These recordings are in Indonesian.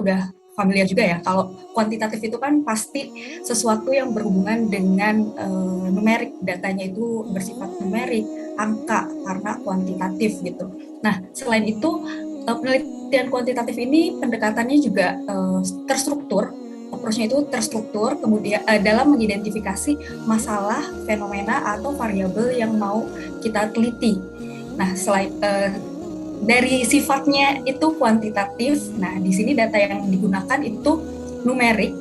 udah familiar juga ya, kalau kuantitatif itu kan pasti sesuatu yang berhubungan dengan numerik, datanya itu bersifat numerik, angka, karena kuantitatif gitu. Nah, selain itu penelitian kuantitatif ini pendekatannya juga terstruktur, approach-nya itu terstruktur, kemudian dalam mengidentifikasi masalah, fenomena, atau variabel yang mau kita teliti. Nah, selain dari sifatnya itu kuantitatif. Nah, di sini data yang digunakan itu numerik.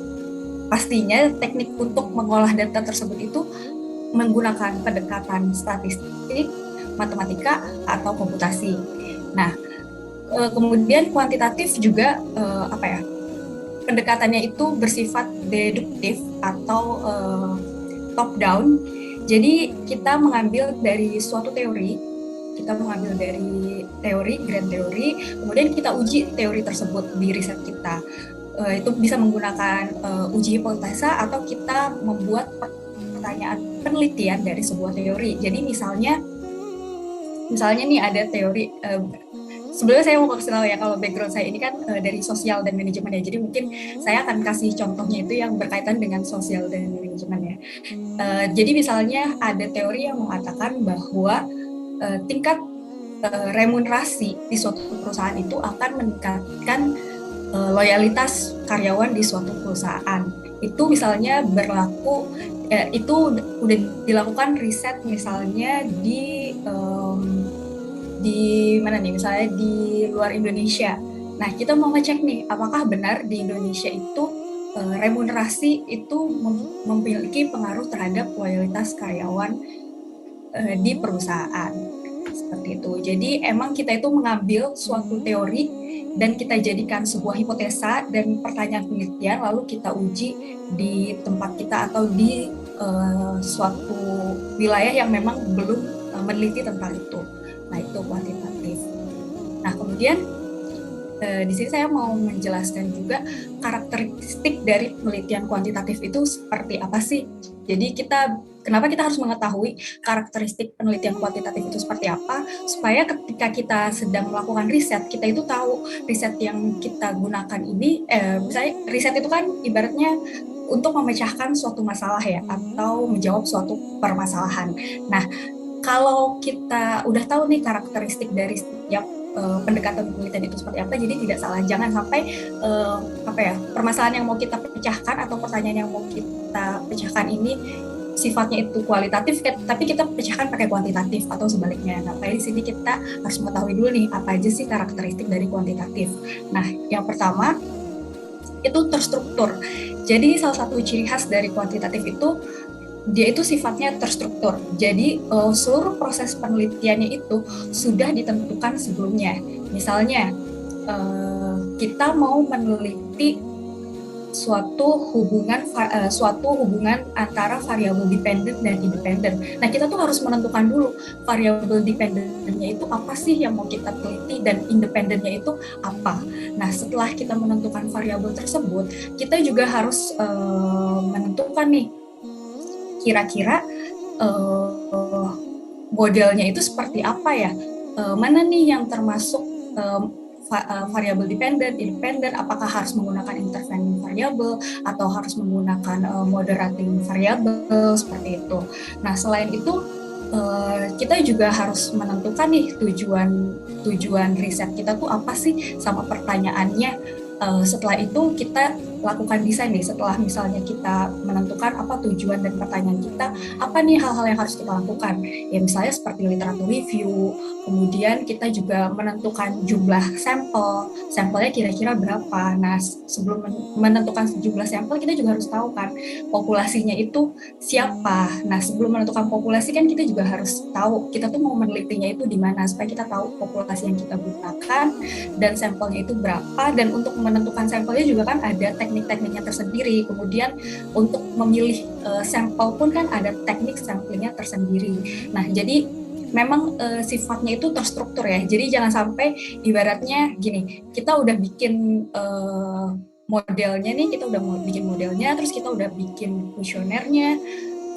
Pastinya teknik untuk mengolah data tersebut itu menggunakan pendekatan statistik, matematika, atau komputasi. Nah, kemudian kuantitatif juga apa ya? Pendekatannya itu bersifat deduktif atau top down. Jadi kita mengambil dari suatu teori, kita mengambil dari teori, grand teori, kemudian kita uji teori tersebut di riset kita. Itu bisa menggunakan uji hipotesa atau kita membuat pertanyaan penelitian dari sebuah teori. Jadi misalnya nih ada teori, sebenarnya saya mau kasih tahu ya, kalau background saya ini kan dari sosial dan manajemen ya, jadi mungkin saya akan kasih contohnya itu yang berkaitan dengan sosial dan manajemen ya. Jadi misalnya ada teori yang mengatakan bahwa tingkat remunerasi di suatu perusahaan itu akan meningkatkan loyalitas karyawan di suatu perusahaan. Itu misalnya berlaku, itu udah dilakukan riset misalnya di mana nih, misalnya di luar Indonesia. Nah, kita mau ngecek nih, apakah benar di Indonesia itu remunerasi itu memiliki pengaruh terhadap loyalitas karyawan di perusahaan. Seperti itu. Jadi emang kita itu mengambil suatu teori dan kita jadikan sebuah hipotesa dan pertanyaan penelitian, lalu kita uji di tempat kita atau di suatu wilayah yang memang belum meneliti tentang itu. Nah, itu kuantitatif. Nah, kemudian di sini saya mau menjelaskan juga karakteristik dari penelitian kuantitatif itu seperti apa sih. Jadi kenapa kita harus mengetahui karakteristik penelitian kuantitatif itu seperti apa, supaya ketika kita sedang melakukan riset, kita itu tahu riset yang kita gunakan ini, misalnya riset itu kan ibaratnya untuk memecahkan suatu masalah ya, atau menjawab suatu permasalahan. Nah, kalau kita udah tahu nih karakteristik dari setiap pendekatan penelitian itu seperti apa, jadi tidak salah, jangan sampai permasalahan yang mau kita pecahkan atau pertanyaan yang mau kita pecahkan ini sifatnya itu kualitatif, tapi kita pecahkan pakai kuantitatif atau sebaliknya. Nah, di sini kita harus mengetahui dulu nih apa aja sih karakteristik dari kuantitatif. Nah, yang pertama itu terstruktur. Jadi salah satu ciri khas dari kuantitatif itu dia itu sifatnya terstruktur. Jadi seluruh proses penelitiannya itu sudah ditentukan sebelumnya. Misalnya kita mau meneliti suatu hubungan antara variabel dependen dan independen. Nah, kita tuh harus menentukan dulu variabel dependennya itu apa sih yang mau kita teliti dan independennya itu apa. Nah, setelah kita menentukan variabel tersebut, kita juga harus menentukan nih kira-kira modelnya itu seperti apa ya, mana nih yang termasuk variabel dependent, independent, apakah harus menggunakan intervening variable atau harus menggunakan moderating variable, seperti itu. Nah, selain itu kita juga harus menentukan nih tujuan riset kita tuh apa sih sama pertanyaannya. Setelah itu kita lakukan desain nih, setelah misalnya kita menentukan apa tujuan dan pertanyaan kita, apa nih hal-hal yang harus kita lakukan. Ya misalnya seperti literatur review, kemudian kita juga menentukan jumlah sampelnya kira-kira berapa. Nah, sebelum menentukan jumlah sampel, kita juga harus tahu kan populasinya itu siapa. Nah, sebelum menentukan populasi kan kita juga harus tahu kita tuh mau menelitinya itu di mana, supaya kita tahu populasi yang kita gunakan dan sampelnya itu berapa. Dan untuk menentukan sampelnya juga kan ada teknik-tekniknya tersendiri. Kemudian untuk memilih sampel pun kan ada teknik sampelnya tersendiri. Nah, jadi memang sifatnya itu terstruktur ya. Jadi jangan sampai ibaratnya gini, kita udah bikin modelnya nih, kita udah mau bikin modelnya, terus kita udah bikin kuesionernya,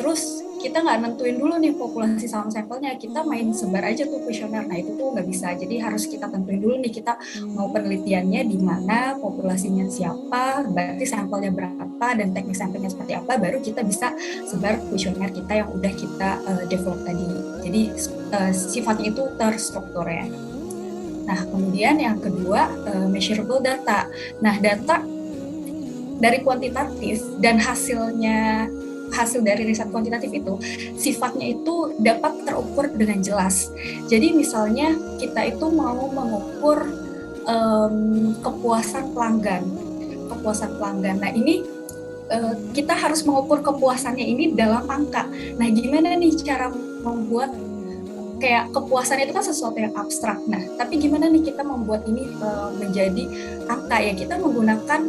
terus kita nggak nentuin dulu nih populasi sampelnya, kita main sebar aja tuh kuesioner. Nah itu tuh nggak bisa, jadi harus kita tentuin dulu nih kita mau penelitiannya di mana, populasinya siapa, berarti sampelnya berapa, dan teknik sampelnya seperti apa, baru kita bisa sebar kuesioner kita yang udah kita develop tadi. Jadi sifatnya itu terstruktur ya. Nah kemudian yang kedua, measurable data. Nah data dari kuantitatif dan hasil dari riset kuantitatif itu sifatnya itu dapat terukur dengan jelas. Jadi misalnya kita itu mau mengukur kepuasan pelanggan. Nah ini kita harus mengukur kepuasannya ini dalam angka. Nah gimana nih cara membuat kayak kepuasan itu kan sesuatu yang abstrak. Nah, tapi gimana nih kita membuat ini menjadi angka ya? Kita menggunakan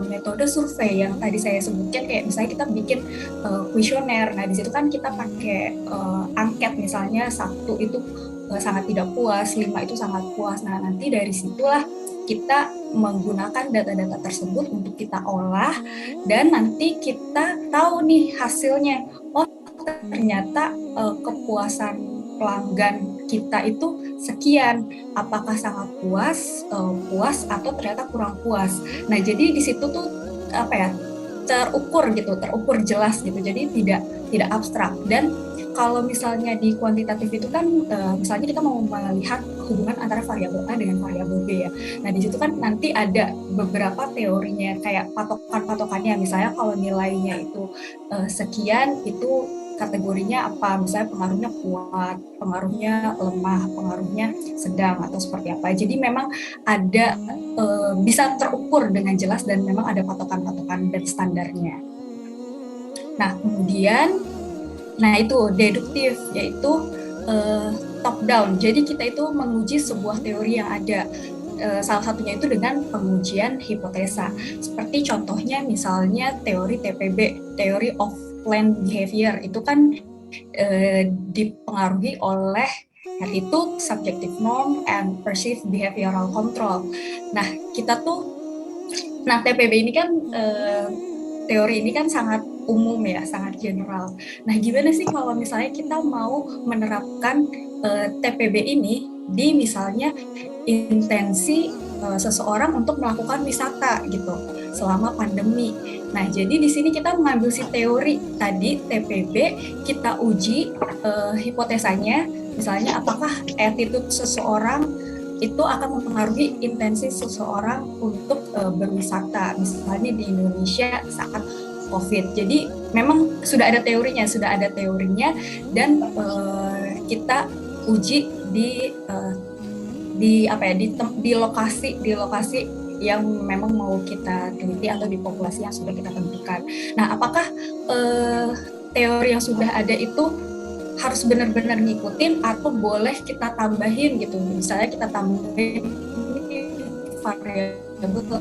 metode survei yang tadi saya sebutkan, kayak misalnya kita bikin kuesioner. Nah, di situ kan kita pakai angket, misalnya 1 itu sangat tidak puas, 5 itu sangat puas. Nah, nanti dari situlah kita menggunakan data-data tersebut untuk kita olah, dan nanti kita tahu nih hasilnya. Oh, ternyata kepuasan pelanggan kita itu sekian, apakah sangat puas, puas atau ternyata kurang puas. Nah jadi di situ tuh apa ya, terukur jelas gitu, jadi tidak abstrak. Dan kalau misalnya di kuantitatif itu kan misalnya kita mau melihat hubungan antara variabel A dengan variabel B ya. Nah di situ kan nanti ada beberapa teorinya, kayak patokannya, misalnya kalau nilainya itu sekian, itu kategorinya apa, misalnya pengaruhnya kuat, pengaruhnya lemah, pengaruhnya sedang, atau seperti apa. Jadi memang ada bisa terukur dengan jelas, dan memang ada patokan-patokan dan standarnya. Nah kemudian, itu deduktif, yaitu top down. Jadi kita itu menguji sebuah teori yang ada. Salah satunya itu dengan pengujian hipotesa. Seperti contohnya misalnya teori TPB, Theory of Planned Behavior, itu kan dipengaruhi oleh attitude, subjective norm, and perceived behavioral control. Nah, TPB ini kan teori ini kan sangat umum ya, sangat general. Nah, gimana sih kalau misalnya kita mau menerapkan TPB ini di misalnya intensi seseorang untuk melakukan wisata gitu selama pandemi. Nah, jadi di sini kita mengambil si teori tadi TPB, kita uji hipotesanya, misalnya apakah attitude seseorang itu akan mempengaruhi intensi seseorang untuk berwisata, misalnya di Indonesia saat COVID. Jadi memang sudah ada teorinya, dan kita uji di lokasi yang memang mau kita teliti, atau di populasi yang sudah kita tentukan. Nah, apakah teori yang sudah ada itu harus benar-benar ngikutin, atau boleh kita tambahin gitu? Misalnya kita tambahin variabel,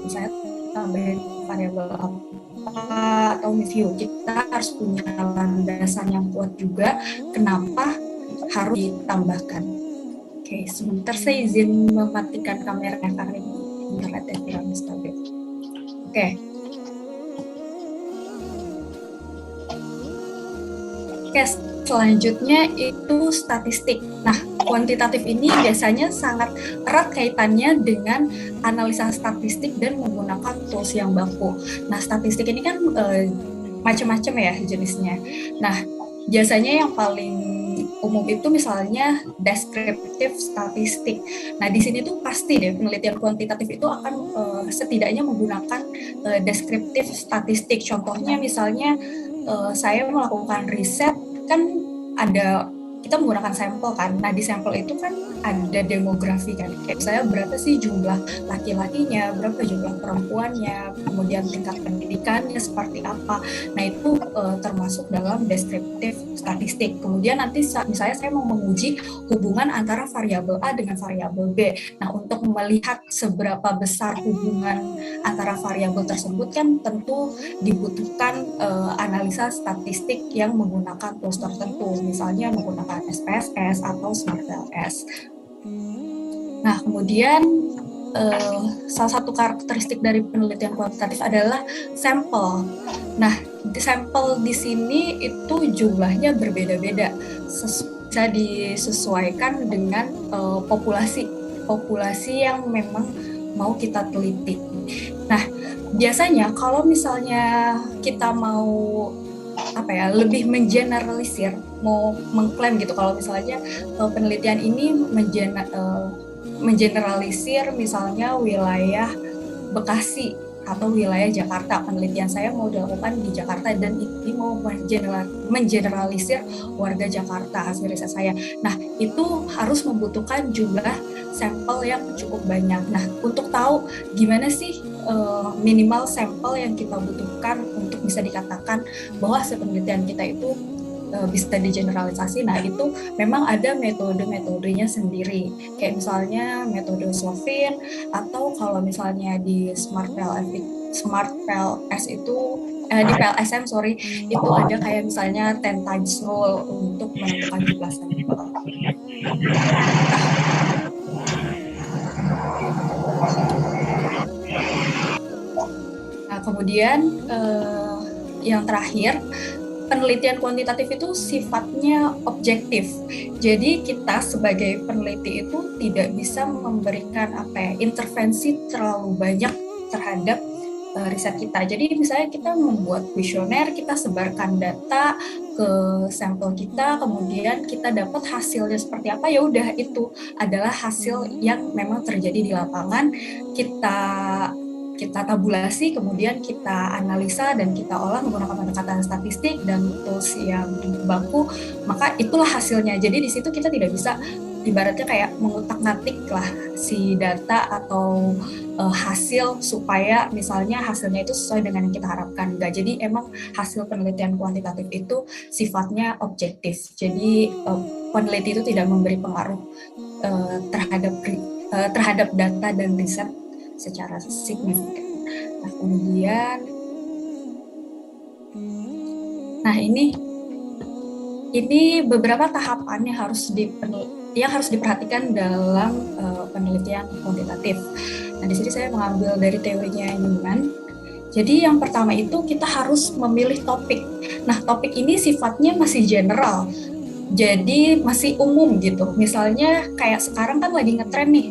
misalnya tambahin variabel apa atau review. Kita harus punya landasan yang kuat juga kenapa harus ditambahkan. Oke, sebentar saya izin mematikan kamera karena internetnya kurang stabil. Oke. Oke, selanjutnya itu statistik. Nah, kuantitatif ini biasanya sangat erat kaitannya dengan analisa statistik dan menggunakan tools yang baku. Nah, statistik ini kan macam-macam ya jenisnya. Nah, biasanya yang paling umum itu misalnya deskriptif statistik. Nah, di sini tuh pasti deh penelitian kuantitatif itu akan setidaknya menggunakan deskriptif statistik. Contohnya misalnya saya melakukan riset, kan kita menggunakan sampel kan. Nah, di sampel itu kan ada demografi kan. Kayak misalnya berapa sih jumlah laki-lakinya, berapa jumlah perempuannya, kemudian tingkat pendidikannya seperti apa. Nah, itu termasuk dalam deskriptif statistik. Kemudian nanti misalnya saya mau menguji hubungan antara variabel A dengan variabel B. Nah, untuk melihat seberapa besar hubungan antara variabel tersebut kan tentu dibutuhkan analisa statistik yang menggunakan tools tertentu, misalnya menggunakan SPSS atau SmartLS. Nah, kemudian salah satu karakteristik dari penelitian kuantitatif adalah sampel. Nah, sampel di sini itu jumlahnya berbeda-beda, bisa disesuaikan dengan populasi yang memang mau kita teliti. Nah, biasanya kalau misalnya kita mau lebih mengeneralisir, mau mengklaim gitu kalau misalnya penelitian ini mengeneralisir misalnya wilayah Bekasi atau wilayah Jakarta, penelitian saya mau dilakukan di Jakarta dan ini mau mengeneralisir warga Jakarta hasil riset saya. Nah, itu harus membutuhkan jumlah sampel yang cukup banyak. Nah, untuk tahu gimana sih minimal sampel yang kita butuhkan untuk bisa dikatakan bahwa hasil penelitian kita itu bisa digeneralisasi. Nah, itu memang ada metode-metodenya sendiri. Kayak misalnya metode Slovin, atau kalau misalnya di SmartPLS itu di PLSM itu ada kayak misalnya 10 times rule untuk menentukan jumlah sampel. Nah, kemudian yang terakhir, penelitian kuantitatif itu sifatnya objektif. Jadi kita sebagai peneliti itu tidak bisa memberikan intervensi terlalu banyak terhadap riset kita. Jadi misalnya kita membuat kuesioner, kita sebarkan data ke sampel kita, kemudian kita dapat hasilnya seperti apa, ya udah itu adalah hasil yang memang terjadi di lapangan. Kita tabulasi, kemudian kita analisa dan kita olah menggunakan pendekatan statistik dan tools yang baku, maka itulah hasilnya. Jadi di situ kita tidak bisa ibaratnya kayak mengutak-ngatik lah si data atau hasil supaya misalnya hasilnya itu sesuai dengan yang kita harapkan. Enggak, jadi emang hasil penelitian kuantitatif itu sifatnya objektif. Jadi peneliti itu tidak memberi pengaruh terhadap data dan riset secara signifikan. Nah, kemudian ini beberapa tahapan yang harus diperhatikan dalam penelitian kuantitatif. Nah, di sini saya mengambil dari teorinya Newman. Jadi yang pertama itu kita harus memilih topik. Nah, topik ini sifatnya masih general. Jadi masih umum gitu. Misalnya kayak sekarang kan lagi ngetren nih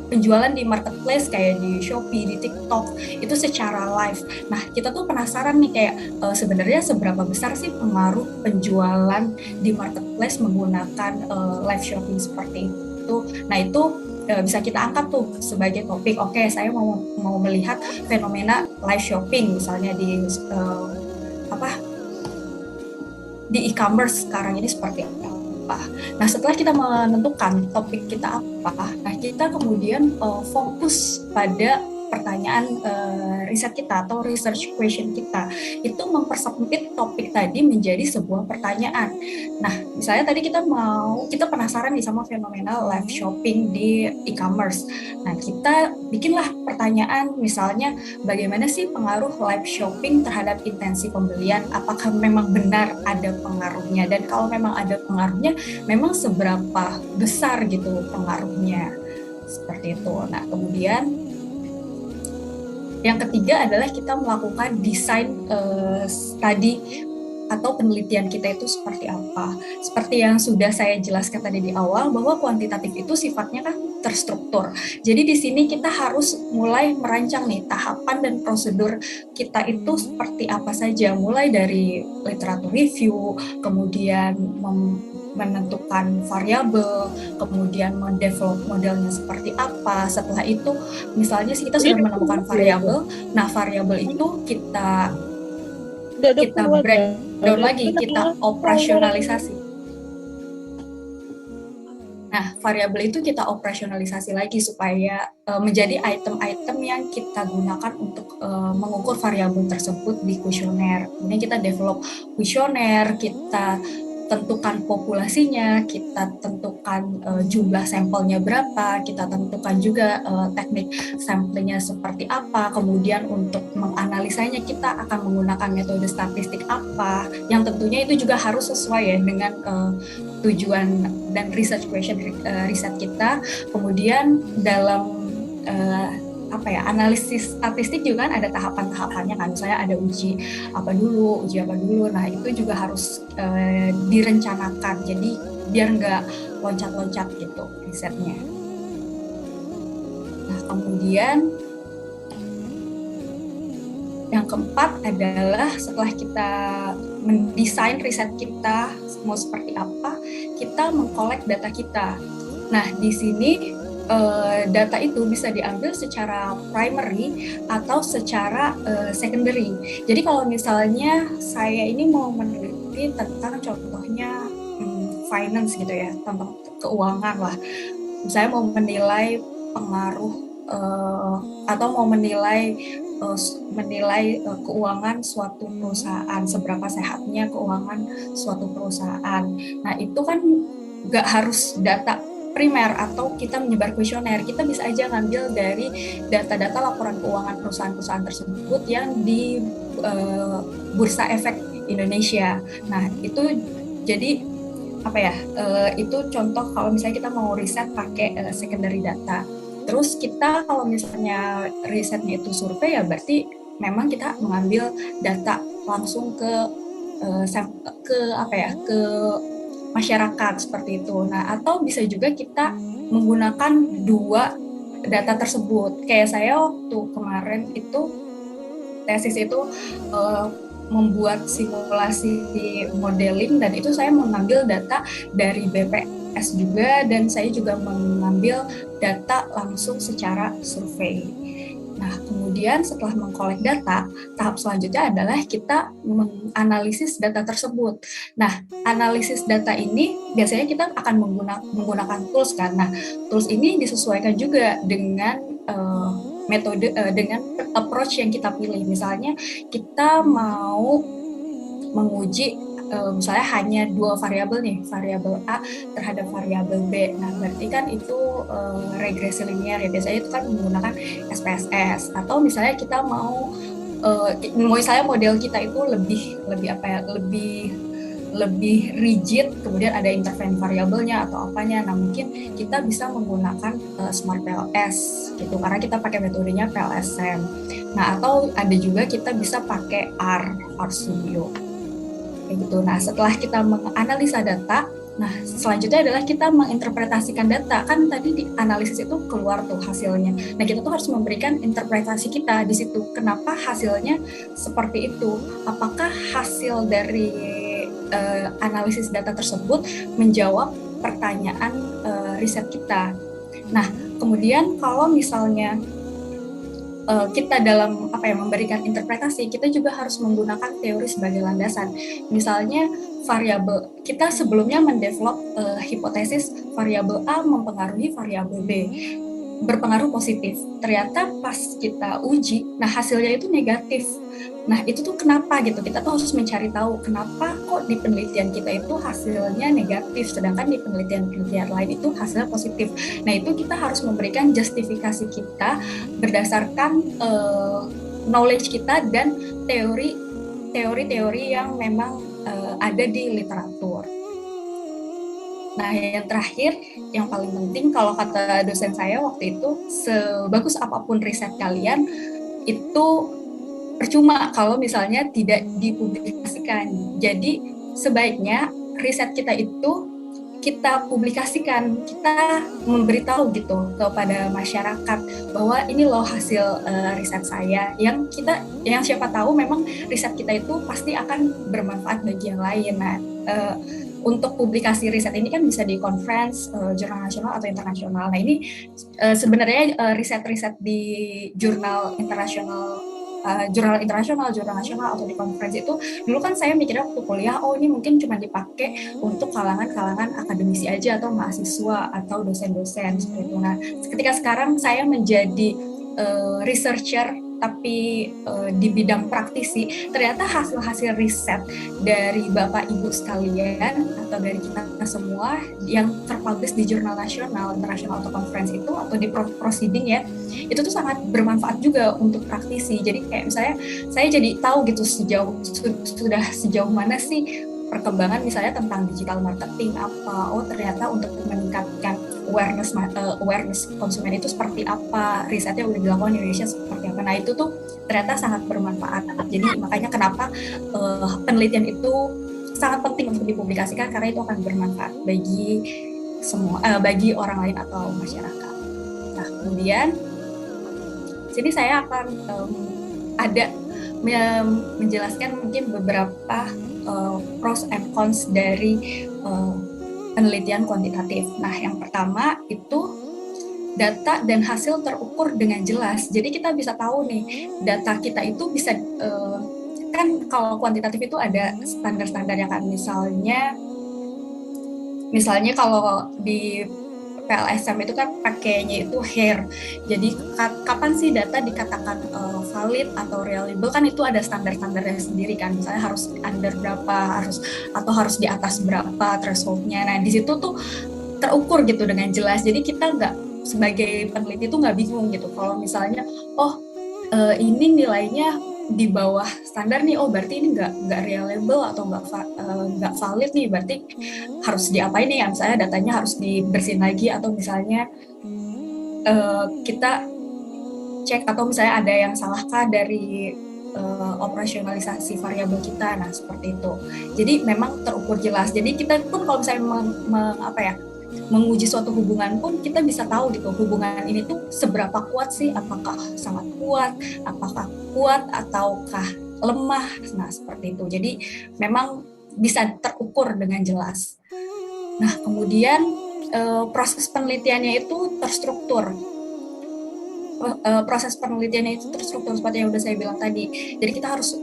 penjualan di marketplace kayak di Shopee, di TikTok itu secara live. Nah, kita tuh penasaran nih kayak sebenarnya seberapa besar sih pengaruh penjualan di marketplace menggunakan live shopping seperti itu. Nah, itu bisa kita angkat tuh sebagai topik. Oke, saya mau melihat fenomena live shopping misalnya di e-commerce sekarang ini seperti apa. Nah, setelah kita menentukan topik kita apa, nah kita kemudian fokus pada pertanyaan riset kita atau research question kita. Itu mempersempit topik tadi menjadi sebuah pertanyaan. Nah, misalnya tadi kita penasaran nih sama fenomena live shopping di e-commerce. Nah, kita bikinlah pertanyaan misalnya bagaimana sih pengaruh live shopping terhadap intensi pembelian? Apakah memang benar ada pengaruhnya? Dan kalau memang ada pengaruhnya, memang seberapa besar gitu pengaruhnya? Seperti itu. Nah, kemudian yang ketiga adalah kita melakukan desain studi atau penelitian kita itu seperti apa. Seperti yang sudah saya jelaskan tadi di awal, bahwa kuantitatif itu sifatnya kan terstruktur. Jadi di sini kita harus mulai merancang nih tahapan dan prosedur kita itu seperti apa saja, mulai dari literatur review, kemudian menentukan variabel, kemudian mendevelop modelnya seperti apa. Setelah itu, misalnya kita sudah menemukan variabel, nah variabel itu kita breakdown lagi, kita operasionalisasi. Nah, variabel itu kita operasionalisasi lagi supaya menjadi item-item yang kita gunakan untuk mengukur variabel tersebut di kuesioner. Kemudian kita develop kuesioner, kita tentukan populasinya, kita tentukan jumlah sampelnya berapa, kita tentukan juga teknik sampelnya seperti apa, kemudian untuk menganalisanya kita akan menggunakan metode statistik apa, yang tentunya itu juga harus sesuai ya dengan tujuan dan research question riset kita. Kemudian dalam analisis statistik juga kan ada tahapan-tahapannya kan, saya ada uji apa dulu. Nah itu juga harus direncanakan, jadi biar nggak loncat-loncat gitu risetnya. Nah kemudian yang keempat adalah setelah kita mendesain riset kita mau seperti apa, kita mengkolek data kita. Nah di sini data itu bisa diambil secara primary atau secara secondary. Jadi kalau misalnya saya ini mau meneliti tentang contohnya finance gitu ya, tentang keuangan lah. Saya mau menilai pengaruh atau mau menilai keuangan suatu perusahaan, seberapa sehatnya keuangan suatu perusahaan. Nah itu kan nggak harus data primer atau kita menyebar kuesioner, kita bisa aja ngambil dari data-data laporan keuangan perusahaan-perusahaan tersebut yang di Bursa Efek Indonesia. Nah itu jadi itu contoh kalau misalnya kita mau riset pakai secondary data. Terus kita kalau misalnya risetnya itu survei ya berarti memang kita mengambil data langsung ke masyarakat seperti itu. Nah, atau bisa juga kita menggunakan dua data tersebut. Kayak saya waktu kemarin itu tesis itu membuat simulasi modeling, dan itu saya mengambil data dari BPS juga, dan saya juga mengambil data langsung secara survei. Nah, kemudian setelah mengkolek data, tahap selanjutnya adalah kita menganalisis data tersebut. Nah, analisis data ini biasanya kita akan menggunakan tools kan. Nah, tools ini disesuaikan juga dengan metode, dengan approach yang kita pilih. Misalnya kita mau menguji misalnya hanya dua variabel nih, variabel A terhadap variabel B. Nah, berarti kan itu regresi linear ya. Biasanya itu kan menggunakan SPSS. Atau misalnya kita mau misalnya model kita itu lebih rigid, kemudian ada intervensi variabelnya atau apanya. Nah, mungkin kita bisa menggunakan Smart PLS gitu, karena kita pakai metodenya PLSM. Nah, atau ada juga kita bisa pakai R Studio. Kayak gitu. Nah, setelah kita menganalisa data, nah selanjutnya adalah kita menginterpretasikan data. Kan tadi di analisis itu keluar tuh hasilnya. Nah, kita tuh harus memberikan interpretasi kita di situ. Kenapa hasilnya seperti itu? Apakah hasil dari analisis data tersebut menjawab pertanyaan riset kita? Nah, kemudian kalau misalnya kita dalam memberikan interpretasi, kita juga harus menggunakan teori sebagai landasan. Misalnya variabel, kita sebelumnya mendevelop hipotesis variabel A mempengaruhi variabel B, berpengaruh positif. Ternyata pas kita uji, nah hasilnya itu negatif. Nah itu tuh kenapa gitu, kita tuh harus mencari tahu kenapa kok di penelitian kita itu hasilnya negatif, sedangkan di penelitian lain itu hasilnya positif. Nah itu kita harus memberikan justifikasi kita berdasarkan knowledge kita dan teori-teori yang memang ada di literatur. Nah, yang terakhir, yang paling penting kalau kata dosen saya waktu itu, sebagus apapun riset kalian, itu percuma kalau misalnya tidak dipublikasikan. Jadi, sebaiknya riset kita itu kita publikasikan, kita memberitahu gitu kepada masyarakat bahwa ini loh hasil riset saya, yang siapa tahu memang riset kita itu pasti akan bermanfaat bagi yang lain. Nah, untuk publikasi riset ini kan bisa di conference, jurnal nasional atau internasional. Nah ini sebenarnya riset-riset di jurnal internasional, jurnal nasional atau di conference itu dulu kan saya mikirnya waktu kuliah, oh ini mungkin cuma dipakai untuk kalangan akademisi aja atau mahasiswa atau dosen-dosen seperti itu. Nah ketika sekarang saya menjadi researcher tapi di bidang praktisi, ternyata hasil-hasil riset dari Bapak Ibu sekalian atau dari kita semua yang terpublish di jurnal nasional, internasional atau conference itu atau di proceeding ya, itu tuh sangat bermanfaat juga untuk praktisi. Jadi kayak misalnya saya jadi tahu gitu sudah sejauh mana sih perkembangan misalnya tentang digital marketing apa. Oh ternyata untuk meningkatkan awareness konsumen itu seperti apa, risetnya udah dilakukan di Indonesia seperti apa. Nah itu tuh ternyata sangat bermanfaat. Jadi makanya kenapa penelitian itu sangat penting untuk dipublikasikan, karena itu akan bermanfaat bagi semua, bagi orang lain atau masyarakat. Nah kemudian sini saya akan ada menjelaskan mungkin beberapa pros and cons dari penelitian kuantitatif. Nah, yang pertama itu data dan hasil terukur dengan jelas. Jadi kita bisa tahu nih, data kita itu bisa, kan kalau kuantitatif itu ada standar-standarnya kan, misalnya kalau di PLSM itu kan pakainya itu HAIR. Jadi kapan sih data dikatakan valid atau reliable, kan itu ada standar-standarnya sendiri kan. Misalnya harus under berapa, harus di atas berapa thresholdnya. Nah di situ tuh terukur gitu dengan jelas. Jadi kita nggak, sebagai peneliti tuh nggak bingung gitu. Kalau misalnya ini nilainya di bawah standar nih, berarti ini nggak reliable atau nggak valid nih, berarti harus diapain nih ya, misalnya datanya harus dibersihin lagi, atau misalnya kita cek, atau misalnya ada yang salahkah dari operasionalisasi variabel kita. Nah seperti itu. Jadi memang terukur jelas. Jadi kita pun kalau misalnya menguji suatu hubungan pun kita bisa tahu gitu, hubungan ini tuh seberapa kuat sih, apakah sangat kuat, apakah kuat ataukah lemah. Nah seperti itu. Jadi memang bisa terukur dengan jelas. Nah kemudian proses penelitiannya itu terstruktur. Proses penelitiannya itu terstruktur seperti yang udah saya bilang tadi. Jadi kita harus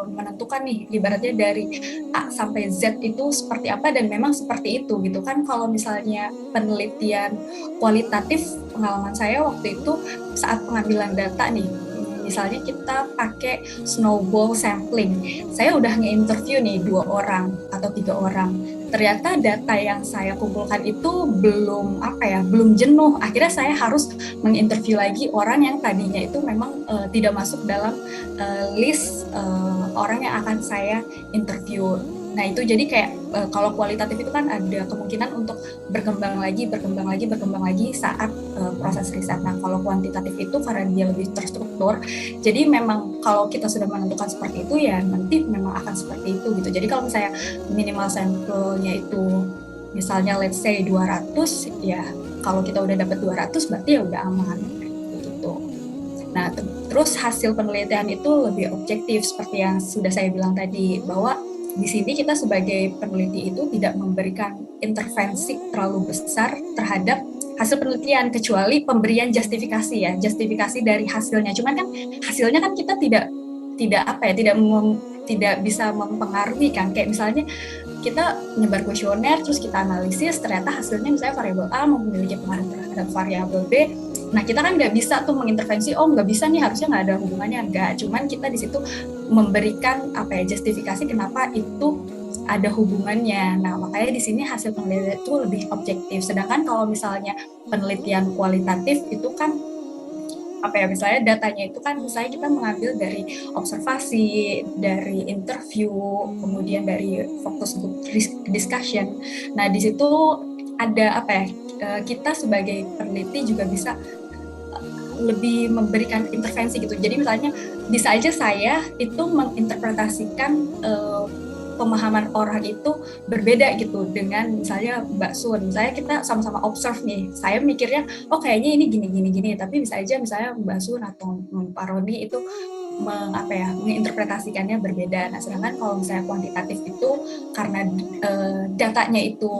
menentukan nih, ibaratnya dari A sampai Z itu seperti apa, dan memang seperti itu gitu kan. Kalau misalnya penelitian kualitatif, pengalaman saya waktu itu saat pengambilan data nih, misalnya kita pakai snowball sampling, saya udah nge-interview nih 2 orang atau 3 orang, ternyata data yang saya kumpulkan itu belum jenuh. Akhirnya saya harus menginterview lagi orang yang tadinya itu memang tidak masuk dalam list orang yang akan saya interview. Nah itu jadi kayak kalau kualitatif itu kan ada kemungkinan untuk berkembang lagi saat proses riset. Nah kalau kuantitatif itu karena dia lebih terstruktur, jadi memang kalau kita sudah menentukan seperti itu ya nanti memang akan seperti itu gitu. Jadi kalau misalnya minimal sampelnya itu misalnya let's say 200, ya kalau kita udah dapat 200 berarti ya udah aman gitu. Nah terus hasil penelitian itu lebih objektif seperti yang sudah saya bilang tadi, bahwa di sini kita sebagai peneliti itu tidak memberikan intervensi terlalu besar terhadap hasil penelitian, kecuali pemberian justifikasi dari hasilnya. Cuman kan hasilnya kan kita tidak bisa mempengaruhi kan. Kayak misalnya kita nyebar kuesioner terus kita analisis, ternyata hasilnya misalnya variabel A memiliki pengaruh terhadap variabel B. Nah kita kan nggak bisa tuh mengintervensi, nggak bisa nih, harusnya nggak ada hubungannya, nggak. Cuman kita di situ memberikan justifikasi kenapa itu ada hubungannya. Nah makanya di sini hasil penelitian itu lebih objektif. Sedangkan kalau misalnya penelitian kualitatif itu kan misalnya datanya itu kan misalnya kita mengambil dari observasi, dari interview, kemudian dari focus group discussion. Nah di situ ada kita sebagai peneliti juga bisa lebih memberikan intervensi gitu. Jadi misalnya bisa aja saya itu menginterpretasikan pemahaman orang itu berbeda gitu dengan misalnya Mbak Sun. Misalnya kita sama-sama observe nih, saya mikirnya kayaknya ini gini, tapi bisa aja misalnya Mbak Sun atau Pak Roni itu menginterpretasikannya berbeda. Nah sedangkan kalau misalnya kuantitatif itu karena datanya itu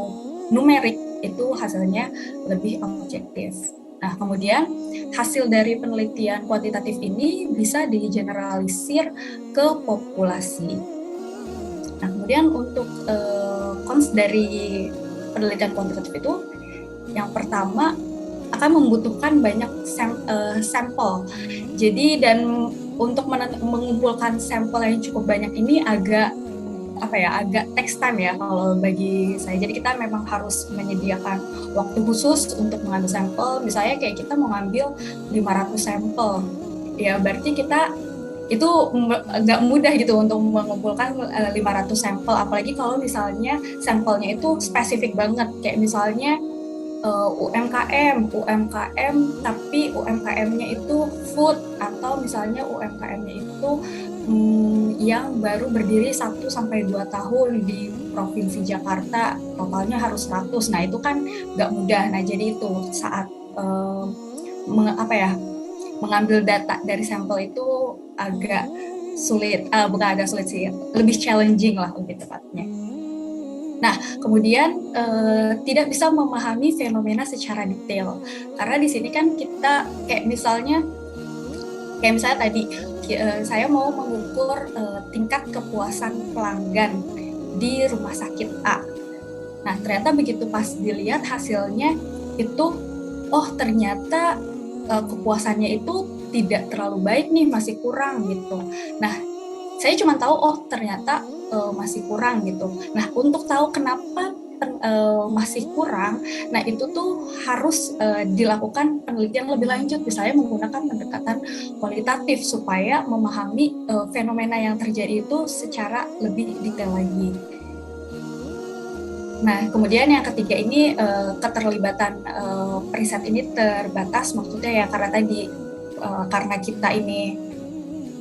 numerik, itu hasilnya lebih objektif. Nah, kemudian hasil dari penelitian kuantitatif ini bisa digeneralisir ke populasi. Nah, kemudian untuk cons dari penelitian kuantitatif itu, yang pertama akan membutuhkan banyak sampel. Jadi dan untuk mengumpulkan sampel yang cukup banyak ini agak takes time ya kalau bagi saya. Jadi kita memang harus menyediakan waktu khusus untuk mengambil sampel. Misalnya kayak kita mau ngambil 500 sampel, ya berarti kita itu nggak mudah gitu untuk mengumpulkan 500 sampel, apalagi kalau misalnya sampelnya itu spesifik banget, kayak misalnya UMKM, tapi UMKM-nya itu food, atau misalnya UMKM-nya itu yang baru berdiri 1-2 tahun di Provinsi Jakarta, totalnya harus 100. Nah, itu kan nggak mudah. Nah, jadi itu saat mengambil data dari sampel itu agak sulit, bukan agak sulit sih, lebih challenging lah lebih tepatnya. Nah, kemudian tidak bisa memahami fenomena secara detail, karena di sini kan kita kayak misalnya tadi saya mau mengukur tingkat kepuasan pelanggan di rumah sakit A. Nah, ternyata begitu pas dilihat hasilnya itu, oh ternyata kepuasannya itu tidak terlalu baik nih, masih kurang gitu. Nah, saya cuma tahu oh ternyata masih kurang gitu. Nah, untuk tahu kenapa masih kurang, nah itu tuh harus dilakukan penelitian lebih lanjut, misalnya menggunakan pendekatan kualitatif supaya memahami fenomena yang terjadi itu secara lebih detail lagi. Nah, kemudian yang ketiga ini keterlibatan periset ini terbatas, maksudnya ya karena tadi karena kita ini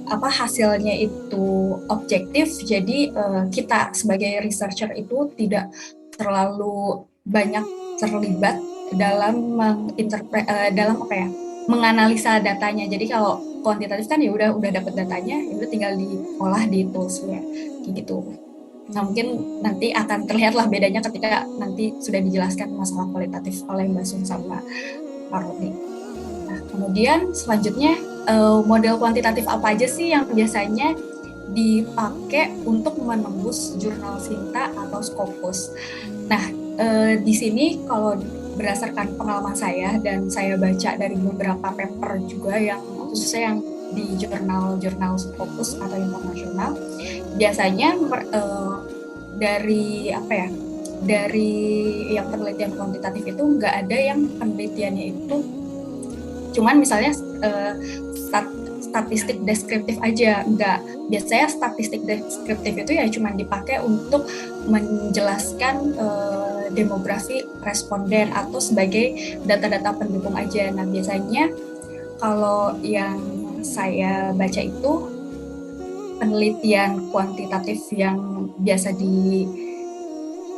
hasilnya itu objektif, jadi kita sebagai researcher itu tidak terlalu banyak terlibat dalam menganalisa datanya. Jadi kalau kuantitatif kan ya udah dapat datanya, ya udah tinggal diolah di toolsnya gitu. Nah, mungkin nanti akan terlihatlah bedanya ketika nanti sudah dijelaskan masalah kualitatif oleh Mbak Sun sama Pak Rodi. Nah, kemudian selanjutnya model kuantitatif apa aja sih yang biasanya dipakai untuk menembus jurnal Sinta atau Scopus? Nah, di sini kalau berdasarkan pengalaman saya dan saya baca dari beberapa paper juga yang khususnya yang di jurnal Scopus atau internasional, biasanya dari yang penelitian kuantitatif itu nggak ada yang penelitiannya itu cuman misalnya statistik deskriptif aja, enggak. Biasanya statistik deskriptif itu ya cuma dipakai untuk menjelaskan demografi responden atau sebagai data-data pendukung aja. Nah, biasanya kalau yang saya baca itu penelitian kuantitatif yang biasa di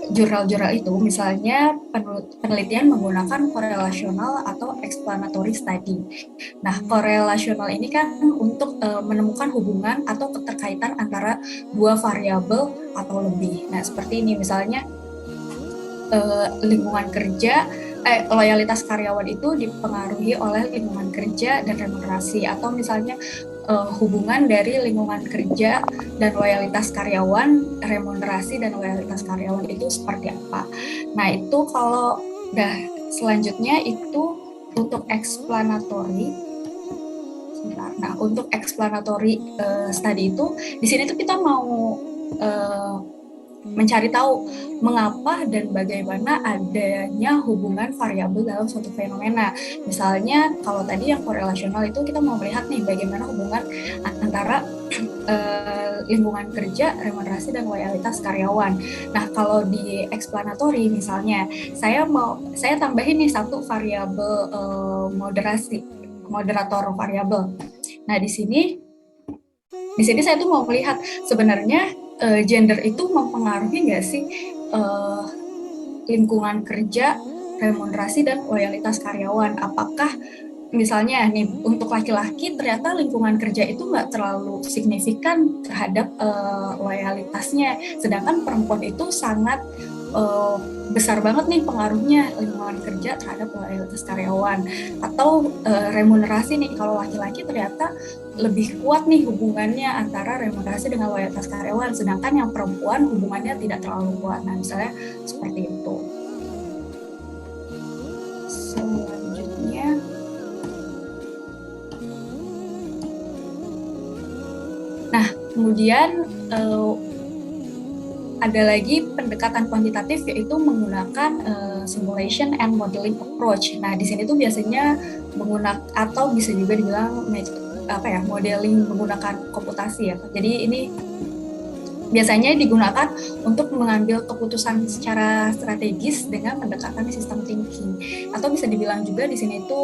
jurnal-jurnal itu, misalnya penelitian menggunakan korelasional atau explanatory study. Nah, korelasional ini kan untuk menemukan hubungan atau keterkaitan antara dua variabel atau lebih. Nah, seperti ini misalnya lingkungan kerja, loyalitas karyawan itu dipengaruhi oleh lingkungan kerja dan remunerasi, atau misalnya hubungan dari lingkungan kerja dan loyalitas karyawan, remunerasi dan loyalitas karyawan itu seperti apa. Nah, itu kalau selanjutnya itu untuk explanatory. Nah, untuk explanatory study itu di sini tuh kita mau mencari tahu mengapa dan bagaimana adanya hubungan variabel dalam suatu fenomena. Misalnya kalau tadi yang korelasional itu kita mau melihat nih bagaimana hubungan antara lingkungan kerja, remunerasi dan loyalitas karyawan. Nah, kalau di explanatory misalnya saya tambahin nih satu variabel moderator variabel. Nah, di sini saya tuh mau melihat sebenarnya gender itu mempengaruhi nggak sih lingkungan kerja, remunerasi, dan loyalitas karyawan. Apakah misalnya nih untuk laki-laki ternyata lingkungan kerja itu nggak terlalu signifikan terhadap loyalitasnya, sedangkan perempuan itu sangat besar banget nih pengaruhnya lingkungan kerja terhadap loyalitas karyawan. Atau remunerasi nih, kalau laki-laki ternyata lebih kuat nih hubungannya antara remunerasi dengan loyalitas karyawan, sedangkan yang perempuan hubungannya tidak terlalu kuat. Nah, misalnya seperti itu. Selanjutnya Nah, kemudian ada lagi pendekatan kuantitatif, yaitu menggunakan simulation and modeling approach. Nah, di sini tuh biasanya menggunakan, atau bisa juga dibilang modeling menggunakan komputasi ya. Jadi ini biasanya digunakan untuk mengambil keputusan secara strategis dengan pendekatan sistem thinking, atau bisa dibilang juga di sini itu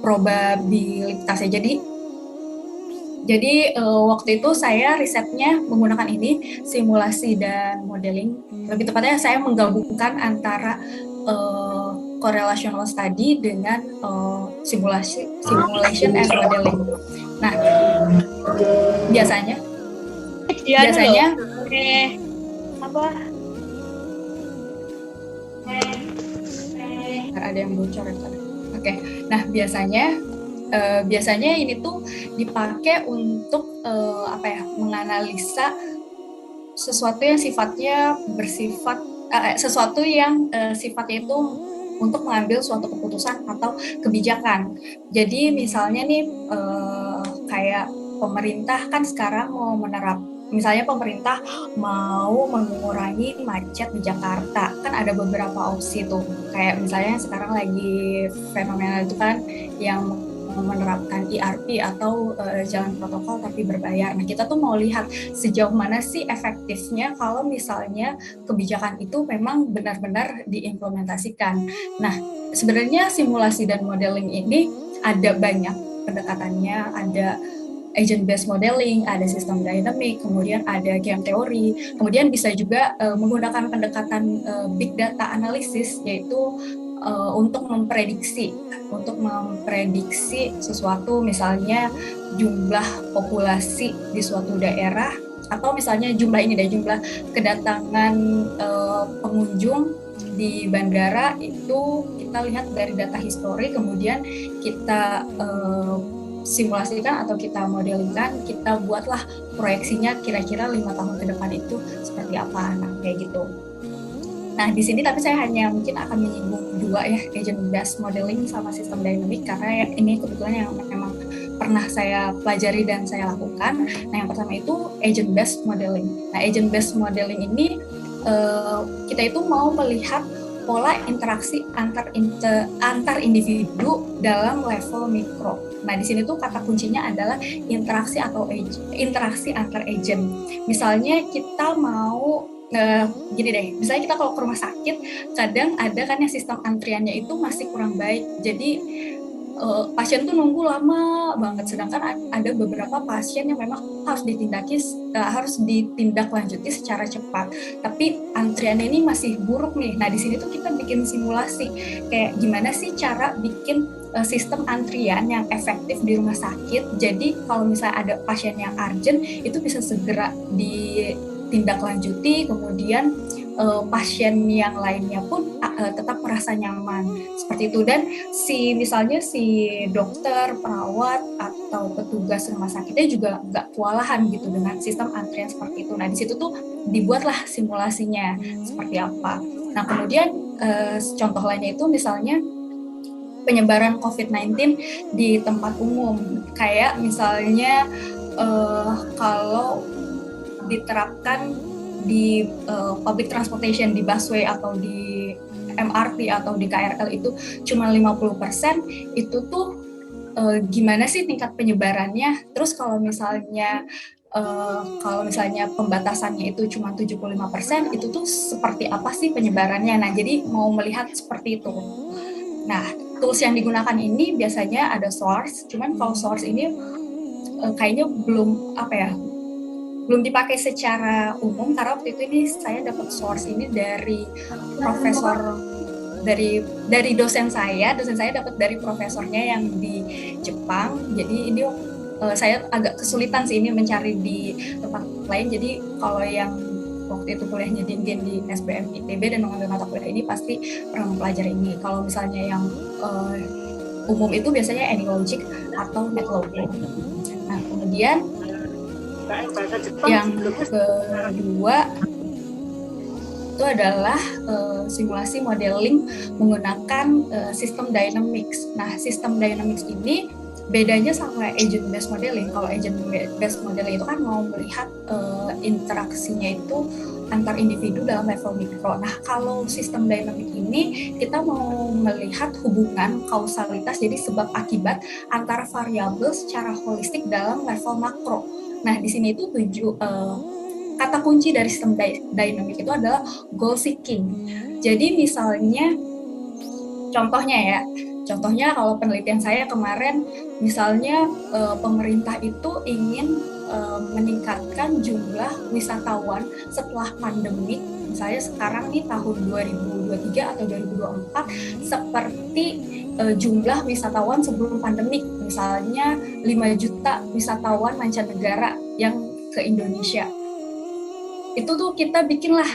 probabilitas ya. Jadi waktu itu saya risetnya menggunakan ini, simulasi dan modeling. Lebih tepatnya saya menggabungkan antara correlational study dengan simulation and modeling. Nah, biasanya ada yang bocor ya. Oke. Nah, biasanya ini tuh dipakai untuk menganalisa sesuatu yang sifatnya sifatnya itu untuk mengambil suatu keputusan atau kebijakan. Jadi misalnya nih kayak pemerintah kan sekarang misalnya pemerintah mau mengurangi macet di Jakarta, kan ada beberapa opsi tuh, kayak misalnya sekarang lagi fenomena itu kan yang menerapkan ERP atau jalan protokol tapi berbayar. Nah, kita tuh mau lihat sejauh mana sih efektifnya kalau misalnya kebijakan itu memang benar-benar diimplementasikan. Nah, sebenarnya simulasi dan modeling ini ada banyak pendekatannya, ada agent-based modeling, ada sistem dynamic, kemudian ada game teori, kemudian bisa juga menggunakan pendekatan big data analysis, yaitu untuk memprediksi sesuatu, misalnya jumlah populasi di suatu daerah, atau misalnya jumlah kedatangan pengunjung di bandara, itu kita lihat dari data histori, kemudian kita simulasikan atau kita modelingkan, kita buatlah proyeksinya kira-kira 5 tahun ke depan itu seperti apa, nah kayak gitu. Nah, di sini tapi saya hanya mungkin akan menyinggung dua ya, agent-based modeling sama sistem dynamic, karena ini kebetulan yang memang pernah saya pelajari dan saya lakukan. Nah, yang pertama itu agent-based modeling. Nah, agent-based modeling ini kita itu mau melihat pola interaksi antar individu dalam level mikro. Nah, di sini tuh kata kuncinya adalah interaksi antar agent. Misalnya kita mau gini deh, misalnya kita kalau ke rumah sakit, kadang ada kan yang sistem antriannya itu masih kurang baik. Jadi pasien tuh nunggu lama banget, sedangkan ada beberapa pasien yang memang harus ditindaklanjuti secara cepat, tapi antriannya ini masih buruk nih. Nah, di sini tuh kita bikin simulasi kayak gimana sih cara bikin sistem antrian yang efektif di rumah sakit. Jadi kalau misalnya ada pasien yang urgent, itu bisa segera ditindaklanjuti, kemudian pasien yang lainnya pun tetap merasa nyaman seperti itu. Dan misalnya si dokter, perawat, atau petugas rumah sakitnya juga nggak kewalahan gitu dengan sistem antrian seperti itu. Nah, di situ tuh dibuatlah simulasinya seperti apa. Nah, kemudian contoh lainnya itu misalnya penyebaran COVID-19 di tempat umum, kayak misalnya kalau diterapkan di public transportation, di busway atau di MRT atau di KRL itu cuma 50%, itu tuh gimana sih tingkat penyebarannya? Terus kalau misalnya pembatasannya itu cuma 75%, itu tuh seperti apa sih penyebarannya? Nah, jadi mau melihat seperti itu. Nah, tools yang digunakan ini biasanya ada Source, cuman kalau Source ini kayaknya belum dipakai secara umum, karena waktu itu ini saya dapat source ini dari profesor, dari dosen saya dapat dari profesornya yang di Jepang. Jadi ini saya agak kesulitan sih ini mencari di tempat lain. Jadi kalau yang waktu itu kuliahnya di SBM ITB dan mengambil mata kuliah ini pasti pernah mempelajari ini. Kalau misalnya yang umum itu biasanya AnyLogic atau NetLogic. Nah, kemudian yang kedua itu adalah simulasi modeling menggunakan sistem dynamics. Nah, sistem dynamics ini bedanya sama agent based modeling. Kalau agent based modeling itu kan mau melihat interaksinya itu antar individu dalam level mikro. Nah, kalau sistem dynamic ini kita mau melihat hubungan kausalitas, jadi sebab akibat antara variabel secara holistik dalam level makro. Nah, di sini itu kata kunci dari sistem dynamic itu adalah goal seeking. Jadi misalnya contohnya kalau penelitian saya kemarin, misalnya pemerintah itu ingin meningkatkan jumlah wisatawan setelah pandemi, misalnya sekarang nih tahun 2023 atau 2024, seperti jumlah wisatawan sebelum pandemi, misalnya 5 juta wisatawan mancanegara yang ke Indonesia. Itu tuh kita bikinlah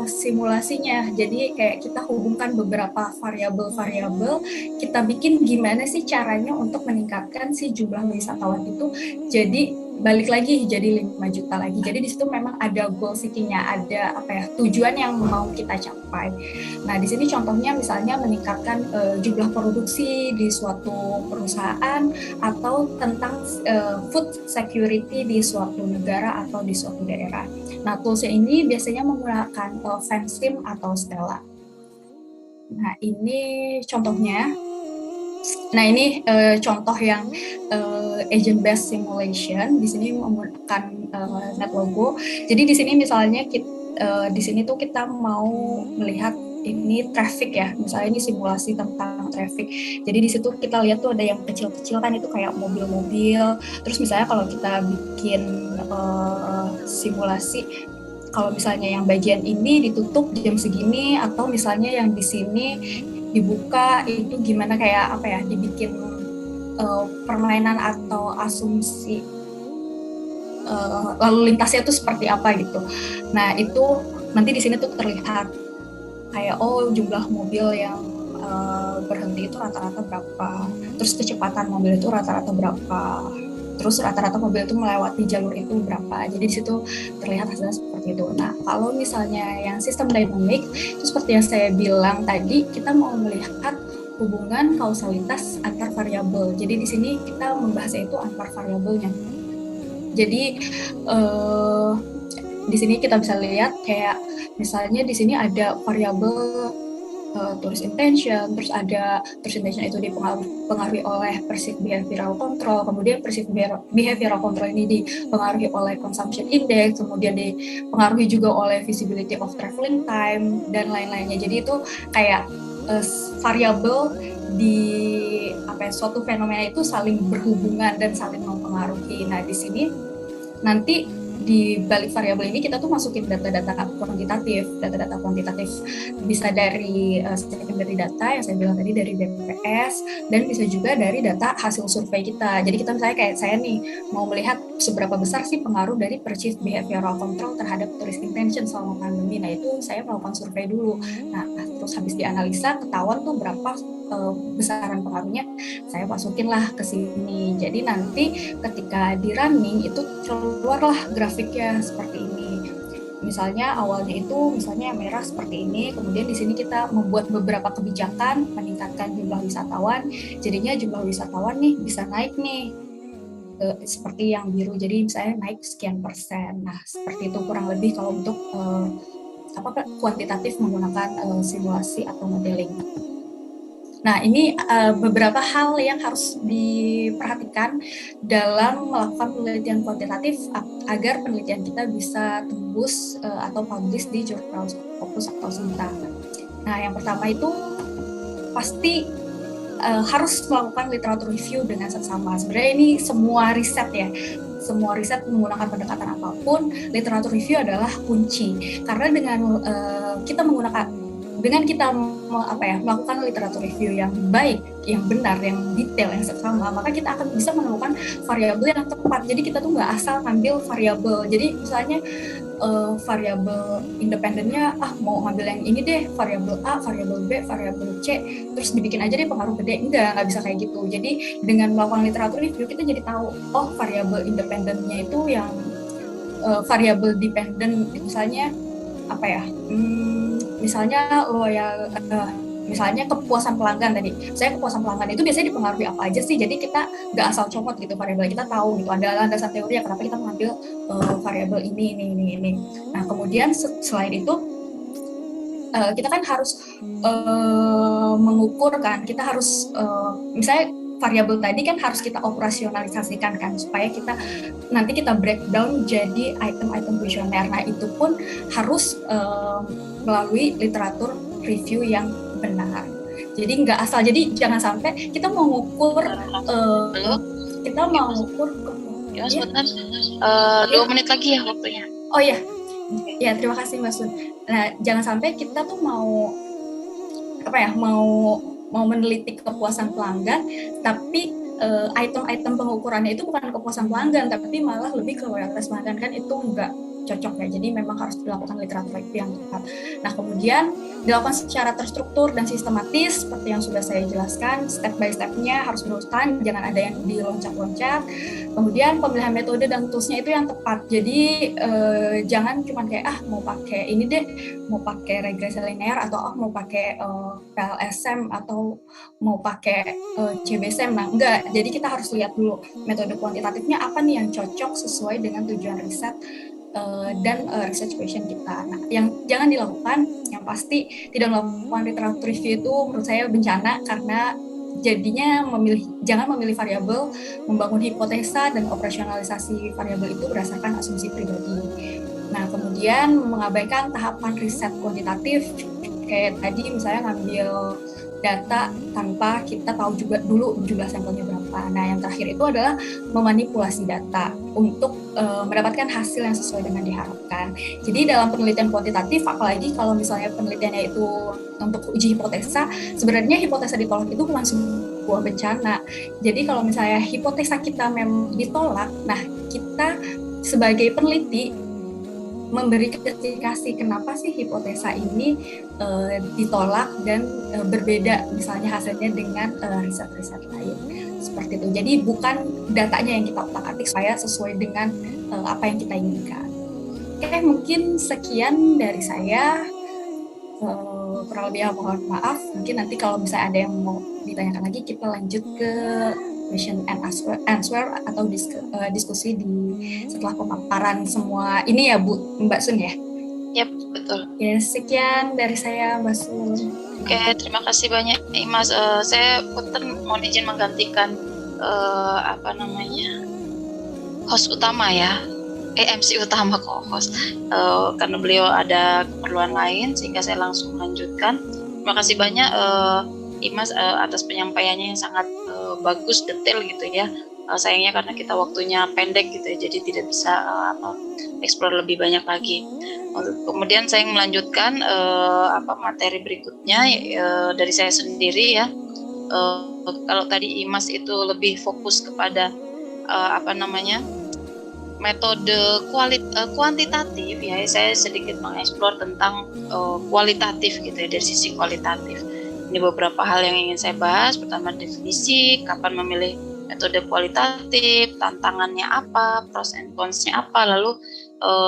simulasinya. Jadi kayak kita hubungkan beberapa variabel-variabel, kita bikin gimana sih caranya untuk meningkatkan si jumlah wisatawan itu jadi balik lagi jadi 5 juta lagi. Jadi di situ memang ada goal seeking-nya, ada tujuan yang mau kita capai. Nah, di sini contohnya misalnya meningkatkan jumlah produksi di suatu perusahaan atau tentang food security di suatu negara atau di suatu daerah. Nah, tools ini biasanya menggunakan Fansim atau Stella. Nah, ini contohnya. Nah, ini contoh yang agent based simulation. Di sini menggunakan NetLogo. Jadi di sini misalnya di sini tuh kita mau melihat ini traffic ya, misalnya ini simulasi tentang traffic. Jadi di situ kita lihat tuh ada yang kecil-kecil kan, itu kayak mobil-mobil. Terus misalnya kalau kita bikin simulasi, kalau misalnya yang bagian ini ditutup jam segini, atau misalnya yang di sini dibuka, itu gimana, kayak dibikin permainan atau asumsi lalu lintasnya tuh seperti apa gitu. Nah, itu nanti di sini tuh terlihat kayak jumlah mobil yang berhenti itu rata-rata berapa, terus kecepatan mobil itu rata-rata berapa, terus rata-rata mobil itu melewati jalur itu berapa. Jadi di situ terlihat hasilnya seperti itu. Nah, kalau misalnya yang sistem dynamic itu seperti yang saya bilang tadi, kita mau melihat hubungan kausalitas antar variabel. Jadi di sini kita membahasnya itu antar variabelnya. Jadi di sini kita bisa lihat kayak misalnya di sini ada variabel tourist intention, terus intention itu dipengaruhi oleh perceived behavioral control, kemudian perceived behavioral control ini dipengaruhi oleh consumption index, kemudian dipengaruhi juga oleh visibility of traveling time, dan lain-lainnya. Jadi itu kayak variabel di suatu fenomena itu saling berhubungan dan saling mempengaruhi. Nah, di sini nanti di balik variabel ini kita tuh masukin data-data kuantitatif bisa dari secondary data yang saya bilang tadi dari BPS, dan bisa juga dari data hasil survei kita. Jadi kita misalnya kayak saya nih mau melihat seberapa besar sih pengaruh dari perceived behavioral control terhadap tourist intention selama pandemi. Nah, itu saya melakukan survei dulu. Nah, terus habis dianalisa ketahuan tuh berapa besaran pengaruhnya, saya masukin lah ke sini. Jadi nanti ketika di running itu keluarlah grafiknya seperti ini. Misalnya awalnya itu misalnya yang merah seperti ini, kemudian di sini kita membuat beberapa kebijakan meningkatkan jumlah wisatawan, jadinya jumlah wisatawan nih bisa naik nih seperti yang biru, jadi misalnya naik sekian persen. Nah, seperti itu kurang lebih kalau untuk kuantitatif menggunakan simulasi atau modeling. Nah, ini beberapa hal yang harus diperhatikan dalam melakukan penelitian kuantitatif agar penelitian kita bisa tembus atau publish di jurnal Scopus atau Sinta. Nah, yang pertama itu pasti harus melakukan literatur review dengan seksama. Sebenarnya ini semua riset ya. Semua riset menggunakan pendekatan apapun, literatur review adalah kunci. Karena dengan kita melakukan literatur review yang baik, yang benar, yang detail, yang seksama, maka kita akan bisa menemukan variabel yang tepat. Jadi kita tuh nggak asal ngambil variabel. Jadi misalnya variabel independennya, mau ngambil yang ini deh, variabel A, variabel B, variabel C, terus dibikin aja deh pengaruh gede. Nggak bisa kayak gitu. Jadi dengan melakukan literatur review kita jadi tahu, variabel independennya itu yang variabel dependent, misalnya misalnya misalnya kepuasan pelanggan tadi. Saya kepuasan pelanggan itu biasanya dipengaruhi apa aja sih? Jadi kita nggak asal comot gitu variabel, kita tahu gitu ada landasan teori ya kenapa kita mengambil variabel ini. Nah kemudian selain itu kita kan harus mengukur kan, kita harus misalnya variabel tadi kan harus kita operasionalisasikan kan supaya kita nanti kita breakdown jadi item-item kuesioner. Nah itu pun harus melalui literatur review yang benar. Jadi nggak asal, jadi jangan sampai kita mau ngukur kita mau ngukur ya sebentar 2 menit lagi ya waktunya. Oh ya, ya terima kasih Mbak Sun. Nah jangan sampai kita tuh mau meneliti kepuasan pelanggan, tapi item-item pengukurannya itu bukan kepuasan pelanggan, tapi malah lebih ke loyalitas pelanggan, kan itu enggak cocok ya. Jadi memang harus dilakukan literatur review yang tepat. Nah kemudian dilakukan secara terstruktur dan sistematis seperti yang sudah saya jelaskan, step by stepnya harus berurutan, jangan ada yang diloncat-loncat. Kemudian pemilihan metode dan toolsnya itu yang tepat. Jadi jangan cuma kayak mau pakai ini deh, mau pakai regresi linear atau mau pakai PLSM atau mau pakai CBSM. Nah enggak, jadi kita harus lihat dulu metode kuantitatifnya apa nih yang cocok sesuai dengan tujuan riset dan research question kita. Nah, yang jangan dilakukan, yang pasti tidak melakukan literatur review itu menurut saya bencana, karena jadinya jangan memilih variabel, membangun hipotesa dan operasionalisasi variabel itu berdasarkan asumsi pribadi. Nah, kemudian mengabaikan tahapan riset kuantitatif, kayak tadi misalnya ngambil data tanpa kita tahu juga dulu jumlah sampelnya berapa. Nah, yang terakhir itu adalah memanipulasi data untuk mendapatkan hasil yang sesuai dengan diharapkan. Jadi dalam penelitian kuantitatif, apalagi kalau misalnya penelitiannya itu untuk uji hipotesa, sebenarnya hipotesa ditolak itu bukan sebuah bencana. Jadi kalau misalnya hipotesa kita memang ditolak, nah kita sebagai peneliti memberi justifikasi kenapa sih hipotesa ini ditolak dan berbeda misalnya hasilnya dengan riset-riset lain seperti itu. Jadi bukan datanya yang kita utak-atik supaya sesuai dengan apa yang kita inginkan. Oke, mungkin sekian dari saya. Kurang lebih mohon maaf. Mungkin nanti kalau misalnya ada yang mau ditanyakan lagi, kita lanjut ke question and answer atau diskusi di setelah pemaparan semua ini ya Bu Mbak Sun ya. Yap, betul. Ya, sekian dari saya Mbak Sun. Oke, terima kasih banyak Mas. Saya punten mohon izin menggantikan host utama ya. MC utama co-host karena beliau ada keperluan lain sehingga saya langsung lanjutkan. Terima kasih banyak Imas atas penyampaiannya yang sangat bagus, detail gitu ya. Sayangnya karena kita waktunya pendek gitu ya, jadi tidak bisa explore lebih banyak lagi. Kemudian saya melanjutkan materi berikutnya dari saya sendiri ya. Kalau tadi Imas itu lebih fokus kepada metode kuantitatif ya, saya sedikit mengeksplor tentang kualitatif gitu ya, dari sisi kualitatif. Ini beberapa hal yang ingin saya bahas. Pertama, definisi, kapan memilih metode kualitatif, tantangannya apa, pros and cons-nya apa, lalu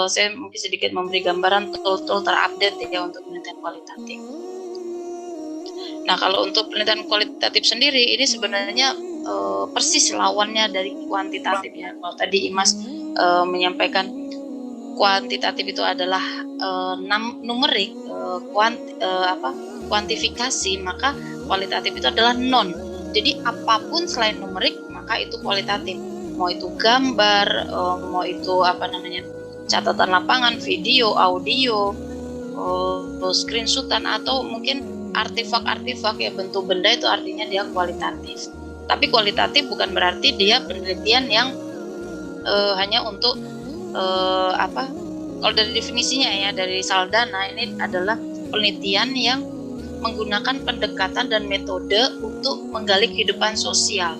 saya mungkin sedikit memberi gambaran tool-tool terupdate ya untuk penelitian kualitatif. Nah, kalau untuk penelitian kualitatif sendiri, ini sebenarnya persis lawannya dari kuantitatif ya. Kalau tadi Imas menyampaikan kuantitatif itu adalah numerik, kuantifikasi, maka kualitatif itu adalah non. Jadi apapun selain numerik maka itu kualitatif. Mau itu gambar, mau itu catatan lapangan, video, audio, screenshotan, atau mungkin artefak-artefak ya, bentuk benda, itu artinya dia kualitatif. Tapi kualitatif bukan berarti dia penelitian yang hanya untuk kalau dari definisinya ya, dari Saldana, ini adalah penelitian yang menggunakan pendekatan dan metode untuk menggali kehidupan sosial.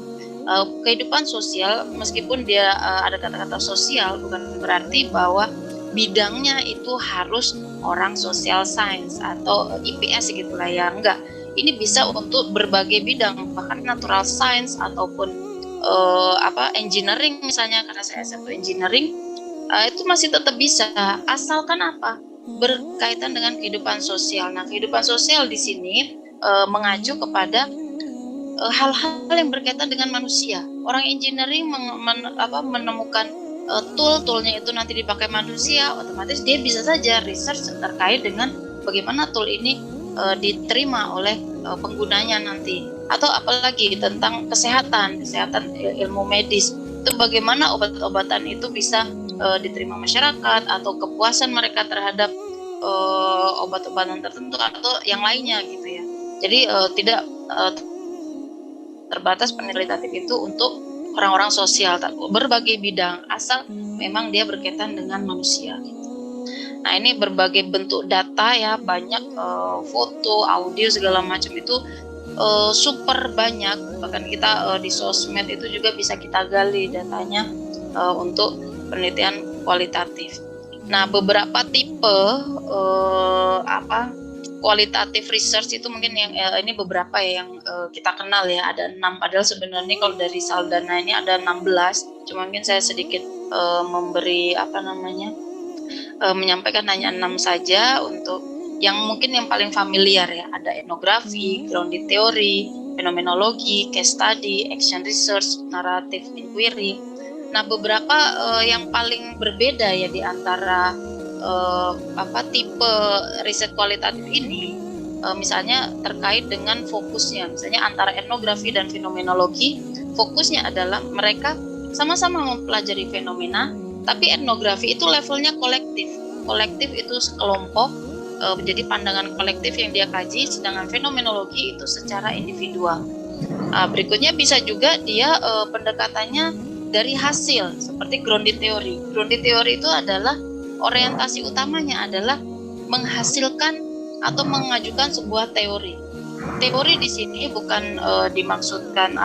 Kehidupan sosial, meskipun dia ada kata-kata sosial, bukan berarti bahwa bidangnya itu harus orang social science atau IPS gitulah ya, enggak. Ini bisa untuk berbagai bidang, bahkan natural science ataupun engineering misalnya, karena saya S1 engineering, itu masih tetap bisa, asalkan berkaitan dengan kehidupan sosial. Nah, kehidupan sosial di sini mengacu kepada hal-hal yang berkaitan dengan manusia. Orang engineering menemukan tool-toolnya itu nanti dipakai manusia, otomatis dia bisa saja research terkait dengan bagaimana tool ini diterima oleh penggunanya nanti. Atau apalagi tentang kesehatan ilmu medis, itu bagaimana obat-obatan itu bisa diterima masyarakat, atau kepuasan mereka terhadap obat-obatan tertentu atau yang lainnya gitu ya. Jadi tidak terbatas penelitian itu untuk orang-orang sosial, berbagai bidang, asal memang dia berkaitan dengan manusia gitu. Nah, ini berbagai bentuk data ya, banyak foto, audio segala macam itu super banyak. Bahkan kita di sosmed itu juga bisa kita gali datanya untuk penelitian kualitatif. Nah, beberapa tipe kualitatif research itu mungkin yang ini beberapa ya yang kita kenal ya, ada 6, padahal sebenarnya kalau dari Saldana ini ada 16, cuma mungkin saya sedikit menyampaikan hanya 6 saja untuk yang mungkin yang paling familiar ya. Ada etnografi, grounded theory, fenomenologi, case study, action research, narrative inquiry. Nah, beberapa yang paling berbeda ya di antara tipe riset kualitatif ini, misalnya terkait dengan fokusnya. Misalnya antara etnografi dan fenomenologi, fokusnya adalah mereka sama-sama mempelajari fenomena, tapi etnografi itu levelnya kolektif. Kolektif itu sekelompok, jadi pandangan kolektif yang dia kaji, sedangkan fenomenologi itu secara individual. Berikutnya bisa juga dia pendekatannya dari hasil, seperti grounded theory. Grounded theory itu adalah orientasi utamanya adalah menghasilkan atau mengajukan sebuah teori. Teori di sini bukan dimaksudkan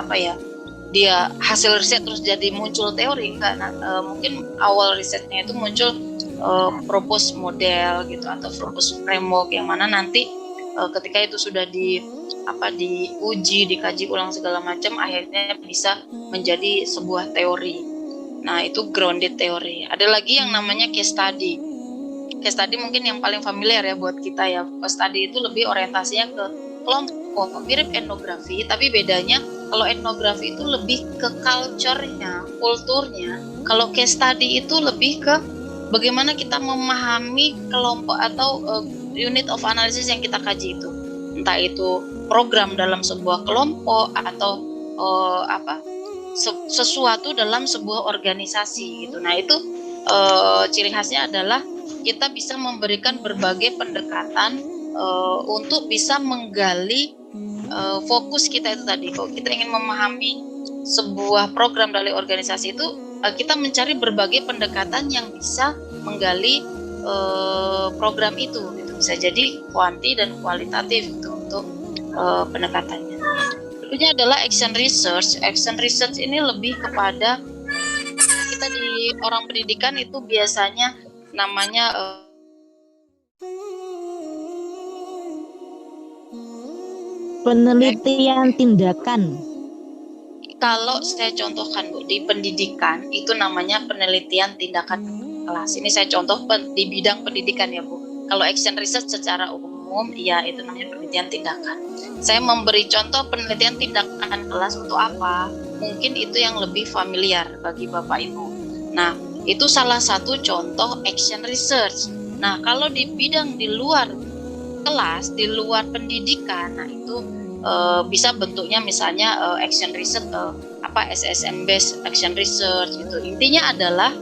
dia hasil riset terus jadi muncul teori, enggak. Mungkin awal risetnya itu muncul propose model gitu, atau propose framework yang mana nanti ketika itu sudah diuji, dikaji ulang segala macam, akhirnya bisa menjadi sebuah teori. Nah, itu grounded theory. Ada lagi yang namanya case study. Case study mungkin yang paling familiar ya buat kita ya. Case study itu lebih orientasinya ke kelompok, mirip etnografi, tapi bedanya kalau etnografi itu lebih ke culture-nya, kulturnya. Kalau case study itu lebih ke bagaimana kita memahami kelompok atau unit of analysis yang kita kaji itu. Entah itu program dalam sebuah kelompok atau sesuatu dalam sebuah organisasi gitu. Nah, itu ciri khasnya adalah kita bisa memberikan berbagai pendekatan untuk bisa menggali fokus kita itu tadi. Kalau kita ingin memahami sebuah program dari organisasi itu, kita mencari berbagai pendekatan yang bisa menggali program itu gitu. Bisa jadi kuanti dan kualitatif gitu untuk pendekatannya. Berikutnya adalah action research. Action research ini lebih kepada kita di orang pendidikan itu biasanya namanya penelitian tindakan. Kalau saya contohkan Bu, di pendidikan itu namanya penelitian tindakan kelas. Ini saya contoh di bidang pendidikan ya Bu. Kalau action research secara umum, ya itu namanya penelitian tindakan. Saya memberi contoh penelitian tindakan kelas untuk apa? Mungkin itu yang lebih familiar bagi Bapak Ibu. Nah, itu salah satu contoh action research. Nah, kalau di bidang di luar kelas, di luar pendidikan, nah itu bisa bentuknya misalnya action research, SSM based action research gitu. Intinya adalah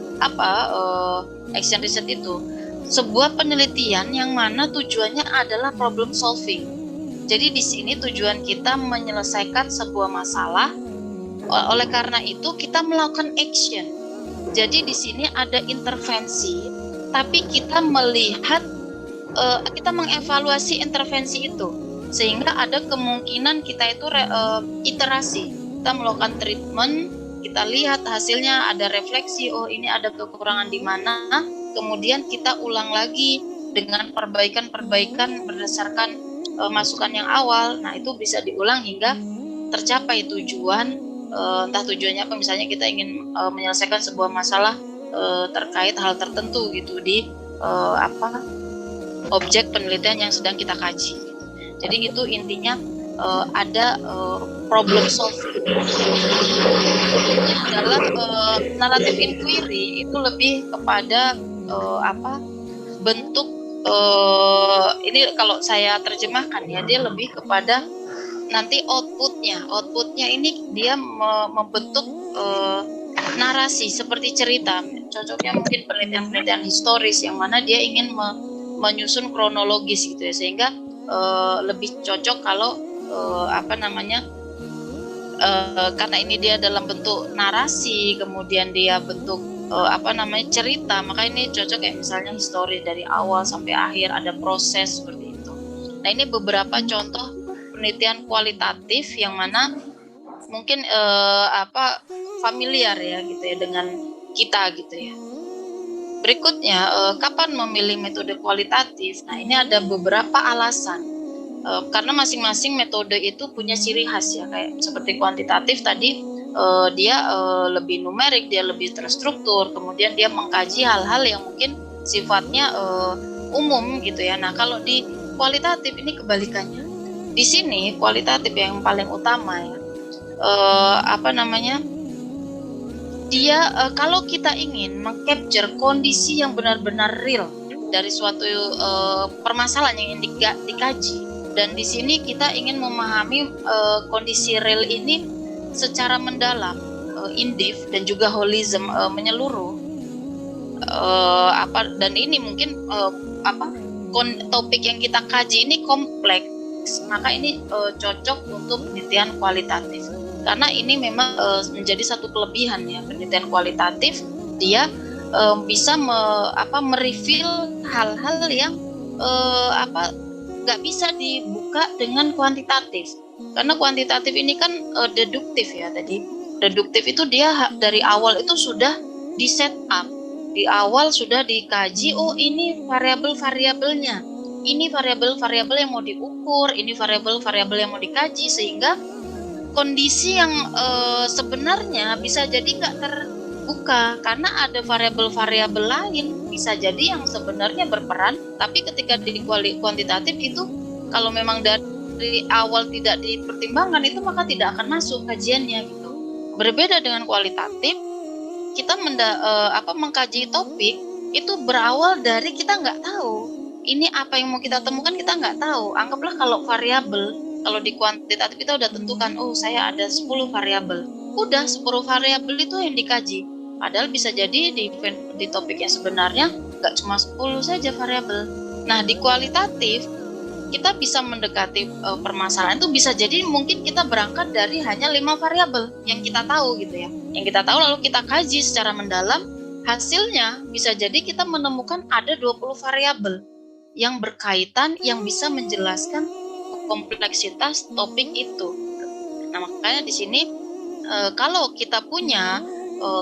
action research itu sebuah penelitian yang mana tujuannya adalah problem solving. Jadi di sini tujuan kita menyelesaikan sebuah masalah. Oleh karena itu kita melakukan action. Jadi di sini ada intervensi, tapi kita melihat, kita mengevaluasi intervensi itu, sehingga ada kemungkinan kita itu iterasi. Kita melakukan treatment, kita lihat hasilnya, ada refleksi, oh ini ada kekurangan di mana, kemudian kita ulang lagi dengan perbaikan-perbaikan berdasarkan masukan yang awal. Nah, itu bisa diulang hingga tercapai tujuan, entah tujuannya apa, misalnya kita ingin menyelesaikan sebuah masalah terkait hal tertentu gitu di objek penelitian yang sedang kita kaji. Jadi itu intinya ada problem solving. Dalam narrative inquiry itu lebih kepada bentuk ini kalau saya terjemahkan ya, dia lebih kepada nanti outputnya ini dia membentuk narasi seperti cerita. Cocoknya mungkin penelitian historis yang mana dia ingin menyusun kronologis gitu ya, sehingga lebih cocok kalau karena ini dia dalam bentuk narasi, kemudian dia bentuk cerita, maka ini cocok kayak misalnya histori dari awal sampai akhir ada proses seperti itu. Nah, ini beberapa contoh penelitian kualitatif yang mana mungkin familiar ya gitu ya dengan kita gitu ya. Berikutnya, kapan memilih metode kualitatif? Nah, ini ada beberapa alasan. Karena masing-masing metode itu punya ciri khas ya, kayak seperti kuantitatif tadi dia lebih numerik, dia lebih terstruktur, kemudian dia mengkaji hal-hal yang mungkin sifatnya umum gitu ya. Nah, kalau di kualitatif ini kebalikannya. Di sini kualitatif yang paling utama ya, dia kalau kita ingin mengcapture kondisi yang benar-benar real dari suatu permasalahan yang ingin dikaji. Dan di sini kita ingin memahami kondisi real ini secara mendalam, in-depth dan juga holism, menyeluruh. Dan ini mungkin topik yang kita kaji ini kompleks, maka ini cocok untuk penelitian kualitatif. Karena ini memang menjadi satu kelebihan ya penelitian kualitatif, dia bisa mereveal hal-hal yang nggak bisa dibuka dengan kuantitatif, karena kuantitatif ini kan deduktif ya. Tadi deduktif itu dia dari awal itu sudah di set up, di awal sudah dikaji, oh ini variabel-variabelnya, ini variabel-variabel yang mau diukur, ini variabel-variabel yang mau dikaji, sehingga kondisi yang sebenarnya bisa jadi nggak terbuka karena ada variabel-variabel lain bisa jadi yang sebenarnya berperan, tapi ketika di kuantitatif itu kalau memang dari awal tidak dipertimbangkan itu maka tidak akan masuk kajiannya gitu. Berbeda dengan kualitatif, kita mengkaji topik itu berawal dari kita nggak tahu ini apa yang mau kita temukan, kita nggak tahu. Anggaplah kalau variabel, kalau di kuantitatif kita udah tentukan, oh saya ada 10 variabel, udah 10 variabel itu yang dikaji. Padahal bisa jadi di topik yang sebenarnya nggak cuma 10 saja variabel. Nah, di kualitatif kita bisa mendekati permasalahan itu bisa jadi mungkin kita berangkat dari hanya 5 variabel yang kita tahu gitu ya. Yang kita tahu lalu kita kaji secara mendalam, hasilnya bisa jadi kita menemukan ada 20 variabel yang berkaitan yang bisa menjelaskan kompleksitas topik itu. Nah, makanya di sini kalau kita punya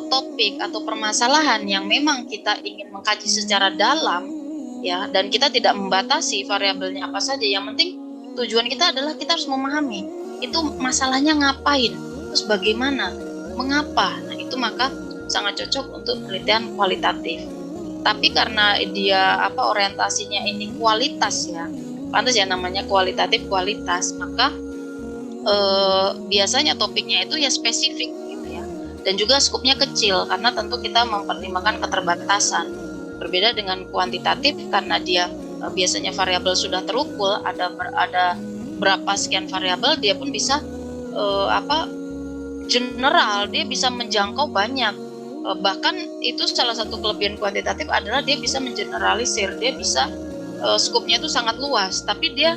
topik atau permasalahan yang memang kita ingin mengkaji secara dalam ya, dan kita tidak membatasi variabelnya apa saja, yang penting tujuan kita adalah kita harus memahami itu masalahnya ngapain, terus bagaimana, mengapa. Nah, itu maka sangat cocok untuk penelitian kualitatif. Tapi karena dia orientasinya ini kualitas ya, pantas ya namanya kualitatif kualitas, maka biasanya topiknya itu ya spesifik gitu ya, dan juga skupnya kecil karena tentu kita mempertimbangkan keterbatasan. Berbeda dengan kuantitatif karena dia biasanya variabel sudah terukur, ada berapa sekian variabel, dia pun bisa general, dia bisa menjangkau banyak. Bahkan itu salah satu kelebihan kuantitatif adalah dia bisa mengeneralisir, dia bisa skupnya itu sangat luas, tapi dia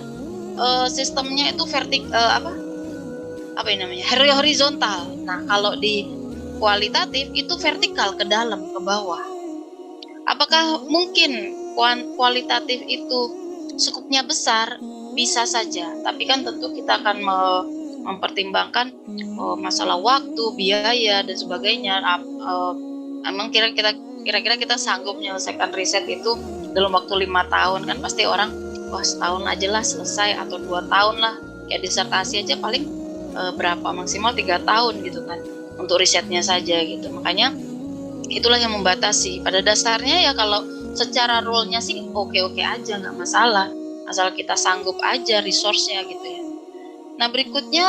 sistemnya itu horizontal. Nah, kalau di kualitatif itu vertikal, ke dalam, ke bawah. Apakah mungkin kualitatif itu skupnya besar? Bisa saja, tapi kan tentu kita akan mempertimbangkan masalah waktu, biaya dan sebagainya. Emang kira-kira kita sanggup menyelesaikan riset itu dalam waktu 5 tahun? Kan pasti orang, wah setahun aja lah selesai, atau 2 tahun lah. Kayak disertasi aja paling berapa, maksimal 3 tahun gitu kan untuk risetnya saja gitu. Makanya itulah yang membatasi. Pada dasarnya ya kalau secara role-nya sih oke-oke aja, nggak masalah. asal kita sanggup aja resource-nya gitu ya. Nah berikutnya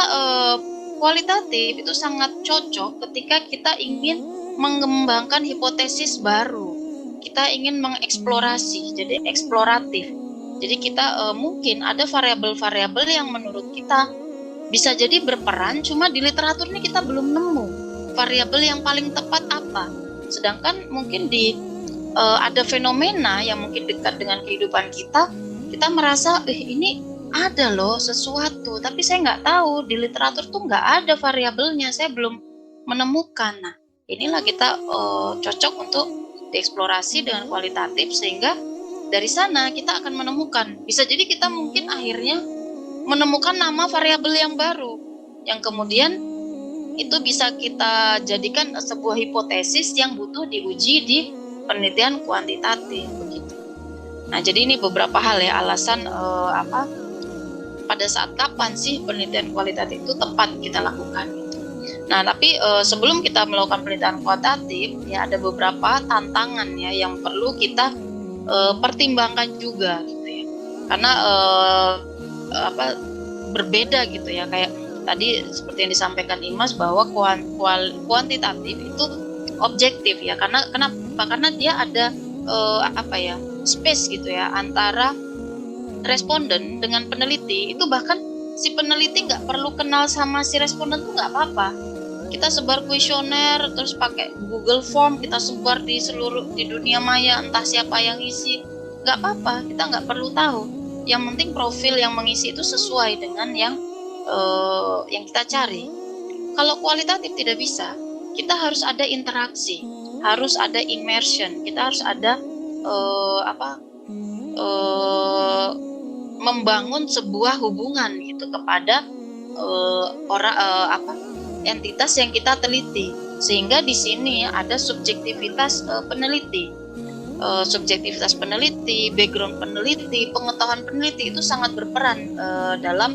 kualitatif itu sangat cocok ketika kita ingin mengembangkan hipotesis baru, kita ingin mengeksplorasi, jadi eksploratif. Jadi kita mungkin ada variabel-variabel yang menurut kita bisa jadi berperan, cuma di literatur ini kita belum nemu variabel yang paling tepat apa. Sedangkan mungkin di ada fenomena yang mungkin dekat dengan kehidupan kita, kita merasa ini ada loh sesuatu, tapi saya nggak tahu di literatur tuh nggak ada variabelnya, saya belum menemukan. Nah, inilah kita cocok untuk dieksplorasi dengan kualitatif, sehingga dari sana kita akan menemukan. Bisa jadi kita mungkin akhirnya menemukan nama variabel yang baru, yang kemudian itu bisa kita jadikan sebuah hipotesis yang butuh diuji di penelitian kuantitatif begitu. Nah, jadi ini beberapa hal ya alasan pada saat kapan sih penelitian kualitatif itu tepat kita lakukan gitu. Nah, tapi sebelum kita melakukan penelitian kualitatif ya ada beberapa tantangan ya yang perlu kita pertimbangkan juga gitu ya. Karena berbeda gitu ya, kayak tadi seperti yang disampaikan Imas bahwa kuantitatif itu objektif ya, karena dia ada space gitu ya antara responden dengan peneliti. Itu bahkan si peneliti nggak perlu kenal sama si responden tuh nggak apa-apa. Kita sebar kuesioner terus pakai Google Form, kita sebar di dunia maya, entah siapa yang isi, nggak apa-apa, kita nggak perlu tahu. Yang penting profil yang mengisi itu sesuai dengan yang kita cari. Kalau kualitatif tidak bisa, kita harus ada interaksi, harus ada immersion, kita harus ada membangun sebuah hubungan gitu kepada entitas yang kita teliti, sehingga di sini ada subjektivitas peneliti. Subjektivitas peneliti, background peneliti, pengetahuan peneliti itu sangat berperan dalam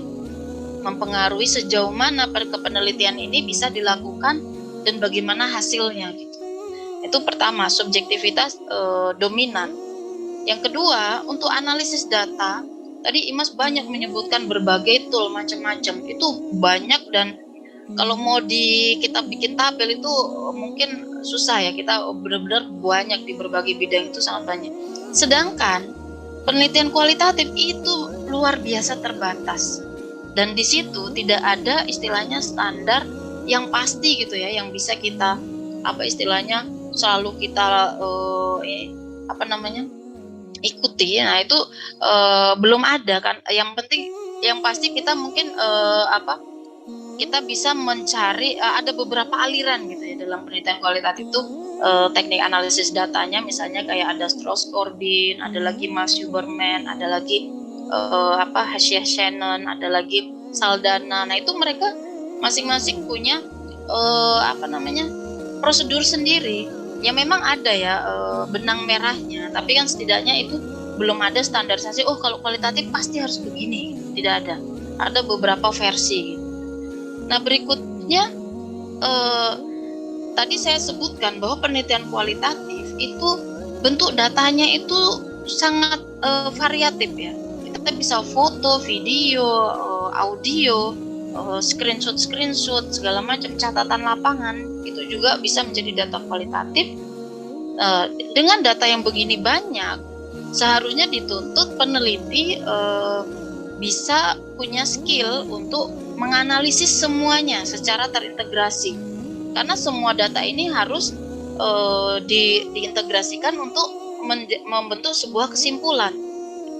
mempengaruhi sejauh mana penelitian ini bisa dilakukan dan bagaimana hasilnya gitu. Itu pertama, subjektivitas dominan. Yang kedua, untuk analisis data, tadi Imas banyak menyebutkan berbagai tool macam-macam. Itu banyak, dan kalau mau kita bikin tabel itu mungkin susah ya. Kita benar-benar banyak di berbagai bidang, itu sangat banyak. Sedangkan penelitian kualitatif itu luar biasa terbatas. Dan di situ tidak ada istilahnya standar yang pasti gitu ya, yang bisa kita selalu kita ikuti. Nah, itu belum ada kan. Yang pasti kita mungkin kita bisa mencari ada beberapa aliran gitu ya dalam penelitian kualitatif itu. Teknik analisis datanya misalnya kayak ada Strauss-Corbin, ada lagi Max Huberman, ada lagi Hashiah Shannon, ada lagi Saldana. Nah, itu mereka masing-masing punya prosedur sendiri. Ya memang ada ya benang merahnya, tapi kan setidaknya itu belum ada standarisasi. Oh, kalau kualitatif pasti harus begini. Tidak ada. Ada beberapa versi. Nah, berikutnya tadi saya sebutkan bahwa penelitian kualitatif itu bentuk datanya itu sangat variatif ya. Kita bisa foto, video, audio, screenshot, segala macam catatan lapangan, itu juga bisa menjadi data kualitatif. Dengan data yang begini banyak, seharusnya dituntut peneliti bisa punya skill untuk menganalisis semuanya secara terintegrasi, karena semua data ini harus diintegrasikan untuk membentuk sebuah kesimpulan.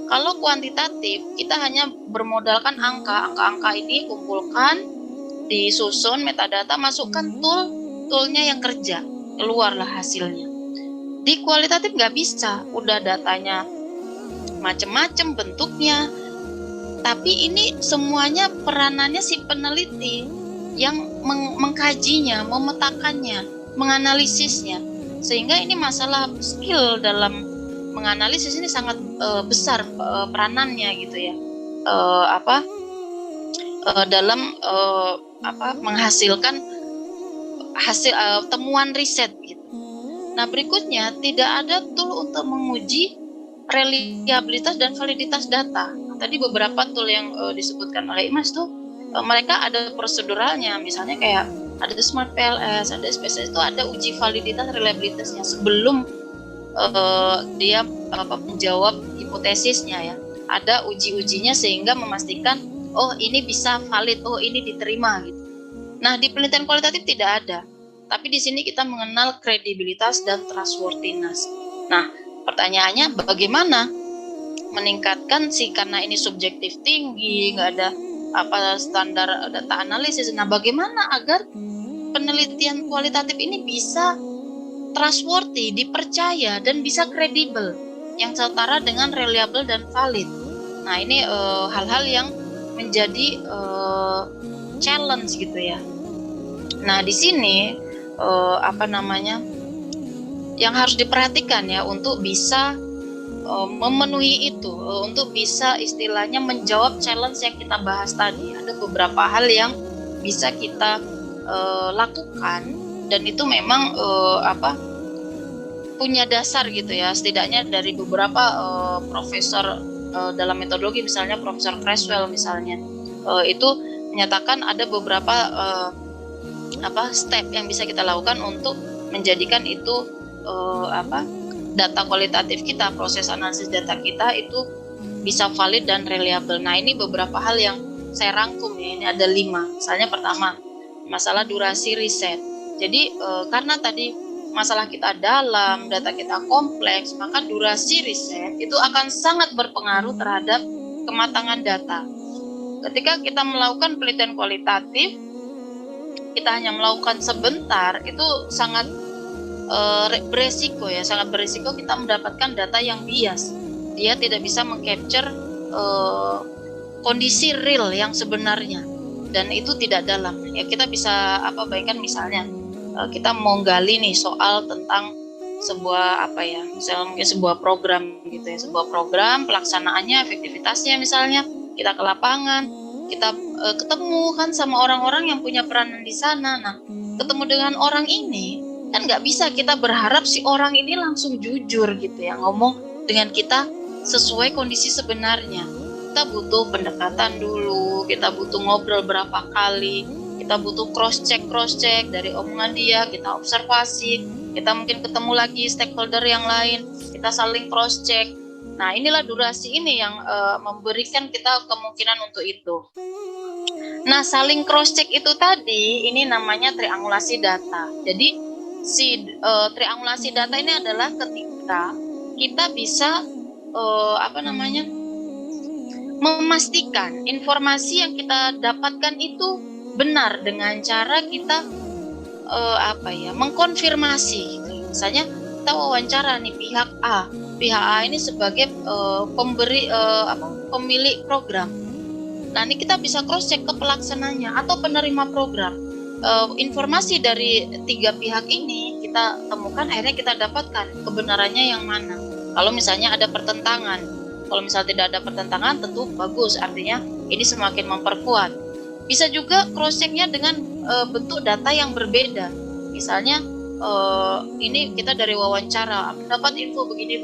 Kalau kuantitatif, kita hanya bermodalkan angka ini kumpulkan, disusun metadata, masukkan toolnya yang kerja, keluarlah hasilnya. Di kualitatif nggak bisa, udah datanya macam-macam bentuknya, tapi ini semuanya peranannya si peneliti yang mengkajinya, memetakannya, menganalisisnya, sehingga ini masalah skill dalam menganalisis ini sangat besar peranannya gitu ya, dalam menghasilkan hasil temuan riset gitu. Nah, berikutnya tidak ada tool untuk menguji reliabilitas dan validitas data. tadi beberapa tool yang disebutkan oleh Imas tuh mereka ada proseduralnya, misalnya kayak ada Smart PLS, ada SPSS, itu ada uji validitas reliabilitasnya sebelum dia menjawab hipotesisnya ya. Ada uji-ujinya sehingga memastikan oh ini bisa valid, oh ini diterima gitu. Nah, di penelitian kualitatif tidak ada. Tapi di sini kita mengenal kredibilitas dan trustworthiness. Nah, pertanyaannya bagaimana meningkatkan sih, karena ini subjektif tinggi, nggak ada standar data analisis. Nah, bagaimana agar penelitian kualitatif ini bisa trustworthy, dipercaya, dan bisa kredibel, yang setara dengan reliable dan valid. Nah, ini hal-hal yang menjadi challenge gitu ya. Nah, di sini yang harus diperhatikan ya untuk bisa memenuhi itu, untuk bisa istilahnya menjawab challenge yang kita bahas tadi. Ada beberapa hal yang bisa kita lakukan, dan itu memang punya dasar gitu ya, setidaknya dari beberapa profesor dalam metodologi, misalnya Profesor Creswell misalnya, itu menyatakan ada beberapa step yang bisa kita lakukan untuk menjadikan itu data kualitatif kita, proses analisis data kita itu bisa valid dan reliable. Nah, ini beberapa hal yang saya rangkum ya, ini ada 5. Misalnya pertama, masalah durasi riset. Jadi karena tadi masalah kita dalam, data kita kompleks, maka durasi riset itu akan sangat berpengaruh terhadap kematangan data. Ketika kita melakukan penelitian kualitatif, kita hanya melakukan sebentar, itu sangat beresiko ya, sangat beresiko kita mendapatkan data yang bias. Dia tidak bisa mengcapture kondisi real yang sebenarnya, dan itu tidak dalam. Ya, kita bisa bayangkan misalnya kita mau gali nih soal tentang sebuah misalnya mungkin sebuah program gitu ya, sebuah program pelaksanaannya, efektivitasnya, misalnya kita ke lapangan, kita ketemu kan sama orang-orang yang punya peranan di sana. Nah, ketemu dengan orang ini kan nggak bisa kita berharap si orang ini langsung jujur gitu ya, ngomong dengan kita sesuai kondisi sebenarnya. Kita butuh pendekatan dulu, kita butuh ngobrol berapa kali, kita butuh cross check dari omongan dia, kita observasi, kita mungkin ketemu lagi stakeholder yang lain, kita saling cross check. Nah, inilah durasi ini yang memberikan kita kemungkinan untuk itu. Nah, saling cross check itu tadi, ini namanya triangulasi data. Jadi si triangulasi data ini adalah ketika kita bisa memastikan informasi yang kita dapatkan itu benar dengan cara kita mengkonfirmasi gitu. Misalnya kita wawancara nih pihak A ini sebagai pemilik program. Nah, ini kita bisa cross check ke pelaksananya atau penerima program. Informasi dari 3 pihak ini kita temukan, akhirnya kita dapatkan kebenarannya yang mana. Kalau misalnya ada pertentangan, kalau misalnya tidak ada pertentangan, tentu bagus, artinya ini semakin memperkuat. Bisa juga cross check-nya dengan bentuk data yang berbeda. Misalnya ini kita dari wawancara mendapat info begini.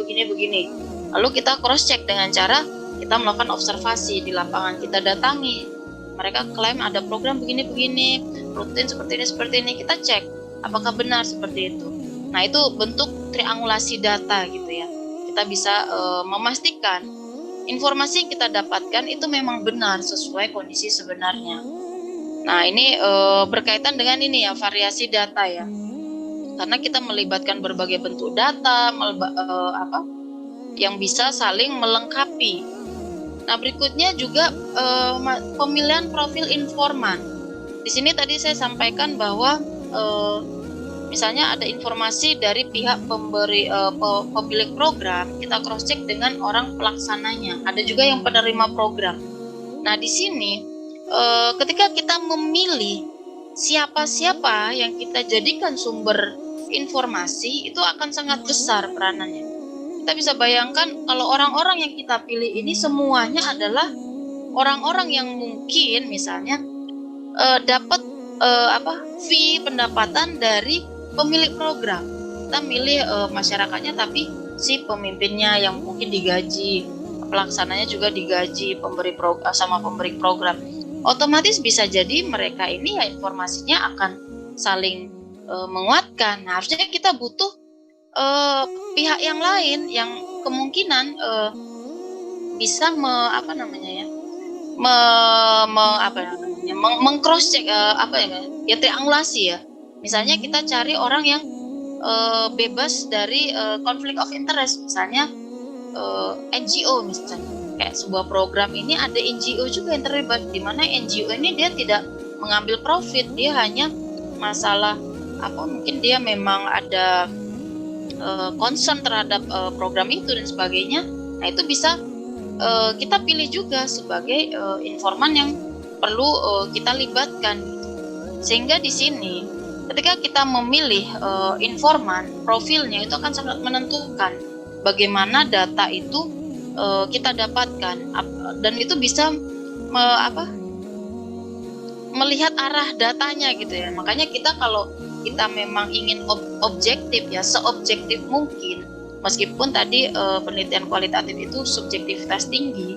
Lalu kita cross check dengan cara kita melakukan observasi di lapangan, kita datangi, mereka klaim ada program begini, rutin seperti ini, kita cek apakah benar seperti itu. Nah, itu bentuk triangulasi data gitu ya. Kita bisa memastikan informasi yang kita dapatkan itu memang benar sesuai kondisi sebenarnya. Nah, ini berkaitan dengan ini ya, variasi data ya. Karena kita melibatkan berbagai bentuk data yang bisa saling melengkapi. Nah, berikutnya juga pemilihan profil informan. Di sini tadi saya sampaikan bahwa misalnya ada informasi dari pihak pemilik program, kita cross check dengan orang pelaksananya. Ada juga yang penerima program. Nah, di sini ketika kita memilih siapa yang kita jadikan sumber informasi, itu akan sangat besar peranannya. Kita bisa bayangkan kalau orang-orang yang kita pilih ini semuanya adalah orang-orang yang mungkin misalnya dapat fee pendapatan dari pemilik program. Kita milih masyarakatnya, tapi si pemimpinnya yang mungkin digaji pelaksananya juga digaji sama pemberi program. Otomatis bisa jadi mereka ini ya informasinya akan saling menguatkan. Nah, harusnya kita butuh pihak yang lain yang kemungkinan bisa mengcross check triangulasi ya. Misalnya kita cari orang yang bebas dari konflik of interest, misalnya NGO misalnya. Kayak sebuah program ini ada NGO juga yang terlibat, di mana NGO ini dia tidak mengambil profit, dia hanya masalah mungkin dia memang ada concern terhadap program itu dan sebagainya. Nah, itu bisa kita pilih juga sebagai informan yang perlu kita libatkan. Sehingga di sini ketika kita memilih informan, profilnya itu akan sangat menentukan bagaimana data itu kita dapatkan, dan itu bisa melihat arah datanya gitu ya. Makanya kita kalau kita memang ingin objektif ya, seobjektif mungkin, meskipun tadi penelitian kualitatif itu subjektivitas tinggi,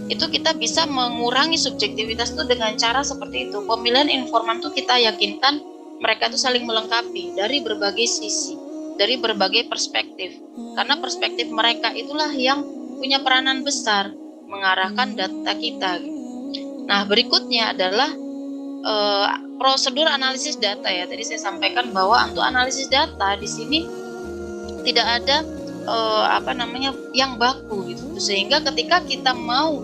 itu kita bisa mengurangi subjektivitas itu dengan cara seperti itu. Pemilihan informan itu kita yakinkan mereka itu saling melengkapi dari berbagai sisi, dari berbagai perspektif, karena perspektif mereka itulah yang punya peranan besar mengarahkan data kita. Nah, berikutnya adalah prosedur analisis data ya. Tadi saya sampaikan bahwa untuk analisis data di sini tidak ada yang baku gitu. Sehingga ketika kita mau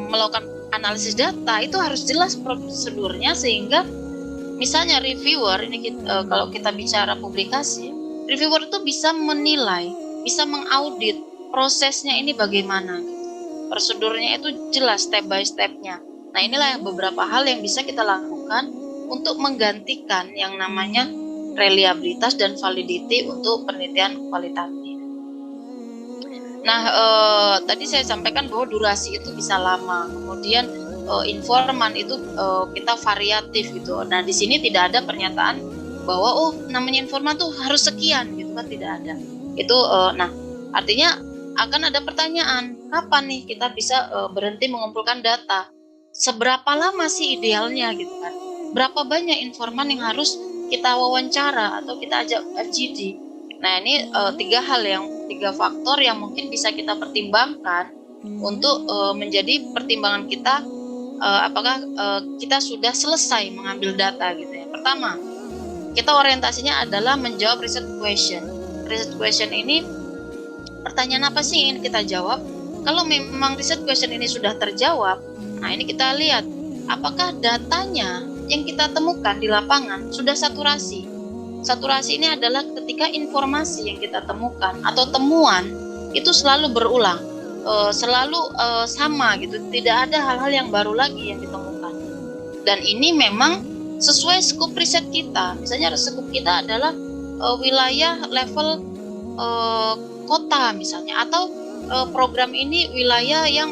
melakukan analisis data itu harus jelas prosedurnya, sehingga misalnya reviewer ini kalau kita bicara publikasi, reviewer itu bisa menilai, bisa mengaudit prosesnya ini bagaimana. Prosedurnya itu jelas step by stepnya. Nah, inilah beberapa hal yang bisa kita lakukan untuk menggantikan yang namanya reliabilitas dan validity untuk penelitian kualitatif. Nah, tadi saya sampaikan bahwa durasi itu bisa lama, kemudian informan itu kita variatif gitu. Nah, di sini tidak ada pernyataan bahwa namanya informan tuh harus sekian gitu kan, tidak ada. Itu artinya akan ada pertanyaan, kapan nih kita bisa berhenti mengumpulkan data? Seberapa lama sih idealnya gitu kan? Berapa banyak informan yang harus kita wawancara atau kita ajak FGD? Nah, ini tiga faktor yang mungkin bisa kita pertimbangkan untuk menjadi pertimbangan kita apakah kita sudah selesai mengambil data gitu ya. Pertama, kita orientasinya adalah menjawab research question. Research question ini pertanyaan apa sih yang ingin kita jawab? Kalau memang research question ini sudah terjawab, nah ini kita lihat apakah datanya yang kita temukan di lapangan sudah saturasi. Saturasi ini adalah ketika informasi yang kita temukan atau temuan itu selalu berulang, selalu sama gitu, tidak ada hal-hal yang baru lagi yang ditemukan. Dan ini memang sesuai skop riset kita. Misalnya skop kita adalah wilayah level kota misalnya, atau program ini wilayah yang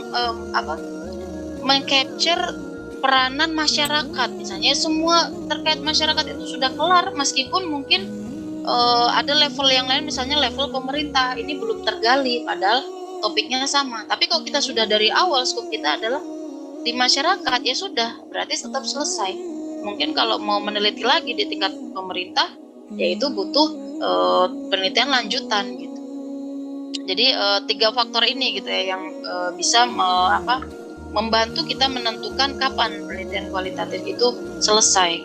meng-capture peranan masyarakat misalnya. Semua terkait masyarakat itu sudah kelar, meskipun mungkin ada level yang lain, misalnya level pemerintah ini belum tergali padahal topiknya sama. Tapi kalau kita sudah dari awal skop kita adalah di masyarakat, ya sudah, berarti tetap selesai. Mungkin kalau mau meneliti lagi di tingkat pemerintah, yaitu butuh penelitian lanjutan gitu. Jadi 3 faktor ini gitu ya yang bisa membantu kita menentukan kapan penelitian kualitatif itu selesai.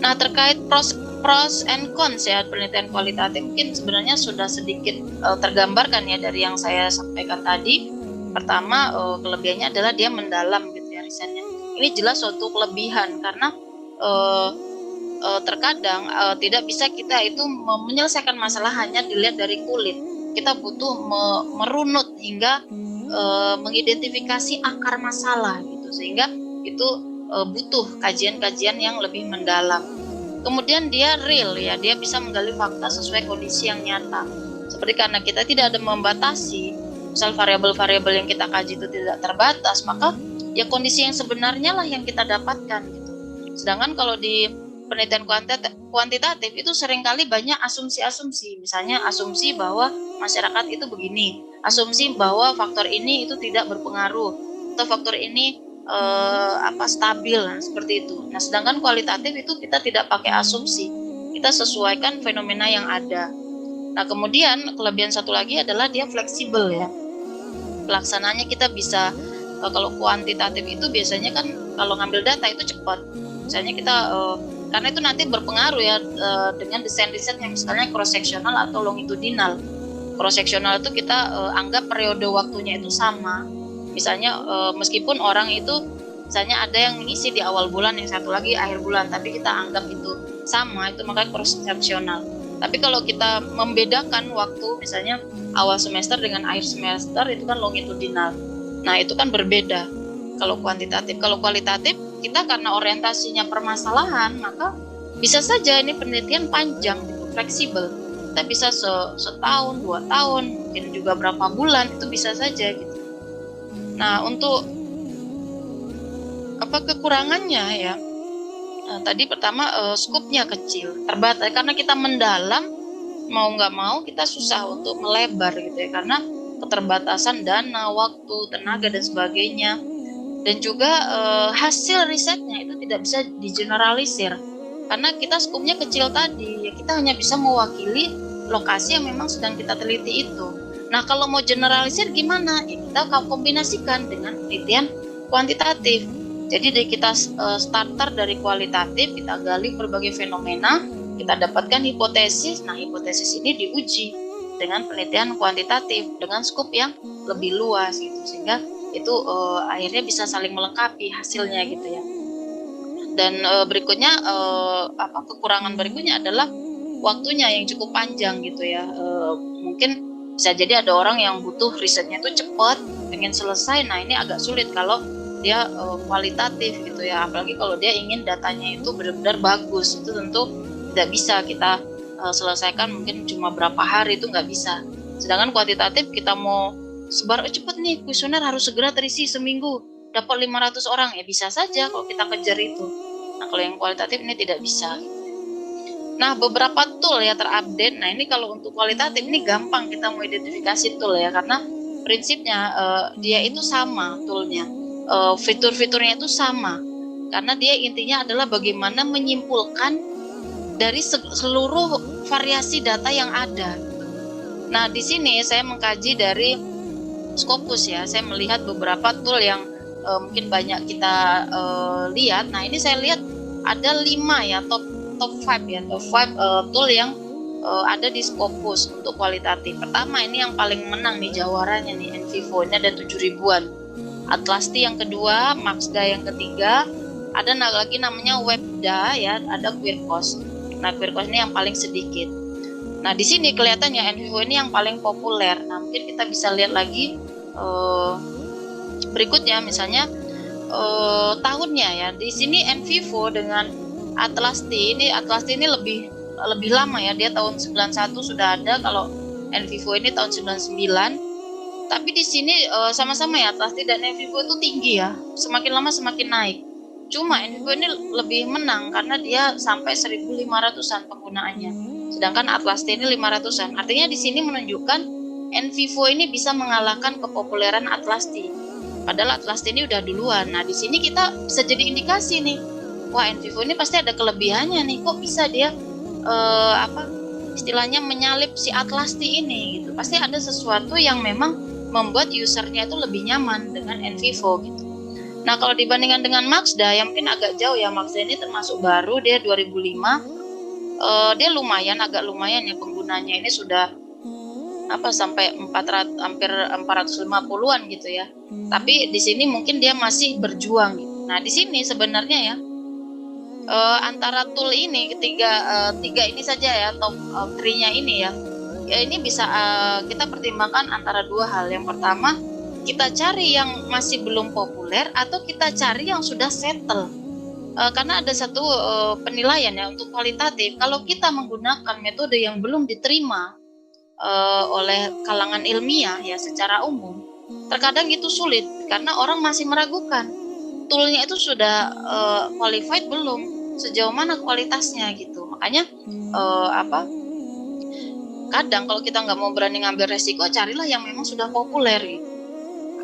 Nah, terkait pros and cons ya penelitian kualitatif, mungkin sebenarnya sudah sedikit tergambarkan ya dari yang saya sampaikan tadi. Pertama, kelebihannya adalah dia mendalam gitu ya risetnya. Ini jelas suatu kelebihan karena terkadang tidak bisa kita itu menyelesaikan masalah hanya dilihat dari kulit. Kita butuh merunut hingga mengidentifikasi akar masalah gitu, sehingga itu butuh kajian-kajian yang lebih mendalam. Kemudian dia real ya, dia bisa menggali fakta sesuai kondisi yang nyata. Seperti karena kita tidak ada membatasi, misal variabel-variabel yang kita kaji itu tidak terbatas, maka ya kondisi yang sebenarnya lah yang kita dapatkan gitu. Sedangkan kalau di penelitian kuantitatif itu seringkali banyak asumsi-asumsi. Misalnya asumsi bahwa masyarakat itu begini, asumsi bahwa faktor ini itu tidak berpengaruh atau faktor ini stabil, seperti itu. Nah, sedangkan kualitatif itu kita tidak pakai asumsi, kita sesuaikan fenomena yang ada. Nah, kemudian kelebihan satu lagi adalah dia fleksibel ya. Pelaksananya kita bisa kalau kuantitatif itu biasanya kan kalau ngambil data itu cepat. Misalnya kita karena itu nanti berpengaruh ya dengan desain riset yang misalnya cross sectional atau longitudinal. Cross sectional itu kita anggap periode waktunya itu sama. Misalnya meskipun orang itu misalnya ada yang ngisi di awal bulan, yang satu lagi akhir bulan, tapi kita anggap itu sama, itu makanya cross sectional. Tapi kalau kita membedakan waktu misalnya awal semester dengan akhir semester itu kan longitudinal. Nah, itu kan berbeda kalau kuantitatif. Kalau kualitatif kita karena orientasinya permasalahan, maka bisa saja ini penelitian panjang gitu, fleksibel. Kita bisa setahun, 2 tahun, mungkin juga berapa bulan, itu bisa saja gitu. Nah, untuk kekurangannya ya, tadi pertama skopnya kecil, terbatas. Karena kita mendalam, mau nggak mau kita susah untuk melebar gitu ya, karena keterbatasan dana, waktu, tenaga dan sebagainya. Dan juga hasil risetnya itu tidak bisa digeneralisir, karena kita skopnya kecil tadi, ya kita hanya bisa mewakili lokasi yang memang sedang kita teliti itu. Nah, kalau mau generalisir gimana? Ya, kita kombinasikan dengan penelitian kuantitatif. Jadi kita starter dari kualitatif, kita gali berbagai fenomena, kita dapatkan hipotesis. Nah, hipotesis ini diuji dengan penelitian kuantitatif dengan skop yang lebih luas gitu, sehingga itu akhirnya bisa saling melengkapi hasilnya gitu ya. Dan berikutnya kekurangan berikutnya adalah waktunya yang cukup panjang gitu ya. Mungkin bisa jadi ada orang yang butuh risetnya itu cepat, pengen selesai. Nah, ini agak sulit kalau dia kualitatif gitu ya, apalagi kalau dia ingin datanya itu benar-benar bagus. Itu tentu tidak bisa kita selesaikan mungkin cuma berapa hari, itu nggak bisa. Sedangkan kuantitatif kita mau sebar cepet nih, kuesioner harus segera terisi seminggu, dapat 500 orang, ya bisa saja kalau kita kejar itu. Nah, kalau yang kualitatif ini tidak bisa. Nah, beberapa tool ya terupdate. Nah, ini kalau untuk kualitatif ini gampang kita mau identifikasi tool ya, karena prinsipnya dia itu sama toolnya, fitur-fiturnya itu sama, karena dia intinya adalah bagaimana menyimpulkan dari seluruh variasi data yang ada. Nah, di sini saya mengkaji dari Scopus ya, saya melihat beberapa tool yang mungkin banyak kita lihat. Nah, ini saya lihat ada 5 ya, top 5 ya, top 5 tool yang ada di Scopus untuk kualitatif. Pertama, ini yang paling menang nih jawarannya nih, NVivo, ini ada 7.000-an. Atlasti yang kedua, Maxda yang ketiga, ada lagi namanya Webda ya, ada Quirkos. Nah, Quirkos ini yang paling sedikit. Nah, di sini kelihatannya NVivo ini yang paling populer. Nah, mungkin kita bisa lihat lagi berikutnya, misalnya tahunnya ya. Di sini NVivo dengan Atlasti ini lebih lama ya. Dia tahun 91 sudah ada, kalau NVivo ini tahun 99. Tapi di sini sama-sama ya, Atlasti dan NVivo itu tinggi ya. Semakin lama semakin naik. Cuma NVivo ini lebih menang karena dia sampai 1.500-an penggunaannya. Sedangkan Atlasti ini 500-an. Artinya di sini menunjukkan NVivo ini bisa mengalahkan kepopuleran Atlasti. Padahal Atlasti ini udah duluan. Nah, di sini kita bisa jadi indikasi nih. Wah, NVivo ini pasti ada kelebihannya nih. Kok bisa dia istilahnya menyalip si Atlasti ini gitu. Pasti ada sesuatu yang memang membuat usernya itu lebih nyaman dengan NVivo gitu. Nah, kalau dibandingkan dengan Maxda yang mungkin agak jauh ya, Maxda ini termasuk baru, dia 2005. Dia agak lumayan ya penggunanya, ini sudah sampai 400, hampir 450-an gitu ya. Tapi di sini mungkin dia masih berjuang gitu. Nah, di sini sebenarnya ya antara tool ini tiga ini saja ya, top 3-nya ini ya. Ini bisa kita pertimbangkan antara dua hal. Yang pertama, kita cari yang masih belum populer atau kita cari yang sudah settle. Karena ada satu penilaian ya untuk kualitatif, kalau kita menggunakan metode yang belum diterima oleh kalangan ilmiah ya secara umum, terkadang itu sulit karena orang masih meragukan toolnya itu sudah qualified belum, sejauh mana kualitasnya gitu. Makanya kadang kalau kita nggak mau berani ngambil resiko, carilah yang memang sudah populer gitu.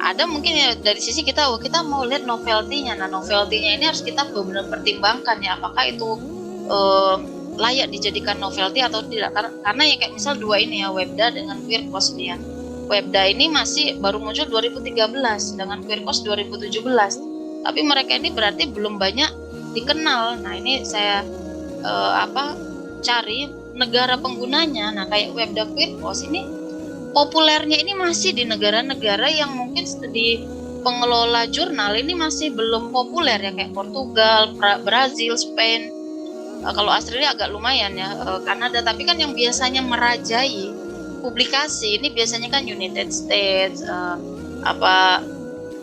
Ada mungkin ya dari sisi kita, kita mau lihat novelty-nya. Nah, novelty-nya ini harus kita benar-benar pertimbangkan ya, apakah itu layak dijadikan novelty atau tidak. Karena ya kayak misal dua ini ya, Webda dengan Queercos nih ya. Webda ini masih baru muncul 2013, dengan Queercos 2017. Tapi mereka ini berarti belum banyak dikenal. Nah, ini saya cari negara penggunanya. Nah, kayak Webda Queercos ini populernya ini masih di negara-negara yang mungkin di pengelola jurnal ini masih belum populer ya, kayak Portugal, Brazil, Spain. Kalau Australia agak lumayan ya, Kanada. Tapi kan yang biasanya merajai publikasi ini biasanya kan United States,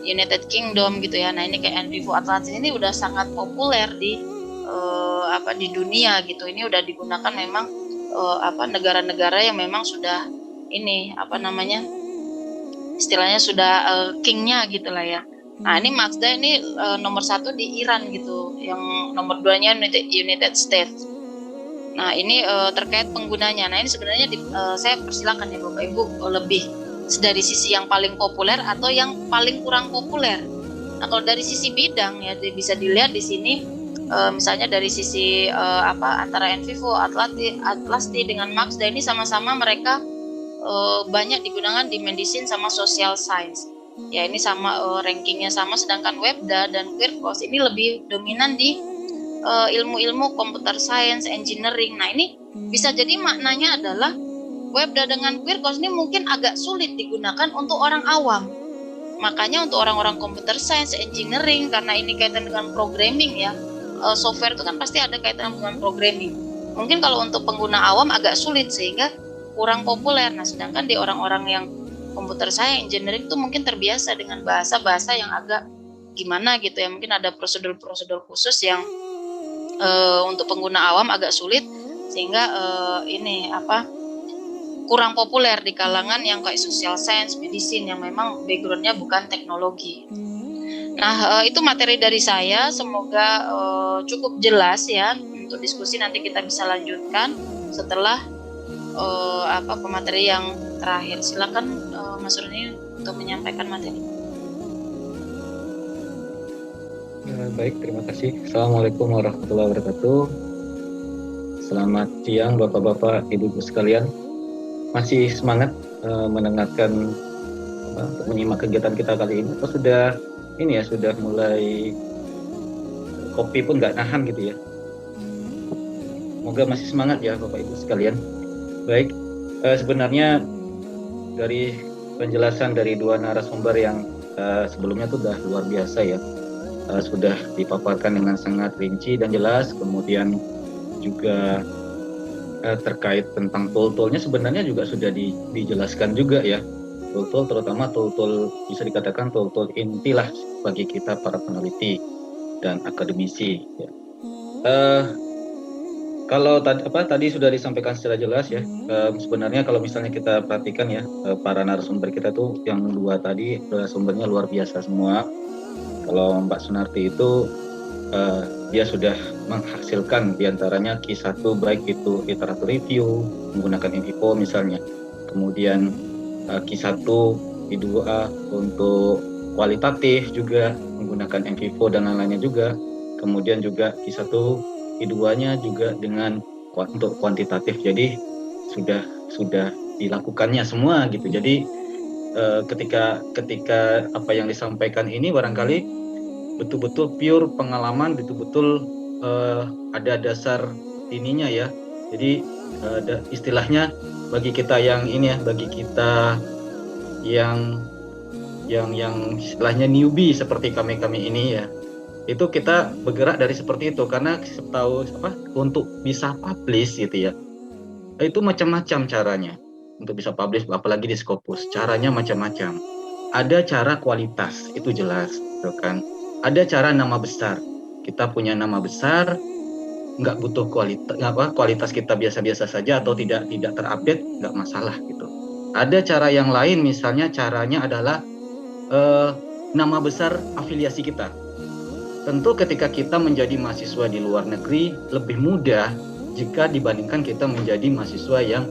United Kingdom gitu ya. Nah, ini kayak NVivo Atlantis ini udah sangat populer di dunia gitu. Ini udah digunakan memang negara-negara yang memang sudah ini istilahnya sudah kingnya gitulah ya. Nah, ini Mazda ini nomor 1 di Iran gitu, yang nomor 2-nya United States. Nah, ini terkait penggunanya. Nah, ini sebenarnya saya persilakan ya Bapak Ibu lebih dari sisi yang paling populer atau yang paling kurang populer. Nah, kalau dari sisi bidang ya bisa dilihat di sini, misalnya dari sisi antara NVivo, Atlasti dengan Mazda ini sama-sama mereka banyak digunakan di medicine sama social science. Ya, ini sama rankingnya sama, sedangkan Webda dan Queercos ini lebih dominan di ilmu-ilmu computer science, engineering. Nah, ini bisa jadi maknanya adalah Webda dengan Queercos ini mungkin agak sulit digunakan untuk orang awam. Makanya untuk orang-orang computer science, engineering, karena ini kaitan dengan programming ya, software itu kan pasti ada kaitan dengan programming. Mungkin kalau untuk pengguna awam agak sulit sehingga kurang populer. Nah, sedangkan di orang-orang yang komputer science, engineering itu mungkin terbiasa dengan bahasa-bahasa yang agak gimana gitu ya. Mungkin ada prosedur-prosedur khusus yang untuk pengguna awam agak sulit, sehingga kurang populer di kalangan yang kayak social science, medicine yang memang backgroundnya bukan teknologi. Nah, itu materi dari saya. Semoga cukup jelas ya. Untuk diskusi nanti kita bisa lanjutkan setelah pemateri yang terakhir. Silakan Mas Roni untuk menyampaikan materi. Baik, terima kasih. Assalamualaikum warahmatullahi wabarakatuh. Selamat siang Bapak-bapak, Ibu-ibu sekalian. Masih semangat mendengarkan untuk menyimak kegiatan kita kali ini. Atau sudah mulai kopi pun nggak nahan gitu ya. Semoga masih semangat ya Bapak Ibu sekalian. Baik, sebenarnya dari penjelasan dari dua narasumber yang sebelumnya itu sudah luar biasa ya, sudah dipaparkan dengan sangat rinci dan jelas. Kemudian juga terkait tentang tool-toolnya sebenarnya juga sudah dijelaskan juga ya. Tool-tool, terutama tool-tool bisa dikatakan tool-tool inti lah bagi kita para peneliti dan akademisi ya. Kalau tadi sudah disampaikan secara jelas ya, sebenarnya kalau misalnya kita perhatikan ya, para narasumber kita tuh yang dua tadi narasumbernya luar biasa semua. Kalau Mbak Sunarti itu dia sudah menghasilkan diantaranya Q1 baik itu literatur review menggunakan NVivo misalnya, kemudian Q1, Q2A untuk kualitatif juga menggunakan NVivo dan lain-lainnya juga, kemudian juga Q1 keduanya juga dengan untuk kuantitatif. Jadi sudah dilakukannya semua gitu. Jadi ketika apa yang disampaikan ini barangkali betul-betul pure pengalaman, betul-betul ada dasar ininya ya. Jadi istilahnya bagi kita yang ini ya, bagi kita yang istilahnya newbie seperti kami ini ya, itu kita bergerak dari seperti itu. Karena untuk bisa publish gitu ya, itu macam-macam caranya untuk bisa publish, apalagi di Scopus caranya macam-macam. Ada cara kualitas, itu jelas gitu kan. Ada cara nama besar, kita punya nama besar, nggak butuh kualitas kita biasa-biasa saja atau tidak terupdate, nggak masalah gitu. Ada cara yang lain, misalnya caranya adalah nama besar afiliasi kita. Tentu ketika kita menjadi mahasiswa di luar negeri lebih mudah jika dibandingkan kita menjadi mahasiswa yang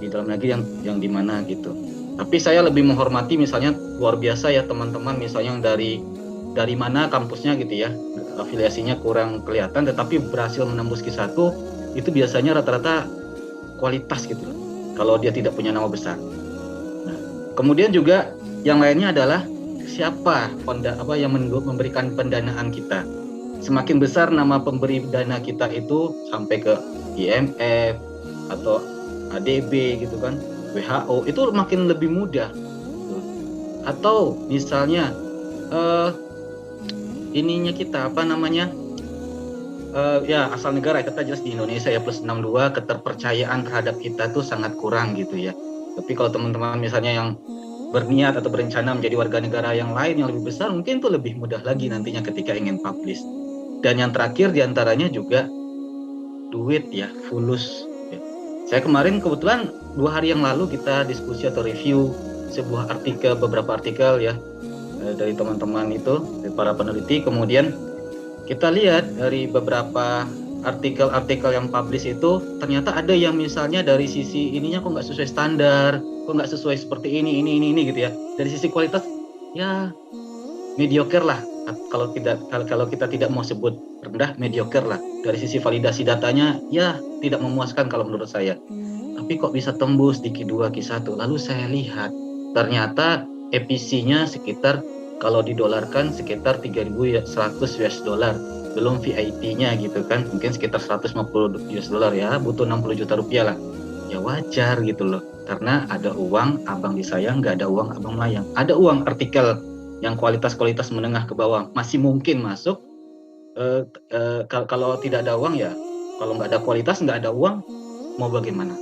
di dalam negeri yang di mana gitu. Tapi saya lebih menghormati misalnya luar biasa ya teman-teman, misalnya yang dari mana kampusnya gitu ya, afiliasinya kurang kelihatan tetapi berhasil menembus Q1, itu biasanya rata-rata kualitas gitu loh, kalau dia tidak punya nama besar. Nah, kemudian juga yang lainnya adalah siapa yang memberikan pendanaan kita. Semakin besar nama pemberi dana kita itu sampai ke IMF atau ADB gitu kan, WHO, itu makin lebih mudah. Atau misalnya ininya kita ya asal negara kita jelas di Indonesia ya +62, keterpercayaan terhadap kita tuh sangat kurang gitu ya. Tapi kalau teman-teman misalnya yang berniat atau berencana menjadi warga negara yang lain yang lebih besar, mungkin itu lebih mudah lagi nantinya ketika ingin publish. Dan yang terakhir diantaranya juga duit ya, fulus. Ya. Saya kemarin kebetulan 2 hari yang lalu kita diskusi atau review sebuah artikel, beberapa artikel ya dari teman-teman itu, dari para peneliti. Kemudian kita lihat dari beberapa artikel-artikel yang publish itu ternyata ada yang misalnya dari sisi ininya kok nggak sesuai standar, kok nggak sesuai seperti ini gitu ya. Dari sisi kualitas ya mediocre lah, kalau kita tidak mau sebut rendah, mediocre lah. Dari sisi validasi datanya ya tidak memuaskan kalau menurut saya. Tapi kok bisa tembus di Q2, Q1. Lalu saya lihat ternyata EPC-nya sekitar kalau didolarkan sekitar 3.100 US dollar, belum VAT-nya gitu kan, mungkin sekitar 150 US dollar ya, butuh 60 juta rupiah lah. Ya wajar gitu loh, karena ada uang abang disayang, nggak ada uang abang melayang. Ada uang artikel yang kualitas menengah ke bawah masih mungkin masuk. Kalau tidak ada uang ya, kalau nggak ada kualitas, nggak ada uang, mau bagaimana?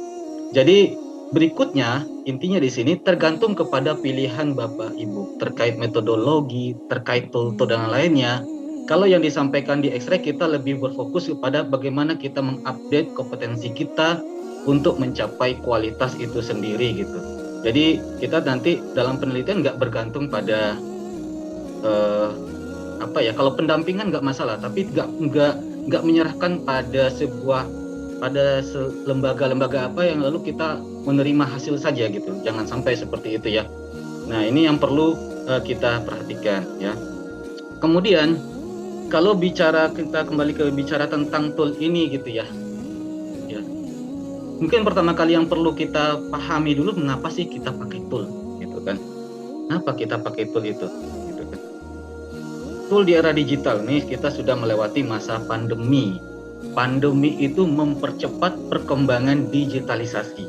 Jadi berikutnya intinya di sini tergantung kepada pilihan Bapak Ibu terkait metodologi, terkait tool dan lainnya. Kalau yang disampaikan di X-ray, kita lebih berfokus kepada bagaimana kita mengupdate kompetensi kita untuk mencapai kualitas itu sendiri gitu. Jadi kita nanti dalam penelitian nggak bergantung pada kalau pendampingan nggak masalah, tapi nggak menyerahkan pada lembaga-lembaga apa yang lalu kita menerima hasil saja gitu. Jangan sampai seperti itu ya. Nah, ini yang perlu kita perhatikan ya. Kemudian kalau kita kembali ke bicara tentang tool ini gitu ya. Ya. Mungkin pertama kali yang perlu kita pahami dulu, mengapa sih kita pakai tool gitu kan. Kenapa kita pakai tool itu gitu kan. Tool di era digital nih, kita sudah melewati masa pandemi. Pandemi itu mempercepat perkembangan digitalisasi.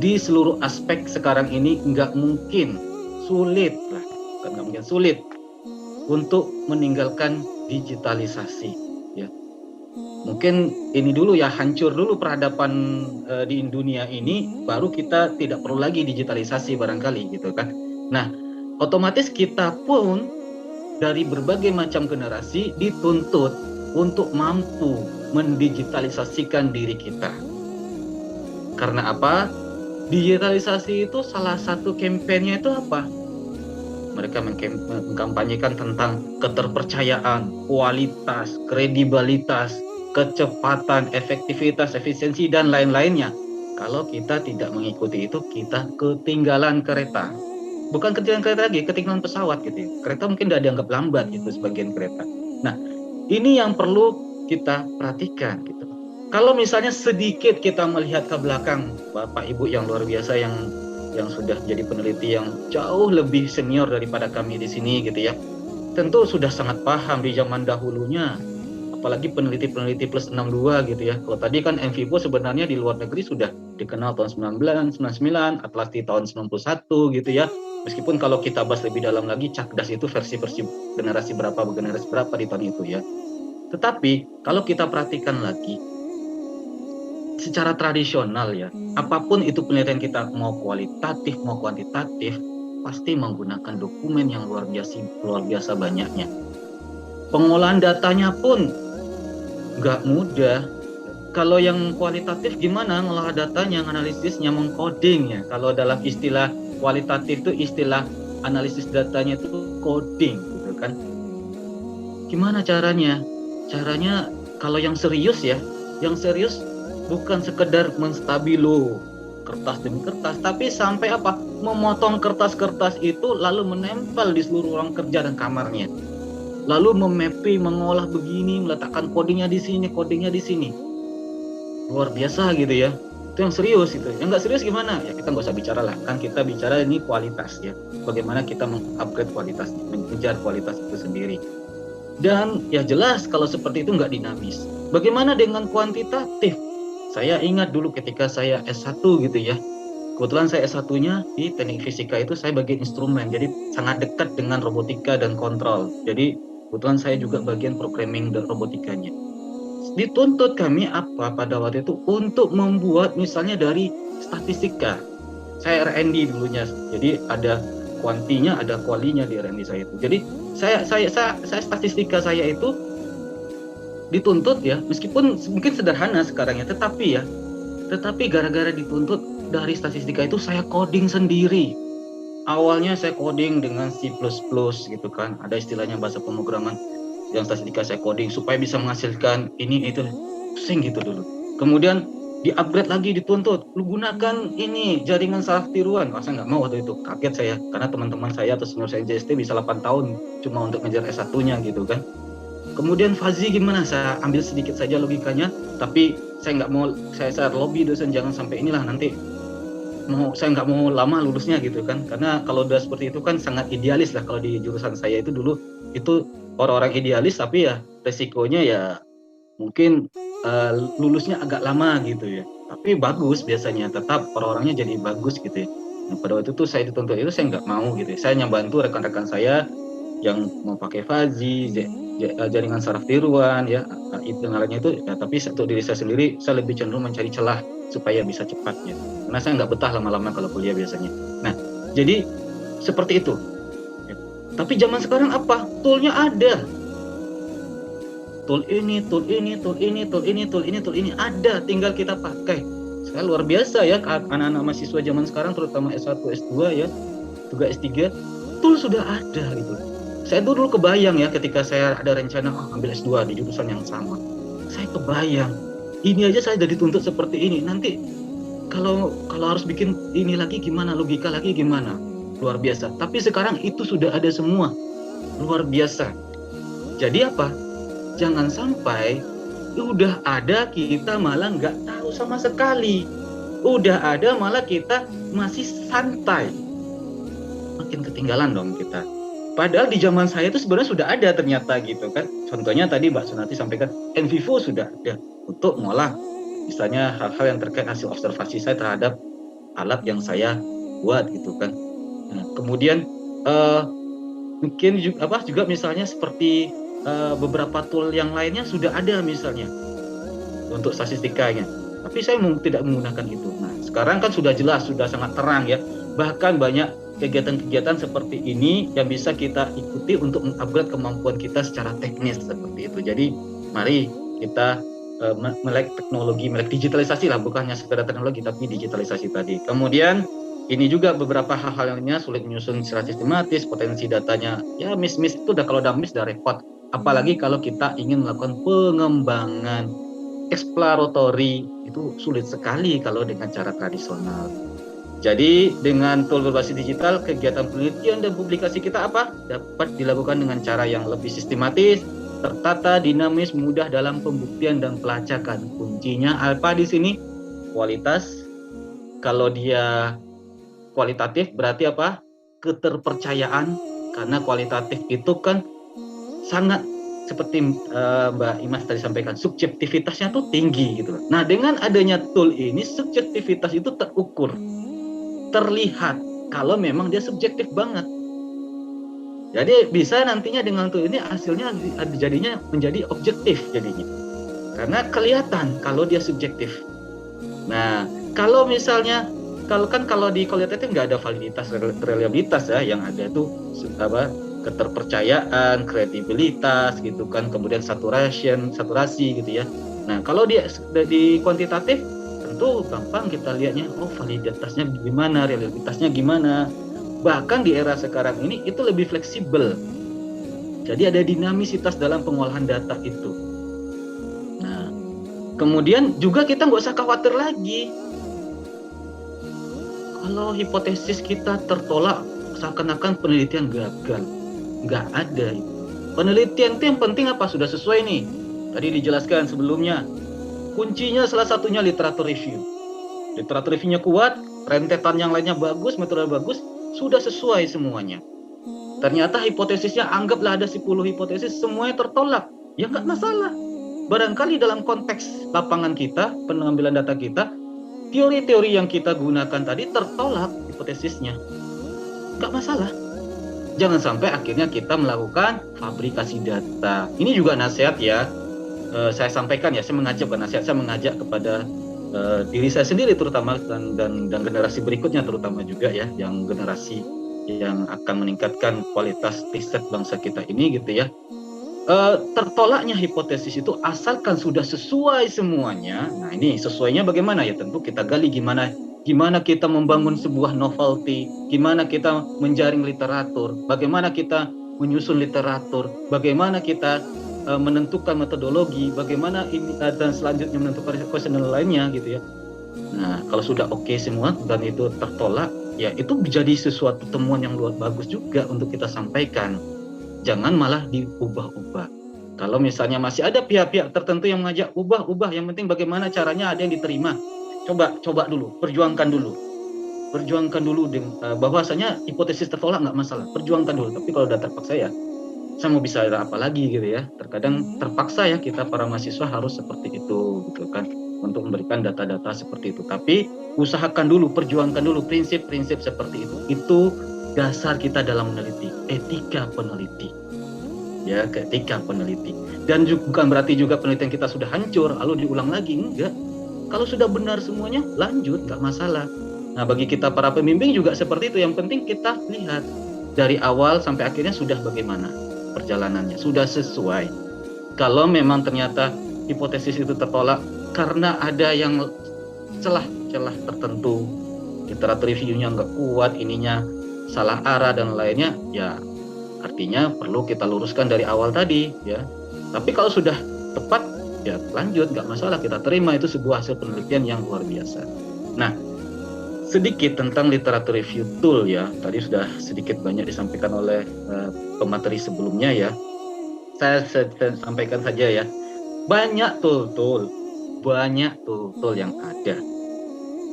Di seluruh aspek sekarang ini nggak mungkin sulit untuk meninggalkan digitalisasi. Ya. Mungkin ini dulu ya, hancur dulu peradaban di dunia ini, baru kita tidak perlu lagi digitalisasi barangkali gitu kan. Nah, otomatis kita pun dari berbagai macam generasi dituntut untuk mampu mendigitalisasikan diri kita. Karena apa? Digitalisasi itu salah satu kampanye itu apa? Mereka mengkampanyekan tentang keterpercayaan, kualitas, kredibilitas, kecepatan, efektivitas, efisiensi, dan lain-lainnya. Kalau kita tidak mengikuti itu, kita ketinggalan kereta. Bukan ketinggalan kereta lagi, ketinggalan pesawat gitu ya. Kereta mungkin tidak dianggap lambat gitu sebagian kereta. Nah, ini yang perlu kita perhatikan gitu. Kalau misalnya sedikit kita melihat ke belakang, Bapak Ibu yang luar biasa yang sudah jadi peneliti yang jauh lebih senior daripada kami di sini gitu ya. Tentu sudah sangat paham di zaman dahulunya, apalagi peneliti-peneliti +62 gitu ya. Kalau tadi kan MVivo sebenarnya di luar negeri sudah dikenal tahun 1999, Atlas di tahun 91 gitu ya. Meskipun kalau kita bahas lebih dalam lagi, Cakdas itu versi generasi berapa di tahun itu ya. Tetapi kalau kita perhatikan lagi, secara tradisional ya, apapun itu penelitian kita, mau kualitatif mau kuantitatif, pasti menggunakan dokumen yang luar biasa banyaknya. Pengolahan datanya pun nggak mudah. Kalau yang kualitatif gimana ngolah datanya, analisisnya, mengcodingnya. Kalau dalam istilah kualitatif itu istilah analisis datanya itu coding gitu kan. Gimana caranya? Caranya kalau yang serius ya, bukan sekedar menstabilo kertas demi kertas, tapi sampai apa? Memotong kertas-kertas itu lalu menempel di seluruh ruang kerja dan kamarnya. Lalu memapping, mengolah begini, meletakkan codingnya di sini, codingnya di sini. Luar biasa gitu ya. Itu yang serius itu. Yang nggak serius gimana? Ya kita nggak usah bicara lah. Kan kita bicara ini kualitas ya. Bagaimana kita mengupgrade kualitas, mengejar kualitas itu sendiri. Dan ya jelas kalau seperti itu nggak dinamis. Bagaimana dengan kuantitatif? Saya ingat dulu ketika saya S1 gitu ya. Kebetulan saya S1-nya di teknik fisika itu saya bagian instrumen. Jadi sangat dekat dengan robotika dan kontrol. Jadi kebetulan saya juga bagian programming dan robotikanya. Dituntut kami apa pada waktu itu untuk membuat misalnya dari statistika. Saya R&D dulunya. Jadi ada kuantinya, ada kualinya di R&D saya itu. Jadi saya statistika saya itu dituntut ya, meskipun mungkin sederhana sekarang ya, tetapi gara-gara dituntut dari statistika itu saya coding sendiri. Awalnya saya coding dengan C++ gitu kan, ada istilahnya bahasa pemrograman yang statistika saya coding supaya bisa menghasilkan ini itu, pusing gitu dulu. Kemudian di-upgrade lagi dituntut, lu gunakan ini jaringan saraf tiruan. Saya nggak mau waktu itu, kaget saya karena teman-teman saya atau senior saya JST bisa 8 tahun cuma untuk ngejar S1-nya gitu kan. Kemudian Fuzzy gimana? Saya ambil sedikit saja logikanya, tapi saya nggak mau, saya lobby dosen jangan sampai inilah nanti saya nggak mau lama lulusnya gitu kan, karena kalau udah seperti itu kan sangat idealis lah. Kalau di jurusan saya itu dulu itu orang-orang idealis, tapi ya resikonya ya mungkin lulusnya agak lama gitu ya, tapi bagus biasanya, tetap orang-orangnya jadi bagus gitu ya. Nah, pada waktu itu saya dituntut itu saya nggak mau gitu ya. Saya bantu rekan-rekan saya yang mau pakai Fuzzy, jaringan saraf tiruan ya, itu lainnya itu ya, tapi untuk diri saya sendiri saya lebih cenderung mencari celah supaya bisa cepat ya, karena saya nggak betah lama-lama kalau kuliah biasanya. Nah jadi seperti itu ya. Tapi zaman sekarang apa? Toolnya ada, tool ini ada, tinggal kita pakai. Saya luar biasa ya, anak-anak mahasiswa zaman sekarang terutama S1, S2 ya, juga S3, tool sudah ada gitu. Saya dulu kebayang ya ketika saya ada rencana ambil S2 di jurusan yang sama. Saya kebayang, ini aja saya sudah dituntut seperti ini. Nanti kalau harus bikin ini lagi gimana, logika lagi gimana? Luar biasa. Tapi sekarang itu sudah ada semua. Luar biasa. Jadi apa? Jangan sampai udah ada kita malah nggak tahu sama sekali. Udah ada malah kita masih santai. Makin ketinggalan dong kita. Padahal di zaman saya itu sebenarnya sudah ada ternyata gitu kan. Contohnya tadi Mbak Sunati sampaikan, NVivo sudah ada untuk ngolah misalnya hal-hal yang terkait hasil observasi saya terhadap alat yang saya buat gitu kan. Nah, kemudian mungkin juga misalnya seperti beberapa tool yang lainnya sudah ada misalnya untuk statistikanya. Tapi saya tidak menggunakan itu. Nah, sekarang kan sudah jelas, sudah sangat terang ya. Bahkan banyak kegiatan-kegiatan seperti ini yang bisa kita ikuti untuk mengupgrade kemampuan kita secara teknis seperti itu. Jadi mari kita melek teknologi, melek digitalisasi lah, bukannya sekedar teknologi tapi digitalisasi tadi. Kemudian ini juga beberapa hal-hal yang sulit menyusun secara sistematis, potensi datanya ya miss itu kalau udah miss udah repot. Apalagi kalau kita ingin melakukan pengembangan exploratory, itu sulit sekali kalau dengan cara tradisional. Jadi dengan tool berbasis digital, kegiatan penelitian dan publikasi kita dapat dilakukan dengan cara yang lebih sistematis, tertata, dinamis, mudah dalam pembuktian dan pelacakan. Kuncinya apa di sini? Kualitas. Kalau dia kualitatif berarti apa? Keterpercayaan, karena kualitatif itu kan sangat seperti Mbak Imas tadi sampaikan, subjektivitasnya tuh tinggi gitu. Nah, dengan adanya tool ini subjektivitas itu terukur, terlihat kalau memang dia subjektif banget. Jadi bisa nantinya dengan tool ini hasilnya jadinya menjadi objektif jadinya, karena kelihatan kalau dia subjektif. Nah, kalau misalnya kalau di kualitatif nggak ada validitas, reliabilitas ya, yang ada tuh keterpercayaan, kredibilitas gitu kan, kemudian saturasi gitu ya. Nah, kalau dia di kuantitatif tentu gampang kita lihatnya, validitasnya gimana, reliabilitasnya gimana. Bahkan di era sekarang ini itu lebih fleksibel. Jadi ada dinamisitas dalam pengolahan data itu. Nah, kemudian juga kita nggak usah khawatir lagi. kalau hipotesis kita tertolak, seakan-akan penelitian gagal. Nggak ada itu. Penelitian itu yang penting apa? Sudah sesuai nih. Tadi dijelaskan sebelumnya. Kuncinya salah satunya literatur review. Literatur review-nya kuat, rentetan yang lainnya bagus, metode bagus, sudah sesuai semuanya. Ternyata hipotesisnya, anggaplah ada 10 hipotesis, semuanya tertolak. Ya nggak masalah. Barangkali dalam konteks lapangan kita, pengambilan data kita, teori-teori yang kita gunakan tadi tertolak hipotesisnya. Nggak masalah. Jangan sampai akhirnya kita melakukan fabrikasi data. Ini juga nasihat ya. Saya sampaikan ya, saya mengajak kepada diri saya sendiri terutama dan generasi berikutnya terutama juga ya, yang generasi yang akan meningkatkan kualitas riset bangsa kita ini gitu ya. Tertolaknya hipotesis itu asalkan sudah sesuai semuanya. Nah ini sesuainya bagaimana ya, tentu kita gali gimana kita membangun sebuah novelty, gimana kita menjaring literatur, bagaimana kita menyusun literatur, bagaimana kita menentukan metodologi, bagaimana ini dan selanjutnya menentukan questionnaire lainnya gitu ya. Nah kalau sudah oke semua dan itu tertolak, ya itu menjadi sesuatu temuan yang luar bagus juga untuk kita sampaikan. Jangan malah diubah-ubah. Kalau misalnya masih ada pihak-pihak tertentu yang mengajak ubah-ubah, yang penting bagaimana caranya ada yang diterima. Coba dulu, perjuangkan dulu bahwasanya hipotesis tertolak nggak masalah, perjuangkan dulu. Tapi kalau udah terpaksa ya, saya mau bisa apa lagi gitu ya. Terkadang terpaksa ya kita para mahasiswa harus seperti itu gitu kan, untuk memberikan data-data seperti itu. Tapi usahakan dulu, perjuangkan dulu prinsip-prinsip seperti itu. Itu dasar kita dalam meneliti, etika peneliti. Ya, etika peneliti. Dan bukan berarti juga penelitian kita sudah hancur lalu diulang lagi, enggak. Kalau sudah benar semuanya, lanjut, enggak masalah. Nah, bagi kita para pembimbing juga seperti itu. Yang penting kita lihat dari awal sampai akhirnya sudah bagaimana perjalanannya, sudah sesuai. Kalau memang ternyata hipotesis itu tertolak karena ada yang celah-celah tertentu, literatur review-nya enggak kuat, ininya salah arah dan lainnya, ya artinya perlu kita luruskan dari awal tadi ya. Tapi kalau sudah tepat ya lanjut, nggak masalah, kita terima itu sebuah hasil penelitian yang luar biasa. Nah, sedikit tentang literatur review tool ya. Tadi sudah sedikit banyak disampaikan oleh pemateri sebelumnya ya. Saya sampaikan saja ya. Banyak tool yang ada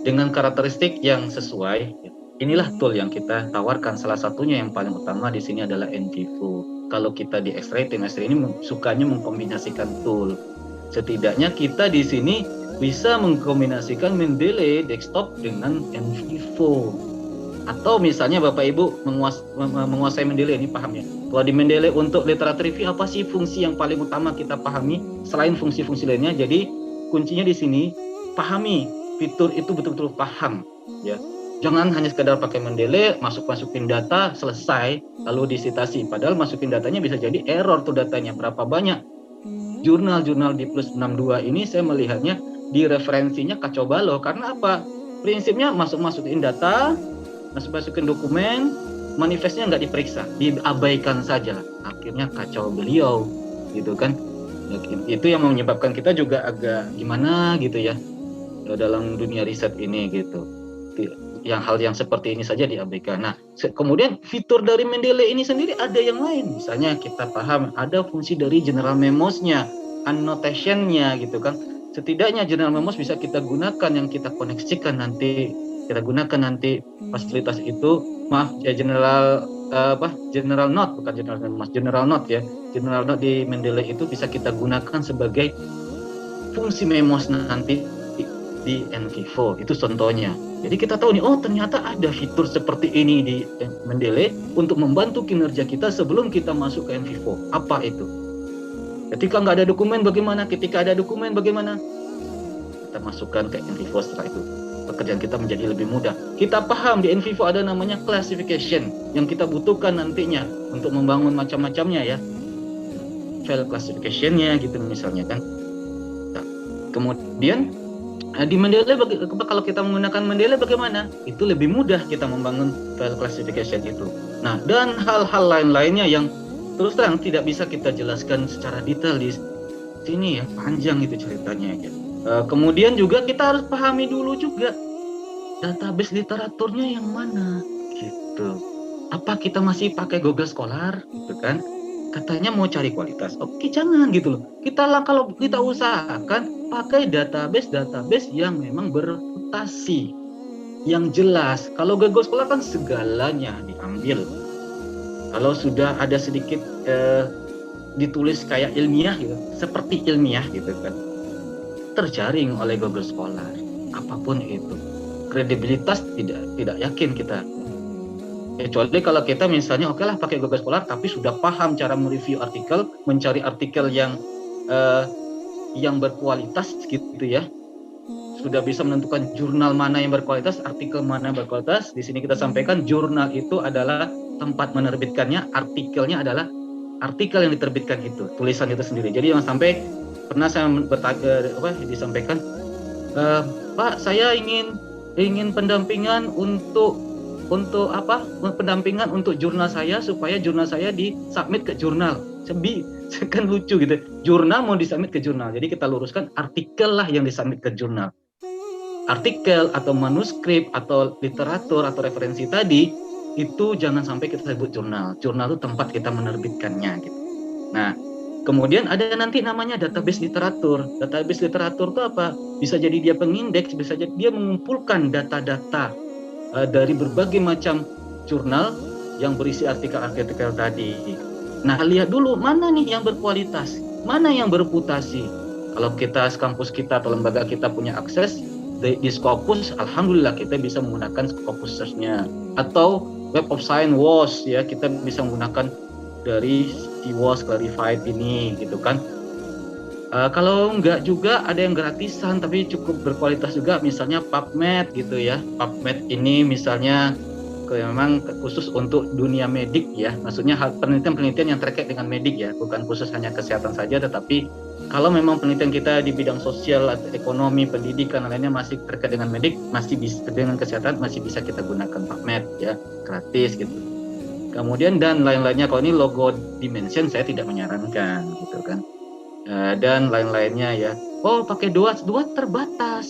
dengan karakteristik yang sesuai ya. Inilah tool yang kita tawarkan. Salah satunya yang paling utama di sini adalah NVivo. Kalau kita di X-ray, tim X-ray ini sukanya mengkombinasikan tool. Setidaknya kita di sini bisa mengkombinasikan Mendeley desktop dengan NVivo. Atau misalnya Bapak Ibu menguasai Mendeley, ini paham ya. Kalau di Mendeley untuk literatur review, apa sih fungsi yang paling utama kita pahami selain fungsi-fungsi lainnya? Jadi kuncinya di sini, pahami fitur itu betul-betul paham ya. Jangan hanya sekedar pakai Mendeley, masukin data, selesai, lalu disitasi. Padahal masukin datanya bisa jadi error tuh datanya. Berapa banyak jurnal-jurnal di plus 62 ini saya melihatnya di referensinya kacau balau. Karena apa? Prinsipnya masukin data, masukin dokumen, manifestnya nggak diperiksa, diabaikan saja. Akhirnya kacau beliau, gitu kan. Itu yang menyebabkan kita juga agak gimana gitu ya dalam dunia riset ini gitu. Yang hal yang seperti ini saja diabaikan. Nah, kemudian fitur dari Mendeley ini sendiri ada yang lain. Misalnya kita paham ada fungsi dari general memos-nya, annotation-nya gitu kan. Setidaknya general memos bisa kita gunakan, yang kita koneksikan nanti, kita gunakan nanti fasilitas itu. General note, bukan general memos, general note ya. General note di Mendeley itu bisa kita gunakan sebagai fungsi memos nanti di NVivo. Itu contohnya. Jadi kita tahu nih, oh ternyata ada fitur seperti ini di Mendeley untuk membantu kinerja kita sebelum kita masuk ke NVivo. Apa itu? Ketika nggak ada dokumen bagaimana? Ketika ada dokumen bagaimana? Kita masukkan ke NVivo. Setelah itu pekerjaan kita menjadi lebih mudah. Kita paham di NVivo ada namanya classification yang kita butuhkan nantinya untuk membangun macam-macamnya ya. File classification-nya gitu misalnya kan. Nah, kemudian di Mendeley, kalau kita menggunakan Mendeley bagaimana? Itu lebih mudah kita membangun file classification itu. Nah, dan hal-hal lain-lainnya yang terus terang tidak bisa kita jelaskan secara detail di sini ya, panjang itu ceritanya ya. Kemudian juga kita harus pahami dulu juga database literaturnya yang mana gitu. Apa kita masih pakai Google Scholar gitu kan? Katanya mau cari kualitas. Oke, jangan gitu loh. Kalau kita usahakan pakai database yang memang bereputasi, yang jelas. Kalau Google Scholar kan segalanya diambil. Kalau sudah ada sedikit ditulis kayak ilmiah gitu, seperti ilmiah gitu kan, terjaring oleh Google Scholar. Apapun itu, kredibilitas tidak yakin kita. Kecuali kalau kita misalnya oke lah pakai Google Scholar tapi sudah paham cara mereview artikel, mencari artikel yang berkualitas gitu ya. Sudah bisa menentukan jurnal mana yang berkualitas, artikel mana yang berkualitas. Di sini kita sampaikan jurnal itu adalah tempat menerbitkannya, artikelnya adalah artikel yang diterbitkan itu, tulisan itu sendiri. Jadi jangan sampai pernah saya disampaikan, Pak, saya ingin pendampingan untuk pendampingan untuk jurnal saya supaya jurnal saya disubmit ke jurnal. Kan lucu gitu. Jurnal mau disubmit ke jurnal. Jadi kita luruskan artikel lah yang disubmit ke jurnal. Artikel atau manuskrip atau literatur atau referensi tadi itu jangan sampai kita sebut jurnal. Jurnal itu tempat kita menerbitkannya gitu. Nah, kemudian ada nanti namanya database literatur. Database literatur itu apa? Bisa jadi dia pengindeks, bisa jadi dia mengumpulkan data-data dari berbagai macam jurnal yang berisi artikel-artikel tadi. Nah, lihat dulu mana nih yang berkualitas, mana yang bereputasi. Kalau kita kampus kita atau lembaga kita punya akses di Scopus, alhamdulillah kita bisa menggunakan Scopus Search-nya. Atau Web of Science WOS ya, kita bisa menggunakan dari si WOS Clarified ini gitu kan. Kalau enggak juga ada yang gratisan tapi cukup berkualitas juga, misalnya PubMed gitu ya. PubMed ini misalnya memang khusus untuk dunia medik ya, maksudnya penelitian-penelitian yang terkait dengan medik ya, bukan khusus hanya kesehatan saja, tetapi kalau memang penelitian kita di bidang sosial, ekonomi, pendidikan, lainnya masih terkait dengan medik, masih bisa dengan kesehatan, masih bisa kita gunakan PubMed ya, gratis gitu. Kemudian dan lain-lainnya, kalau ini logo dimension saya tidak menyarankan gitu kan. Dan lain-lainnya ya. Oh, pakai DOAS terbatas.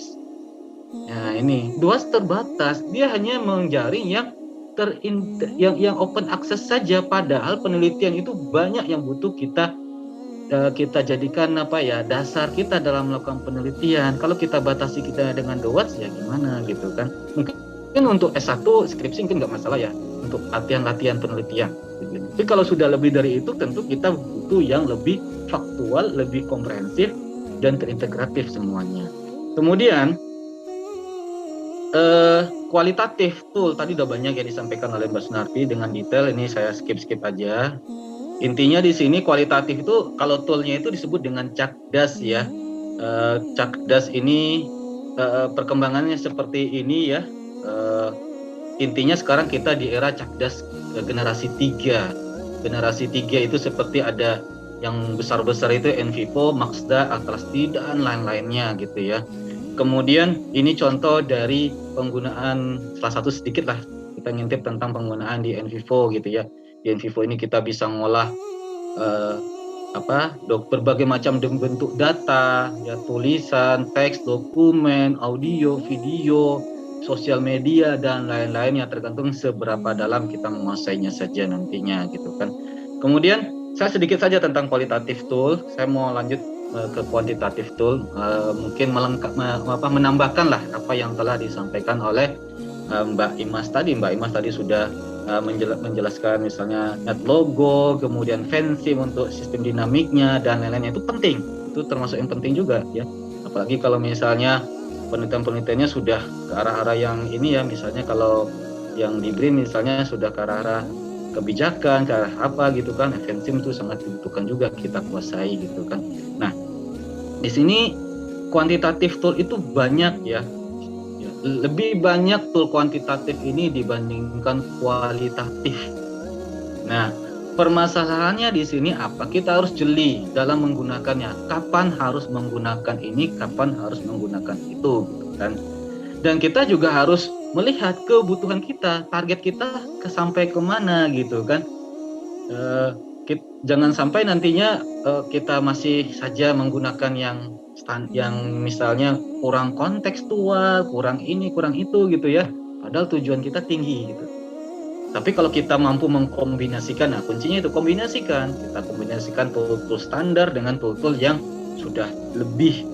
Nah, ini DOAS terbatas. Dia hanya menjaring yang open access saja, padahal penelitian itu banyak yang butuh kita jadikan dasar kita dalam melakukan penelitian. Kalau kita batasi kita dengan DOAS ya gimana gitu kan. Mungkin untuk S1 skripsi mungkin nggak masalah ya, untuk latihan penelitian. Tapi kalau sudah lebih dari itu tentu kita butuh yang lebih faktual, lebih komprehensif dan terintegratif semuanya. Kemudian kualitatif tool tadi udah banyak yang disampaikan oleh Mbak Sunarti dengan detail, ini saya skip aja. Intinya di sini kualitatif itu kalau toolnya itu disebut dengan Cakdas ya. Cakdas ini perkembangannya seperti ini ya. Intinya sekarang kita di era Cakdas generasi 3. Generasi 3 itu seperti ada yang besar-besar itu Envivo, Maxda, Atrasti dan lain-lainnya gitu ya. Kemudian ini contoh dari penggunaan, salah satu sedikit lah kita ngintip tentang penggunaan di Envivo gitu ya. Di Envivo ini kita bisa ngolah berbagai macam bentuk data ya, tulisan, teks, dokumen, audio, video, sosial media dan lain-lainnya, tergantung seberapa dalam kita menguasainya saja nantinya gitu kan. Kemudian saya sedikit saja tentang kualitatif tool, saya mau lanjut ke kuantitatif tool, mungkin menambahkan lah apa yang telah disampaikan oleh Mbak Imas tadi. Mbak Imas tadi sudah menjelaskan misalnya net logo, kemudian fancy untuk sistem dinamiknya dan lain-lainnya, itu penting, itu termasuk yang penting juga ya. Apalagi kalau misalnya penelitian-penelitiannya sudah ke arah-arah yang ini ya, misalnya kalau yang di BRIN misalnya sudah ke arah-arah kebijakan, ke arah apa gitu kan, FNSIM itu sangat dibutuhkan juga kita kuasai gitu kan. Nah, di sini kuantitatif tool itu banyak ya, lebih banyak tool kuantitatif ini dibandingkan kualitatif. Nah, permasalahannya di sini apa? Kita harus jeli dalam menggunakannya. Kapan harus menggunakan ini, kapan harus menggunakan itu, kan? Dan kita juga harus melihat kebutuhan kita, target kita sampai kemana gitu kan. Jangan sampai nantinya kita masih saja menggunakan yang misalnya kurang kontekstual, kurang ini, kurang itu gitu ya. Padahal tujuan kita tinggi gitu. Tapi kalau kita mampu mengkombinasikan, nah kuncinya itu kombinasikan. Kita kombinasikan tool-tool standar dengan tool-tool yang sudah lebih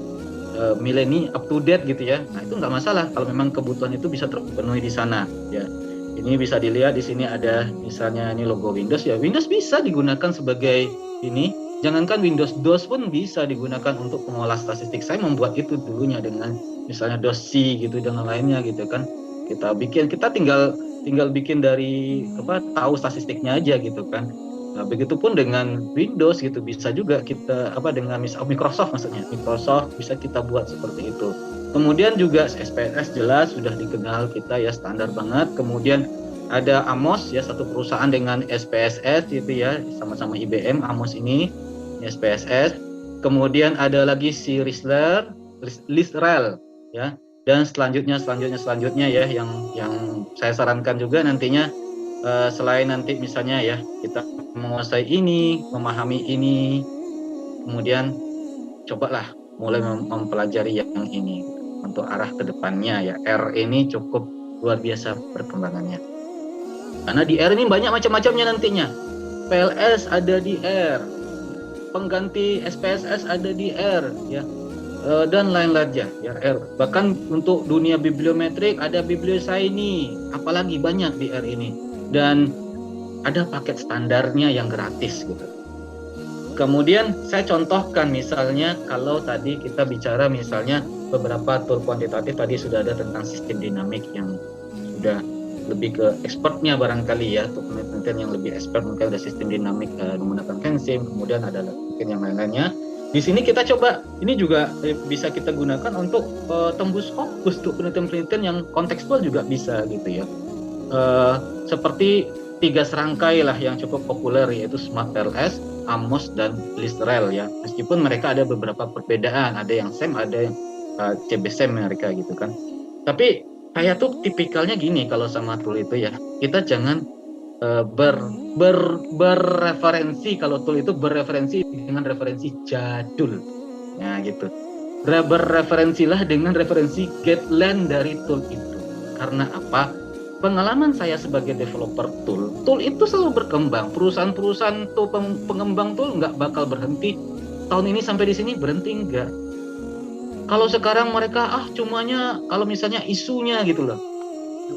mileni up to date gitu ya. Nah itu nggak masalah kalau memang kebutuhan itu bisa terpenuhi di sana ya. Ini bisa dilihat di sini ada misalnya ini logo Windows ya. Windows bisa digunakan sebagai ini. Jangankan Windows DOS pun bisa digunakan untuk pengolah statistik. Saya membuat itu dulunya dengan misalnya DOS C gitu dan lainnya gitu kan. Kita tinggal bikin dari tahu statistiknya aja gitu kan. Nah, begitupun dengan Windows gitu bisa juga kita dengan Microsoft maksudnya. Microsoft bisa kita buat seperti itu. Kemudian juga SPSS jelas sudah dikenal kita ya, standar banget. Kemudian ada Amos ya, satu perusahaan dengan SPSS gitu ya, sama-sama IBM Amos ini SPSS. Kemudian ada lagi si Lisrel ya. Dan selanjutnya ya yang saya sarankan juga nantinya selain nanti misalnya ya kita menguasai ini, memahami ini, kemudian cobalah mulai mempelajari yang ini untuk arah ke depannya ya. R ini cukup luar biasa perkembangannya. Karena di R ini banyak macam-macamnya nantinya. PLS ada di R, pengganti SPSS ada di R ya. Dan lain-lainnya ya R. Bahkan untuk dunia bibliometrik ada BiblioShiny, apalagi banyak di R ini. Dan ada paket standarnya yang gratis gitu. Kemudian saya contohkan misalnya kalau tadi kita bicara misalnya beberapa tool kuantitatif tadi sudah ada tentang sistem dinamik yang sudah lebih ke expertnya barangkali ya, untuk penelitian yang lebih expert mungkin ada sistem dinamik menggunakan Kensim, kemudian ada mungkin yang lain-lainnya. Di sini kita coba, ini juga bisa kita gunakan untuk tembus fokus untuk penelitian-penelitian yang kontekstual juga bisa gitu ya. Seperti 3 serangkai lah yang cukup populer yaitu SmartPLS, Amos, dan Lisrel ya. Meskipun mereka ada beberapa perbedaan, ada yang SEM, ada yang CBSEM mereka gitu kan. Tapi saya tuh tipikalnya gini kalau sama tool itu ya, kita jangan berreferensi, kalau tool itu berreferensi dengan referensi jadul, nah gitu. Berreferensilah dengan referensi guideline dari tool itu. Karena apa? Pengalaman saya sebagai developer tool itu selalu berkembang. Perusahaan-perusahaan tool pengembang tool nggak bakal berhenti. Tahun ini sampai di sini berhenti enggak. Kalau sekarang mereka cumanya kalau misalnya isunya gitu loh.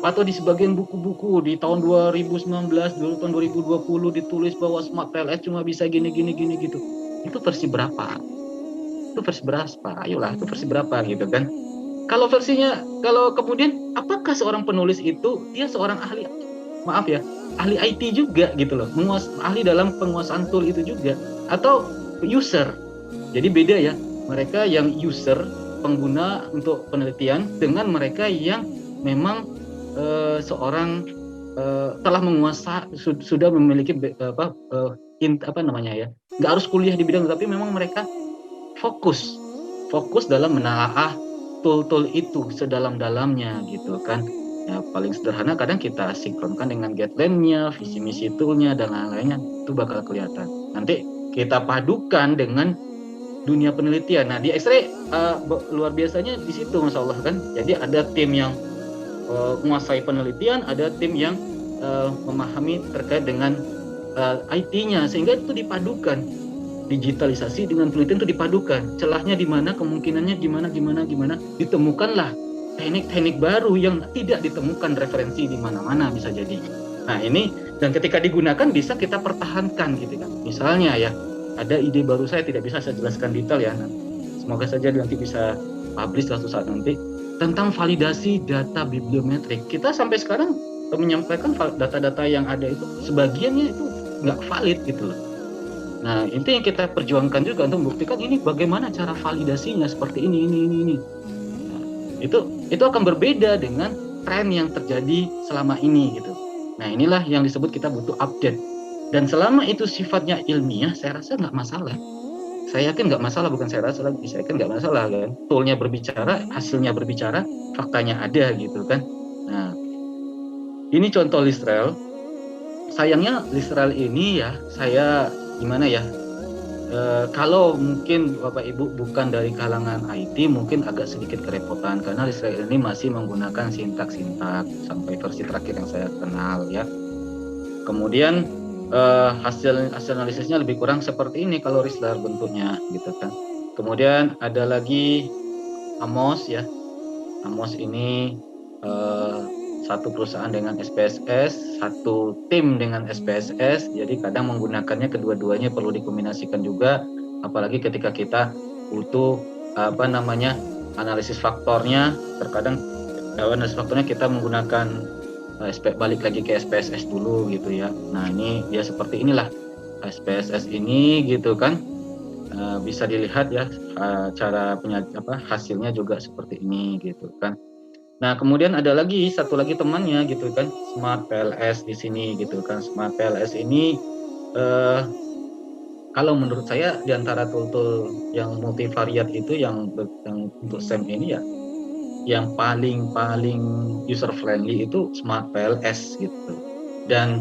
Atau di sebagian buku-buku di tahun 2019, tahun 2020 ditulis bahwa SmartPLS cuma bisa gini gitu. Itu versi berapa? Itu versi berapa? Ayolah, itu versi berapa gitu kan? Kalau kemudian apakah seorang penulis itu dia seorang ahli IT juga gitu loh, ahli dalam penguasaan tool itu juga, atau user? Jadi beda ya, mereka yang user pengguna untuk penelitian dengan mereka yang memang seorang telah menguasai, sudah memiliki nggak harus kuliah di bidang, tapi memang mereka fokus dalam menelaah tool itu sedalam-dalamnya gitu kan. Ya, paling sederhana kadang kita sinkronkan dengan guideline-nya, visi misi toolnya dan lain-lainnya, itu bakal kelihatan. Nanti kita padukan dengan dunia penelitian. Nah di X-ray luar biasanya di situ, masya Allah kan. Jadi ada tim yang menguasai penelitian, ada tim yang memahami terkait dengan IT-nya, sehingga itu dipadukan, digitalisasi dengan penelitian itu dipadukan. Celahnya di mana, kemungkinannya gimana, ditemukanlah teknik-teknik baru yang tidak ditemukan referensi di mana-mana bisa jadi. Nah ini, dan ketika digunakan bisa kita pertahankan gitu kan. Misalnya ya, ada ide baru, saya tidak bisa saya jelaskan detail ya. Nah, semoga saja nanti bisa publish suatu saat nanti tentang validasi data bibliometrik. Kita sampai sekarang menyampaikan data-data yang ada itu sebagiannya itu nggak valid gitu loh. Nah itu yang kita perjuangkan juga untuk membuktikan ini bagaimana cara validasinya seperti ini. Nah, itu akan berbeda dengan tren yang terjadi selama ini gitu. Nah inilah yang disebut kita butuh update. Dan selama itu sifatnya ilmiah, saya rasa nggak masalah. Saya yakin nggak masalah, bukan saya rasa lagi, saya yakin nggak masalah kan. Toolnya berbicara, hasilnya berbicara, faktanya ada gitu kan. Nah, ini contoh Lisrel. Sayangnya Lisrel ini ya, saya gimana ya, Kalau mungkin Bapak Ibu bukan dari kalangan IT, mungkin agak sedikit kerepotan karena Risler ini masih menggunakan sintak-sintak sampai versi terakhir yang saya kenal ya. Kemudian hasil analisisnya lebih kurang seperti ini kalau Risler bentuknya gitu kan. Kemudian ada lagi Amos ya. Amos ini satu perusahaan dengan SPSS, satu tim dengan SPSS, jadi kadang menggunakannya kedua-duanya perlu dikombinasikan juga, apalagi ketika kita butuh analisis faktornya, terkadang analisis faktornya kita menggunakan balik lagi ke SPSS dulu gitu ya. Nah ini ya seperti inilah SPSS ini gitu kan, bisa dilihat ya cara hasilnya juga seperti ini gitu kan. Nah, kemudian ada lagi satu lagi temannya gitu kan, Smart PLS di sini gitu kan. Smart PLS ini kalau menurut saya di antara tool-tool yang multivariat itu yang untuk SEM ini ya yang paling user friendly itu Smart PLS gitu. Dan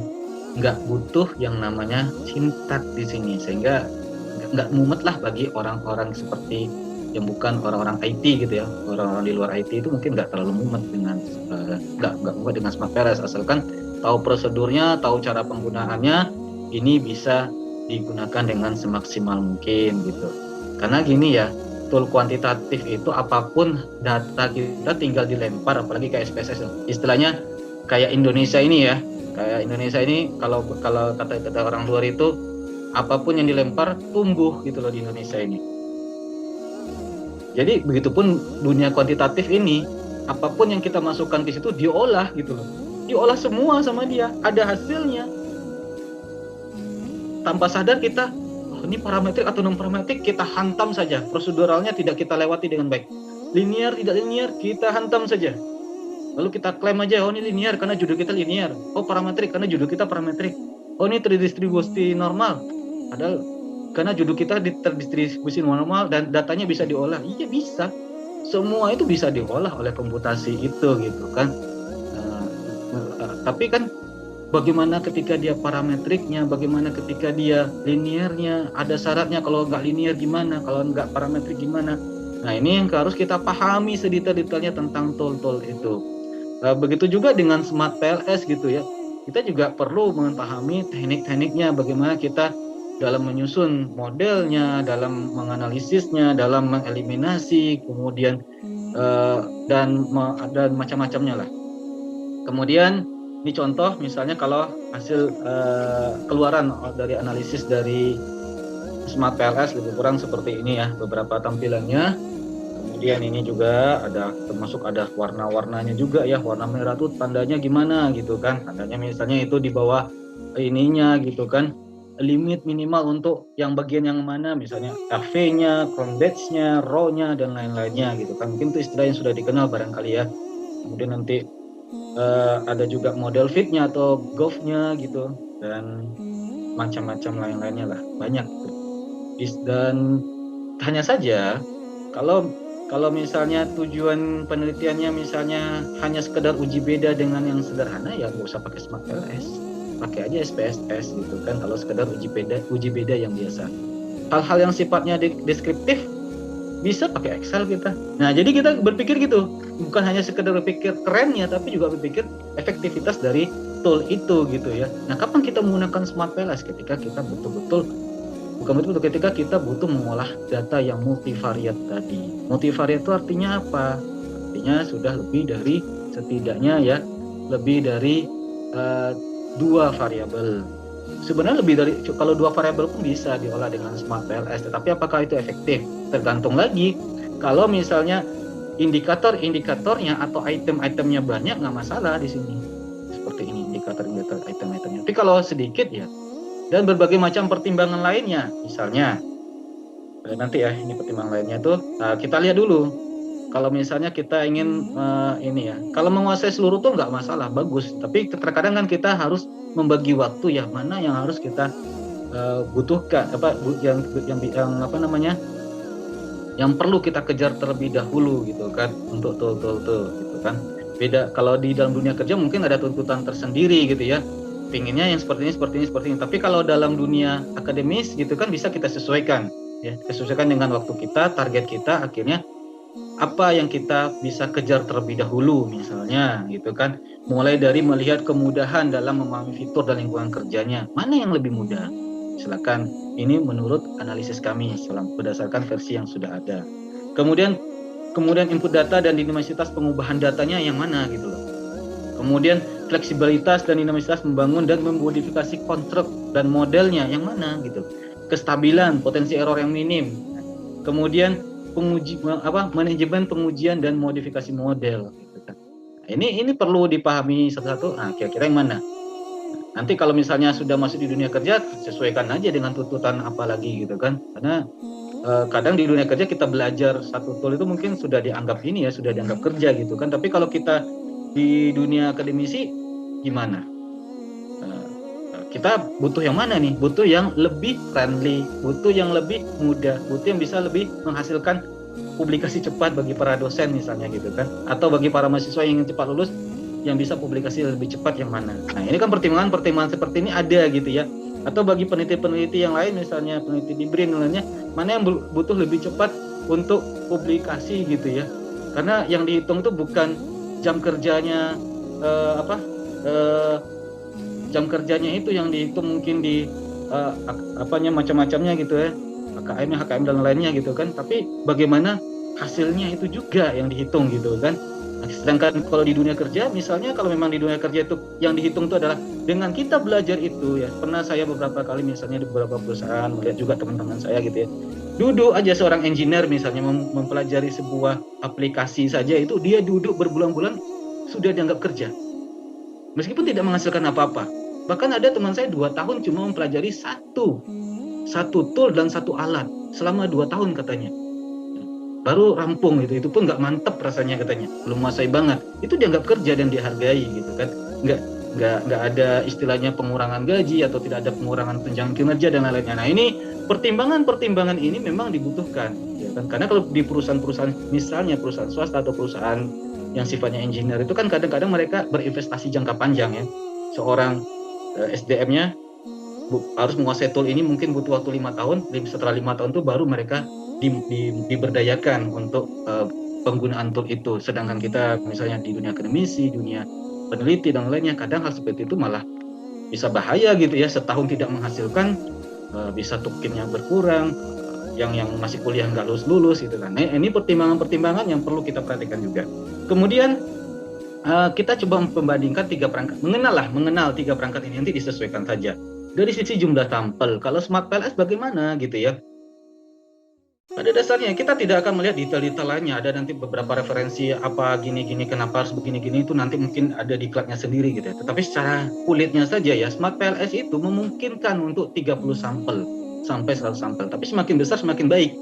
nggak butuh yang namanya sintak di sini, sehingga nggak mumet lah bagi orang-orang seperti yang bukan orang-orang IT gitu ya, orang-orang di luar IT itu mungkin nggak terlalu mumet dengan nggak mumet dengan Smart PLS, asalkan tahu prosedurnya, tahu cara penggunaannya, ini bisa digunakan dengan semaksimal mungkin gitu. Karena gini ya, tool kuantitatif itu apapun data kita tinggal dilempar, apalagi kayak SPSS istilahnya kayak Indonesia ini ya, kayak Indonesia ini kalau kata orang luar itu apapun yang dilempar tumbuh gitu loh di Indonesia ini. Jadi begitupun dunia kuantitatif ini, apapun yang kita masukkan ke situ diolah gitu loh. Diolah semua sama dia, ada hasilnya. Tanpa sadar kita, ini parametrik atau non parametrik kita hantam saja. Proseduralnya tidak kita lewati dengan baik. Linear tidak linear kita hantam saja. Lalu kita klaim aja, oh ini linear karena judul kita linear. Oh parametrik karena judul kita parametrik. Oh ini terdistribusi normal. Padahal karena judul kita terdistribusi normal dan datanya bisa diolah. Iya bisa. Semua itu bisa diolah oleh komputasi itu gitu kan. Tapi kan bagaimana ketika dia parametriknya, bagaimana ketika dia linearnya, ada syaratnya kalau nggak linear gimana, kalau nggak parametrik gimana. Nah ini yang harus kita pahami sedetail-detailnya tentang tool-tool itu. Begitu juga dengan Smart PLS gitu ya. Kita juga perlu memahami teknik-tekniknya, bagaimana kita dalam menyusun modelnya, dalam menganalisisnya, dalam mengeliminasi, kemudian dan macam-macamnya lah. Kemudian ini contoh misalnya kalau hasil keluaran dari analisis dari Smart PLS lebih kurang seperti ini ya beberapa tampilannya. Kemudian ini juga termasuk ada warna-warnanya juga ya, warna merah tuh tandanya gimana gitu kan, tandanya misalnya itu di bawah ininya gitu kan, limit minimal untuk yang bagian yang mana, misalnya RV-nya, crown batch-nya, row-nya, dan lain-lainnya gitu kan. Mungkin itu istilah yang sudah dikenal barangkali ya. Kemudian nanti ada juga model fit-nya atau GOV-nya gitu, dan macam-macam lain-lainnya lah, banyak gitu. Dan hanya saja kalau misalnya tujuan penelitiannya misalnya hanya sekedar uji beda dengan yang sederhana, ya nggak usah pakai Smart PLS. Pakai aja SPSS gitu kan kalau sekedar uji beda yang biasa. Hal-hal yang sifatnya deskriptif bisa pakai Excel kita. Nah jadi kita berpikir gitu, bukan hanya sekedar berpikir kerennya, tapi juga berpikir efektivitas dari tool itu gitu ya. Nah kapan kita menggunakan Smart PLS? Ketika kita ketika kita butuh mengolah data yang multivariat tadi. Multivariat itu artinya apa? Artinya sudah lebih dari setidaknya ya lebih dari 2 variabel. Sebenarnya lebih dari, kalau 2 variabel pun bisa diolah dengan Smart PLS, tetapi apakah itu efektif? Tergantung lagi. Kalau misalnya indikator-indikatornya atau item-itemnya banyak, nggak masalah di sini. Seperti ini, indikator-indikator item-itemnya. Tapi kalau sedikit ya, dan berbagai macam pertimbangan lainnya, misalnya nanti ya ini pertimbangan lainnya tuh kita lihat dulu. Kalau misalnya kita ingin kalau menguasai seluruh tool nggak masalah, bagus. Tapi terkadang kan kita harus membagi waktu ya, mana yang harus kita butuhkan, yang perlu kita kejar terlebih dahulu gitu kan untuk tool gitu kan. Beda kalau di dalam dunia kerja mungkin ada tuntutan tersendiri gitu ya. pinginnya yang seperti ini. Tapi kalau dalam dunia akademis gitu kan bisa kita sesuaikan, ya, sesuaikan dengan waktu kita, target kita, akhirnya apa yang kita bisa kejar terlebih dahulu, misalnya gitu kan. Mulai dari melihat kemudahan dalam memahami fitur dan lingkungan kerjanya, mana yang lebih mudah. Silakan, ini menurut analisis kami berdasarkan versi yang sudah ada. Kemudian input data dan dinamisitas pengubahan datanya yang mana gitu loh. Kemudian fleksibilitas dan dinamisitas membangun dan memodifikasi konstruk dan modelnya yang mana gitu. Kestabilan, potensi error yang minim. Kemudian manajemen pengujian dan modifikasi model gitu kan. Ini perlu dipahami satu-satu. Nah, kira-kira yang mana? Nanti kalau misalnya sudah masuk di dunia kerja, sesuaikan aja dengan tuntutan apa lagi gitu kan. Karena kadang di dunia kerja kita belajar satu tool itu mungkin sudah dianggap sudah dianggap kerja gitu kan. Tapi kalau kita di dunia akademisi gimana? Kita butuh yang mana nih? Butuh yang lebih friendly, butuh yang lebih mudah, butuh yang bisa lebih menghasilkan publikasi cepat bagi para dosen misalnya gitu kan, atau bagi para mahasiswa yang ingin cepat lulus yang bisa publikasi lebih cepat yang mana. Nah, ini kan pertimbangan seperti ini ada gitu ya. Atau bagi peneliti-peneliti yang lain misalnya peneliti di BRIN lainnya, mana yang butuh lebih cepat untuk publikasi gitu ya. Karena yang dihitung itu bukan jam kerjanya jam kerjanya itu yang dihitung mungkin di macam-macamnya gitu ya, HKM dan lainnya gitu kan, tapi bagaimana hasilnya itu juga yang dihitung gitu kan. Sedangkan kalau di dunia kerja misalnya, kalau memang di dunia kerja itu yang dihitung itu adalah dengan kita belajar itu ya, pernah saya beberapa kali misalnya di beberapa perusahaan melihat juga teman-teman saya gitu ya, duduk aja seorang engineer misalnya mempelajari sebuah aplikasi saja, itu dia duduk berbulan-bulan sudah dianggap kerja meskipun tidak menghasilkan apa-apa. Bahkan ada teman saya 2 tahun cuma mempelajari satu tool dan satu alat selama 2 tahun katanya, baru rampung itu pun nggak mantep rasanya katanya, belum menguasai banget, itu dianggap kerja dan dihargai gitu kan. Nggak ada istilahnya pengurangan gaji atau tidak ada pengurangan tunjangan kinerja dan lain-lainnya. Nah, ini pertimbangan ini memang dibutuhkan ya kan, karena kalau di perusahaan-perusahaan misalnya perusahaan swasta atau perusahaan yang sifatnya engineer itu kan kadang-kadang mereka berinvestasi jangka panjang ya. Seorang SDM-nya harus menguasai tool ini mungkin butuh waktu 5 tahun, setelah 5 tahun itu baru mereka diberdayakan untuk penggunaan tool itu. Sedangkan kita misalnya di dunia akademisi, dunia peneliti dan lainnya, kadang hal seperti itu malah bisa bahaya gitu ya. Setahun tidak menghasilkan, bisa tukinnya berkurang, yang masih kuliah nggak lulus gitu kan. Nah, ini pertimbangan-pertimbangan yang perlu kita perhatikan juga. Kemudian kita coba membandingkan 3 perangkat, mengenal 3 perangkat ini, nanti disesuaikan saja. Dari sisi jumlah sampel, kalau Smart PLS bagaimana gitu ya. Pada dasarnya kita tidak akan melihat detail-detail lainnya, ada nanti beberapa referensi apa gini-gini, kenapa harus begini-gini, itu nanti mungkin ada di diklatnya sendiri gitu ya. Tetapi secara kulitnya saja ya, Smart PLS itu memungkinkan untuk 30 sampel sampai 100 sampel, tapi semakin besar semakin baik.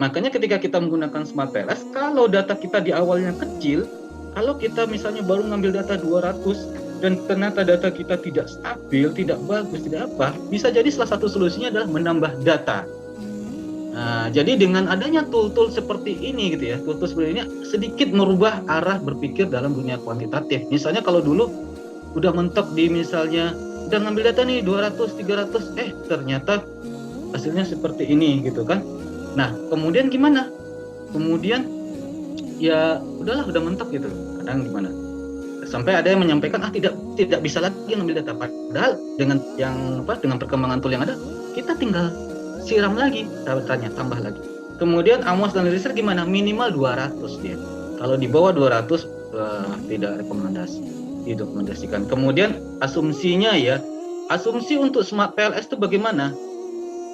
Makanya ketika kita menggunakan Smart PLS, kalau data kita di awalnya kecil, kalau kita misalnya baru ngambil data 200 dan ternyata data kita tidak stabil, tidak bagus, tidak apa, bisa jadi salah satu solusinya adalah menambah data. Nah, jadi dengan adanya tool-tool seperti ini gitu ya, tool-tool seperti ini sedikit merubah arah berpikir dalam dunia kuantitatif. Misalnya kalau dulu udah mentok di misalnya udah ngambil data nih 200, 300, ternyata hasilnya seperti ini gitu kan. Nah, kemudian gimana? Kemudian ya udahlah, udah mentok gitu. Kadang gimana? Sampai ada yang menyampaikan tidak bisa lagi ngambil data, padahal dengan dengan perkembangan tool yang ada, kita tinggal siram lagi datanya, tambah lagi. Kemudian Amos dan Riser gimana? Minimal 200 dia. Kalau di bawah 200 tidak direkomendasikan. Kemudian asumsinya ya, asumsi untuk Smart PLS itu bagaimana?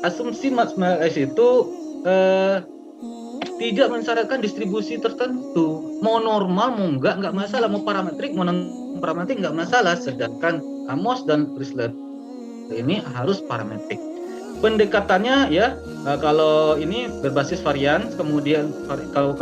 Asumsi Smart PLS itu tidak mensyaratkan distribusi tertentu. Mau normal, mau enggak masalah. Mau parametrik, mau non parametrik enggak masalah. Sedangkan Amos dan Chrysler ini harus parametrik. Pendekatannya ya, kalau ini berbasis varian, kemudian kalau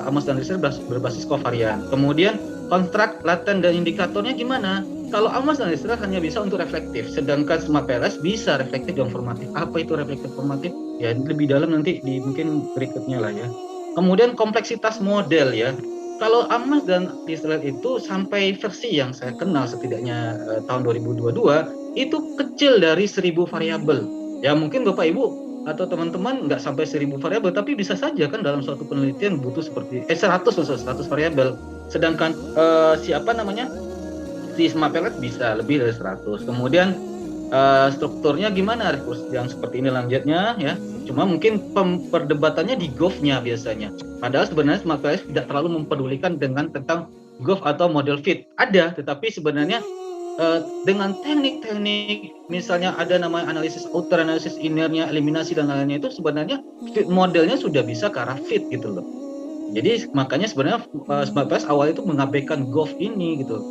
Amos dan Chrysler berbasis kovarian. Kemudian konstruk, laten dan indikatornya gimana? Kalau Amos dan Chrysler hanya bisa untuk reflektif, sedangkan Smart PLS bisa reflektif dan formatif. Apa itu reflektif formatif? Ya lebih dalam nanti di mungkin berikutnya lah ya. Kemudian kompleksitas model ya. Kalau Amos dan Israel itu sampai versi yang saya kenal setidaknya tahun 2022 itu kecil dari 1.000 variabel. Ya mungkin Bapak Ibu atau teman-teman nggak sampai 1.000 variabel, tapi bisa saja kan dalam suatu penelitian butuh seperti 100 variabel. Sedangkan si Smart Pellet bisa lebih dari 100. Kemudian strukturnya gimana rekurs yang seperti ini lanjutnya ya. Cuma mungkin perdebatannya di Gov-nya biasanya. Padahal sebenarnya Smart Pellet tidak terlalu mempedulikan tentang Gov atau model fit. Ada, tetapi sebenarnya dengan teknik-teknik misalnya ada namanya analisis outer, analisis innernya, eliminasi dan lainnya itu sebenarnya fit modelnya sudah bisa ke arah fit gitu loh. Jadi makanya sebenarnya Smart Pellet awal itu mengabaikan Gov ini gitu.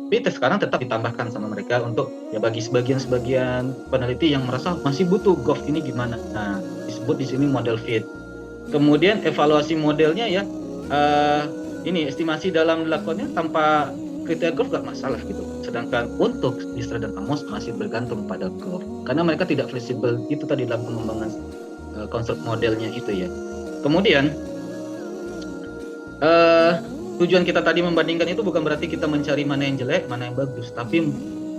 Tapi sekarang tetap ditambahkan sama mereka untuk ya bagi sebagian peneliti yang merasa masih butuh Gov ini gimana. Nah, disebut di sini model fit. Kemudian evaluasi modelnya ya ini estimasi dalam dilakukannya tanpa kriteria Gov nggak masalah gitu. Sedangkan untuk Israel dan Amos masih bergantung pada Gov karena mereka tidak fleksibel itu tadi dalam pengembangan konsep modelnya itu ya. Kemudian tujuan kita tadi membandingkan itu bukan berarti kita mencari mana yang jelek, mana yang bagus, tapi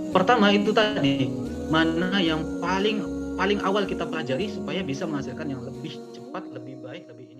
pertama itu tadi mana yang paling awal kita pelajari supaya bisa menghasilkan yang lebih cepat, lebih baik, lebih ini.